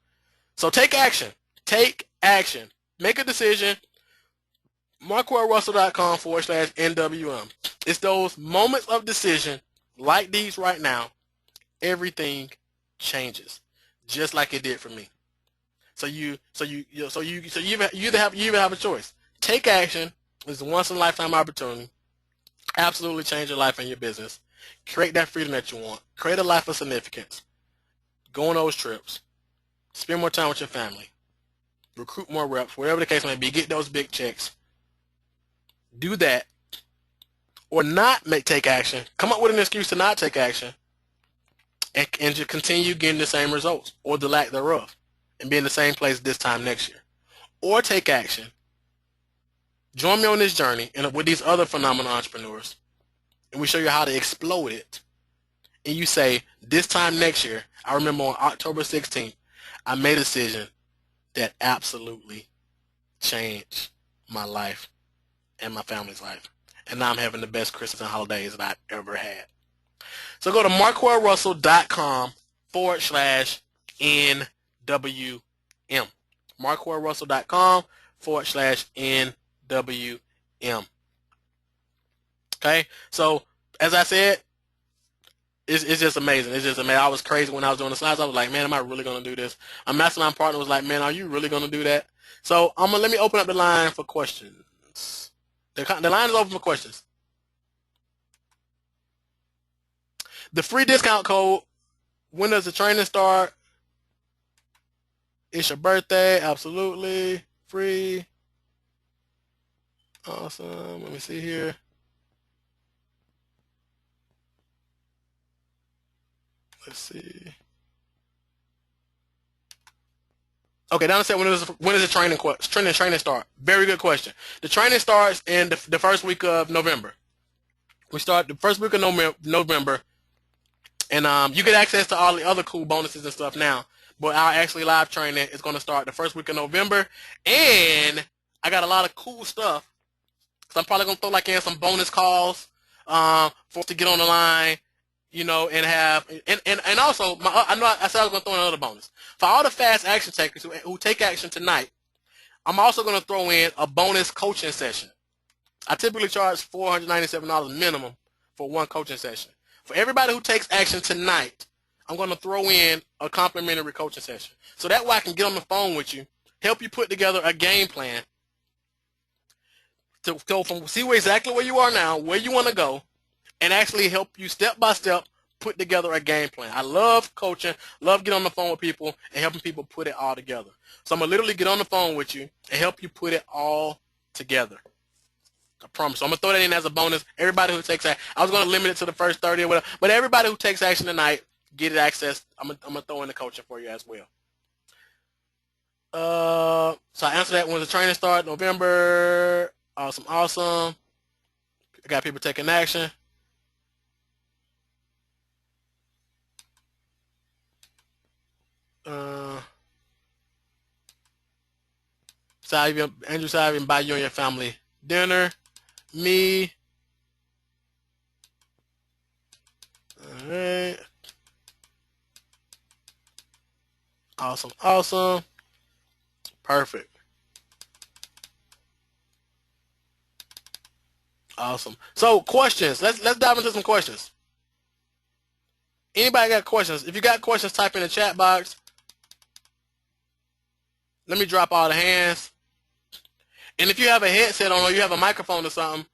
So take action. Take action. Make a decision. marquellrussell.com/NWM. It's those moments of decision like these right now. Everything changes, just like it did for me. So you either have a choice. Take action. It's a once in a lifetime opportunity. Absolutely change your life and your business. Create that freedom that you want. Create a life of significance. Go on those trips. Spend more time with your family. Recruit more reps, whatever the case may be. Get those big checks. Do that, or not take action. Come up with an excuse to not take action. and just continue getting the same results or the lack thereof and be in the same place this time next year. Or take action. Join me on this journey and with these other phenomenal entrepreneurs, and we show you how to explode it. And you say, this time next year, I remember on October 16th, I made a decision that absolutely changed my life and my family's life. And now I'm having the best Christmas and holidays that I've ever had. So go to marquellrussell.com/NWM. marquellrussell.com/NWM. Okay, so as I said, it's just amazing. It's just amazing. I was crazy when I was doing the slides. I was like, man, am I really going to do this? My mastermind partner was like, man, are you really going to do that? So let me open up the line for questions. The line is open for questions. The free discount code, when does the training start? It's your birthday, absolutely. Free. Awesome. Let me see here. Let's see. Okay, Donna said, when does the training start? Very good question. The training starts in the first week of November. We start the first week of November, and you get access to all the other cool bonuses and stuff now. But our actually live training is going to start the first week of November, and I got a lot of cool stuff. So I'm probably going to throw in some bonus calls for us to get on the line. And have and also I said I was gonna throw in another bonus for all the fast action takers who take action tonight. I'm also gonna throw in a bonus coaching session. I typically charge $497 minimum for one coaching session. For everybody who takes action tonight, I'm gonna throw in a complimentary coaching session. So that way I can get on the phone with you, help you put together a game plan to go from exactly where you are now, where you want to go, and actually help you step by step put together a game plan. I love coaching, love getting on the phone with people and helping people put it all together. So I'm going to literally get on the phone with you and help you put it all together. I promise. So I'm going to throw that in as a bonus. Everybody who takes action, I was going to limit it to the first 30 or whatever, but everybody who takes action tonight, get it access. I'm going to throw in the coaching for you as well. So I answered that when the training starts, November. Awesome. I got people taking action. Andrew Savian buy you and your family dinner. Me. All right. Awesome. Perfect. Awesome. So questions. Let's dive into some questions. Anybody got questions? If you got questions, type in the chat box. Let me drop all the hands. And if you have a headset on or you have a microphone or something,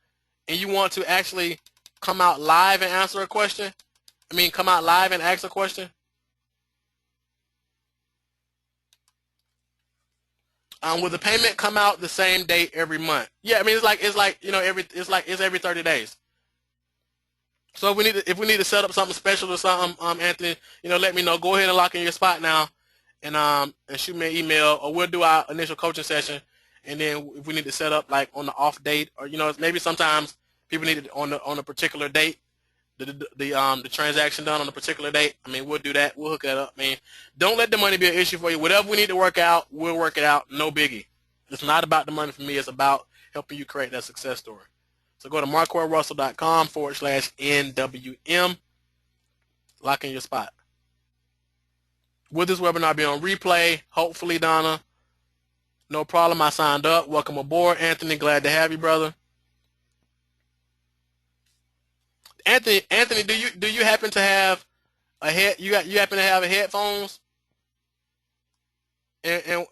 and you want to actually come out live and answer a question, come out live and ask a question. Will the payment come out the same date every month? Yeah, it's every 30 days. So if we need to set up something special or something, Anthony, let me know. Go ahead and lock in your spot now, and shoot me an email, or we'll do our initial coaching session, and then if we need to set up on the off date, or maybe sometimes people need it on a particular date, the transaction done on a particular date. We'll do that. We'll hook that up, man. Don't let the money be an issue for you. Whatever we need to work out, we'll work it out. No biggie. It's not about the money for me. It's about helping you create that success story. So go to marquellrussell.com/NWM. Lock in your spot. Will this webinar be on replay? Hopefully, Donna. No problem. I signed up. Welcome aboard, Anthony. Glad to have you, brother. Anthony, do you happen to have a head? You happen to have a headphones? And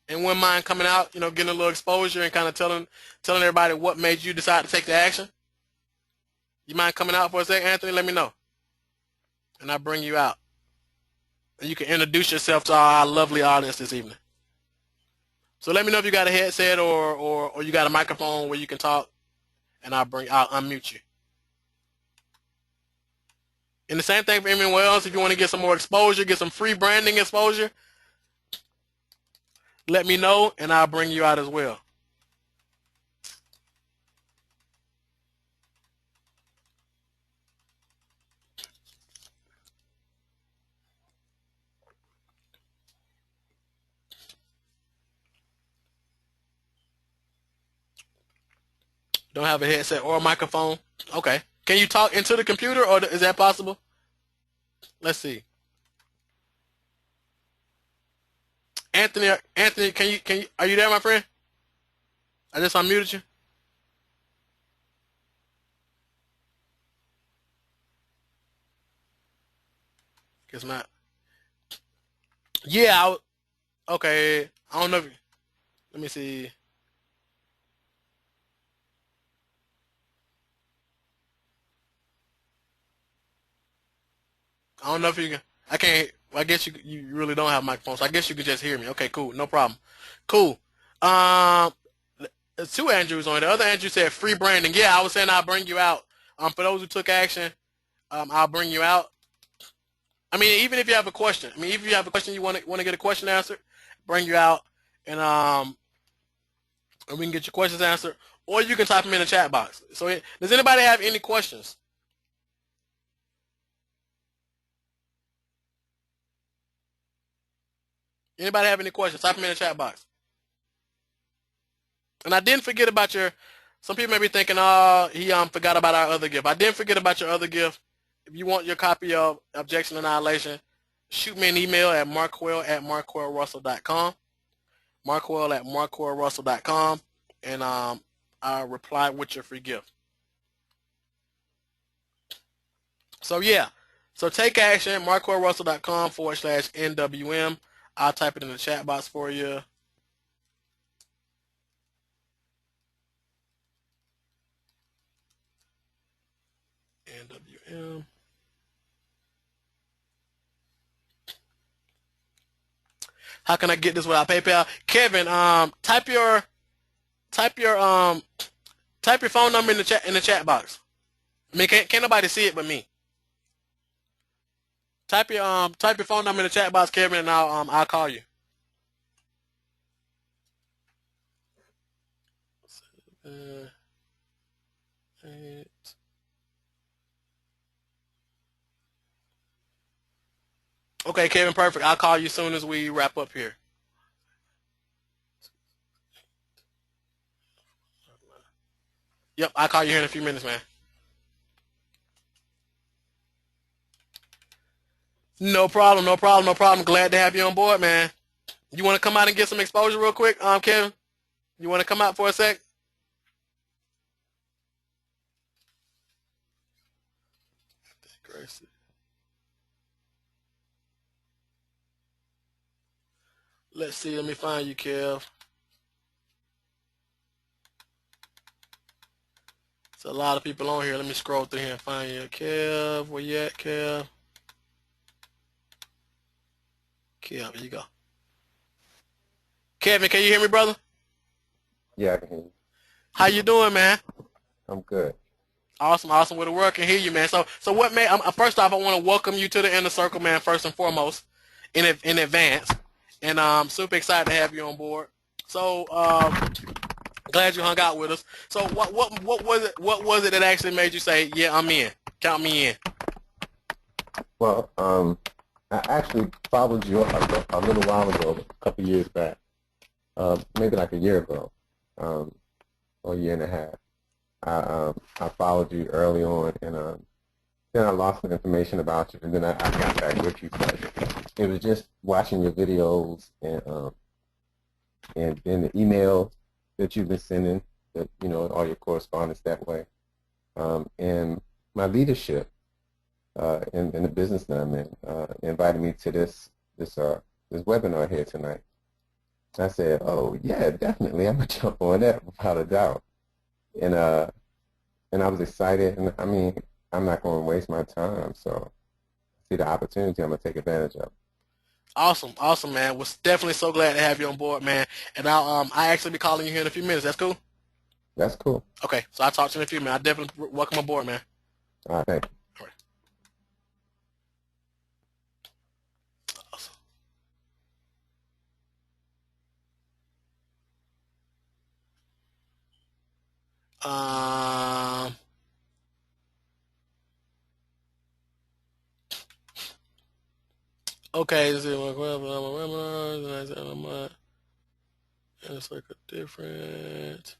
wouldn't mind coming out, getting a little exposure and kind of telling everybody what made you decide to take the action? You mind coming out for a second, Anthony? Let me know, and I'll bring you out, and you can introduce yourself to our lovely audience this evening. So let me know if you got a headset or you got a microphone where you can talk, and I'll unmute you. And the same thing for anyone else. If you want to get some more exposure, get some free branding exposure, let me know and I'll bring you out as well. Don't have a headset or a microphone? Okay. Can you talk into the computer, or is that possible? Let's see. Anthony, are you there, my friend? I just unmuted you. Guess not. Yeah, okay. I don't know if, let me see. I don't know if you can, I can't, well, I guess you really don't have a microphone, so I guess you could just hear me. Okay, cool, no problem. Cool. There's two Andrews on it. The other Andrew said free branding. Yeah, I was saying I'll bring you out. For those who took action, I'll bring you out. I mean, even if you have a question, even if you have a question, you want to get a question answered, bring you out, and we can get your questions answered, or you can type them in the chat box. So, does anybody have any questions? Anybody have any questions? Type them in the chat box. And I didn't forget about your. Some people may be thinking, "Oh, he forgot about our other gift." I didn't forget about your other gift. If you want your copy of Objection Annihilation, shoot me an email at marquell@marquellrussell.com. marquell@marquellrussell.com, and I'll reply with your free gift. So yeah, so take action. marquellrussell.com/NWM. I'll type it in the chat box for you. NWM. How can I get this without PayPal? Kevin, type your phone number in the chat box. I mean, can't nobody see it but me. Type your phone number in the chat box, Kevin, and I'll call you. Okay, Kevin, perfect. I'll call you as soon as we wrap up here. Yep, I'll call you here in a few minutes, man. No problem, no problem, no problem. Glad to have you on board, man. You want to come out and get some exposure real quick, Kevin? You want to come out for a sec? Let's see. Let me find you, Kev. There's a lot of people on here. Let me scroll through here and find you. Kev, where you at, Kev? Kev, here you go. Kevin, can you hear me, brother? Yeah, I can hear you. How you doing, man? I'm good. Awesome, awesome. Well, the world can hear you, man. So what, man? First off, I want to welcome you to the Inner Circle, man. First and foremost, in advance, and I'm super excited to have you on board. So glad you hung out with us. So what was it? What was it that actually made you say, "Yeah, I'm in. Count me in"? Well, I actually followed you a little while ago, a couple years back, maybe like a year ago, or a year and a half. I followed you early on, and then I lost some information about you, and then I got back with you. But it was just watching your videos and then the email that you've been sending, that all your correspondence that way, and my leadership in the business that I'm in invited me to this webinar here tonight. I said, "Oh yeah, definitely, I'm gonna jump on that without a doubt." And I was excited, and I mean, I'm not going to waste my time. So, see the opportunity, I'm gonna take advantage of it. Awesome, awesome, man. Was definitely so glad to have you on board, man. And I actually be calling you here in a few minutes. That's cool. That's cool. Okay, so I'll talk to you in a few minutes. I definitely welcome aboard, man. All right, thanks. Um, okay, this is it's like a different.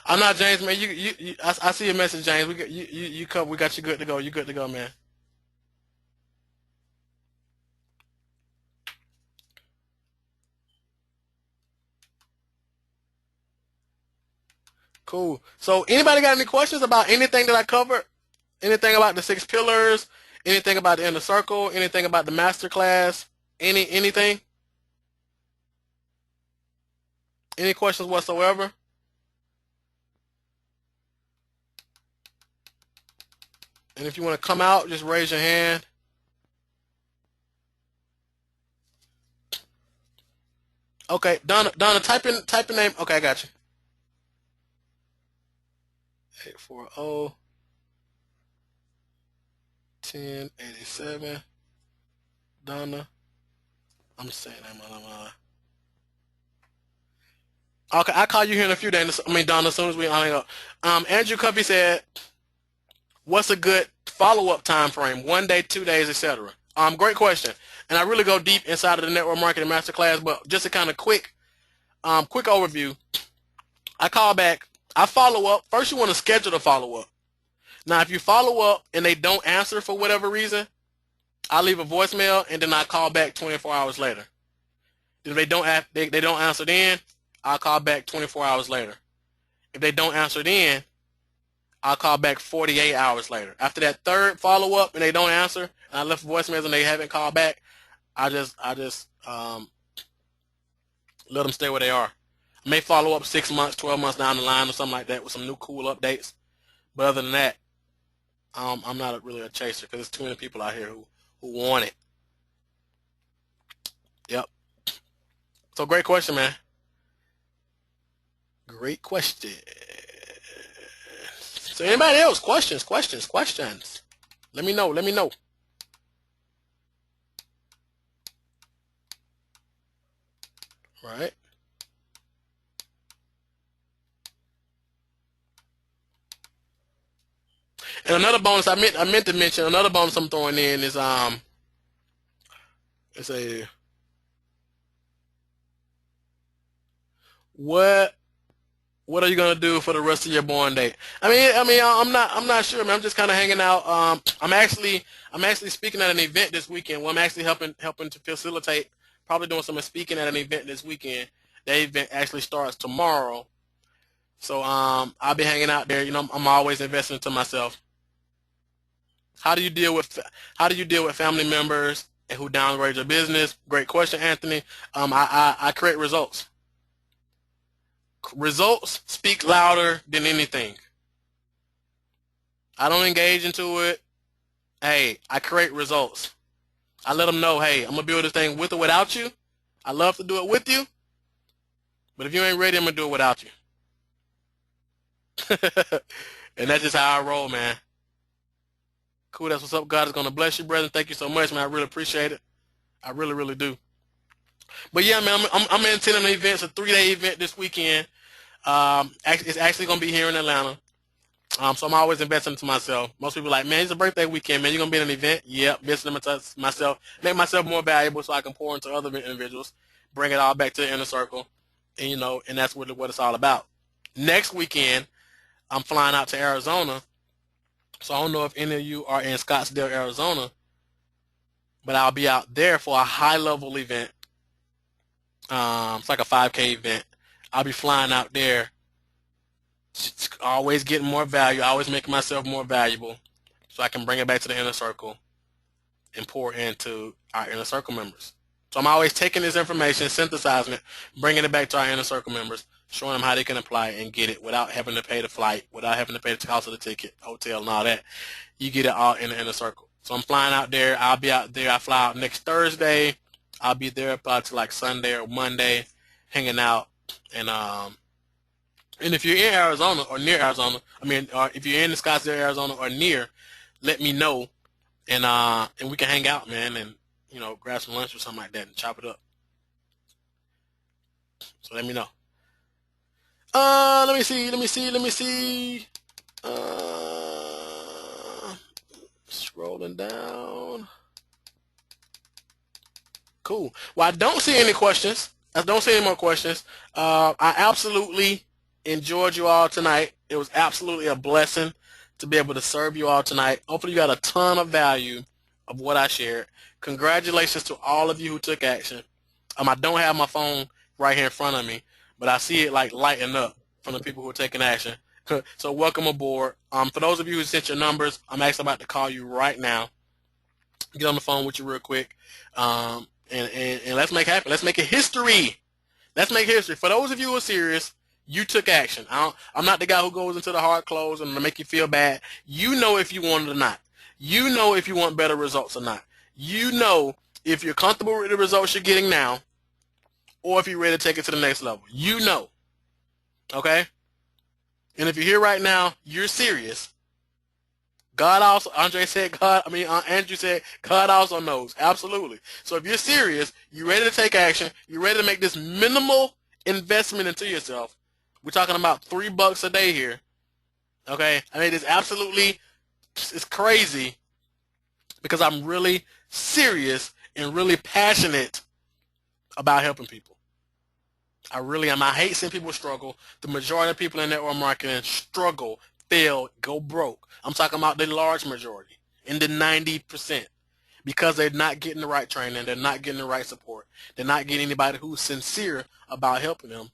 I'm not James, man. I see your message, James. We got you cover. We got you good to go. You good to go, man. Cool. So, anybody got any questions about anything that I covered? Anything about the six pillars? Anything about the inner circle? Anything about the master class? Anything? Any questions whatsoever? And if you want to come out, just raise your hand. Okay, Donna, type in name. Okay, I got you. 840 1087. Donna. I'm saying that. Okay, I'll call you here in a few days. I mean, Donna, as soon as we hang up. Andrew Cuppy said, what's a good follow-up time frame? 1 day, 2 days, etc. Great question. And I really go deep inside of the network marketing masterclass, but just a kind of quick overview. I call back. I follow up. First, you want to schedule the follow-up. Now, if you follow up and they don't answer for whatever reason, I leave a voicemail and then I call back 24 hours later. If they don't answer then, I'll call back 24 hours later. If they don't answer then, I'll call back 48 hours later. After that third follow-up and they don't answer, and I left voicemails and they haven't called back, I just let them stay where they are. I may follow up 6 months, 12 months down the line or something like that with some new cool updates. But other than that, I'm not really a chaser because there's too many people out here who want it. Yep. So great question, man. Great question. So anybody else? Questions. Let me know. Right. And another bonus I meant to mention, another bonus I'm throwing in is it's a what what are you gonna do for the rest of your born date? I'm not sure, man. I'm just kind of hanging out. I'm actually speaking at an event this weekend. Well, I'm actually helping to facilitate. Probably doing some speaking at an event this weekend. The event actually starts tomorrow, so I'll be hanging out there. You know, I'm always investing into myself. How do you deal with family members who downgrade your business? Great question, Anthony. I create results. Results speak louder than anything. I don't engage into it. Hey, I create results. I let them know, hey, I'm gonna build this thing with or without you. I love to do it with you, but if you ain't ready, I'm gonna do it without you. And that's just how I roll, man. Cool. That's what's up. God is gonna bless you, brother. Thank you so much, man. I really appreciate it. I really, really do. But yeah, man, I'm attending an event. It's a 3-day event this weekend. It's actually gonna be here in Atlanta. So I'm always investing into myself. Most people are like, man, it's a birthday weekend, man. You're gonna be at an event? Yep, investing into myself, make myself more valuable so I can pour into other individuals, bring it all back to the inner circle, and and that's what it's all about. Next weekend, I'm flying out to Arizona. So I don't know if any of you are in Scottsdale, Arizona, but I'll be out there for a high level event. It's like a 5K event. I'll be flying out there, always getting more value, always making myself more valuable, so I can bring it back to the inner circle and pour into our inner circle members. So I'm always taking this information, synthesizing it, bringing it back to our inner circle members, showing them how they can apply it and get it without having to pay the flight, without having to pay the cost of the ticket, hotel, and all that. You get it all in the inner circle. So I'm flying out there. I'll be out there. I fly out next Thursday. I'll be there probably to like Sunday or Monday, hanging out. And if you're in Arizona or near Arizona, or if you're in the Scottsdale, Arizona or near, let me know, and we can hang out, man, and grab some lunch or something like that and chop it up. So let me know. Let me see. Scrolling down. Cool. Well, I don't see any questions. I don't see any more questions. I absolutely enjoyed you all tonight. It was absolutely a blessing to be able to serve you all tonight. Hopefully you got a ton of value of what I shared. Congratulations to all of you who took action. I don't have my phone right here in front of me, but I see it like lighting up from the people who are taking action. So welcome aboard. For those of you who sent your numbers, I'm actually about to call you right now. Get on the phone with you real quick. And let's make it happen. Let's make it history. Let's make history. For those of you who are serious, you took action. I'm not the guy who goes into the hard close and make you feel bad. You know if you want it or not. You know if you want better results or not. You know if you're comfortable with the results you're getting now or if you're ready to take it to the next level. You know. Okay? And if you're here right now, you're serious. Andrew said God also knows. Absolutely. So if you're serious, you're ready to take action, you're ready to make this minimal investment into yourself. We're talking about $3 a day here. Okay? I mean, it's crazy because I'm really serious and really passionate about helping people. I really am. I hate seeing people struggle. The majority of people in network marketing struggle, fail, go broke. I'm talking about the large majority, in the 90%, because they're not getting the right training, they're not getting the right support, they're not getting anybody who's sincere about helping them.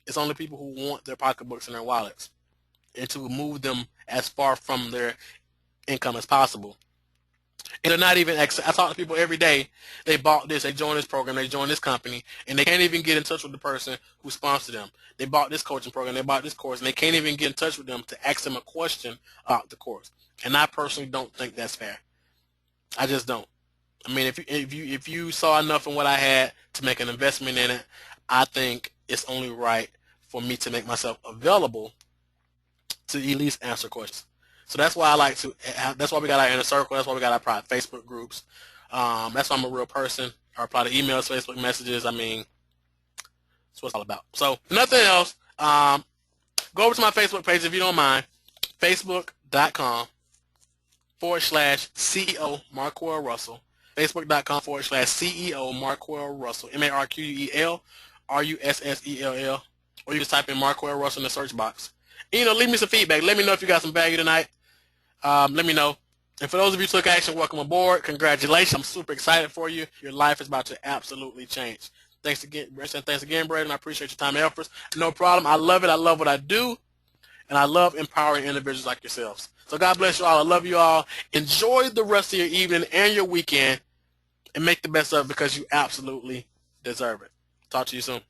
It's only people who want their pocketbooks and their wallets and to move them as far from their income as possible. And they're not even, I talk to people every day, they bought this, they joined this program, they joined this company, and they can't even get in touch with the person who sponsored them. They bought this coaching program, they bought this course, and they can't even get in touch with them to ask them a question about the course. And I personally don't think that's fair. I just don't. I mean, if you saw enough in what I had to make an investment in it, I think it's only right for me to make myself available to at least answer questions. So that's why that's why we got our inner circle. That's why we got our private Facebook groups. That's why I'm a real person. I reply to emails, Facebook messages. I mean, that's what it's all about. So nothing else. Go over to my Facebook page if you don't mind. Facebook.com/CEO Marquel Russell. Facebook.com/CEO Marquel Russell. MarquelRussell. Or you just type in Marquel Russell in the search box. And, leave me some feedback. Let me know if you got some value tonight. Let me know. And for those of you who took action, welcome aboard. Congratulations. I'm super excited for you. Your life is about to absolutely change. Thanks again, Braden. I appreciate your time and efforts. No problem. I love it. I love what I do. And I love empowering individuals like yourselves. So God bless you all. I love you all. Enjoy the rest of your evening and your weekend and make the best of it because you absolutely deserve it. Talk to you soon.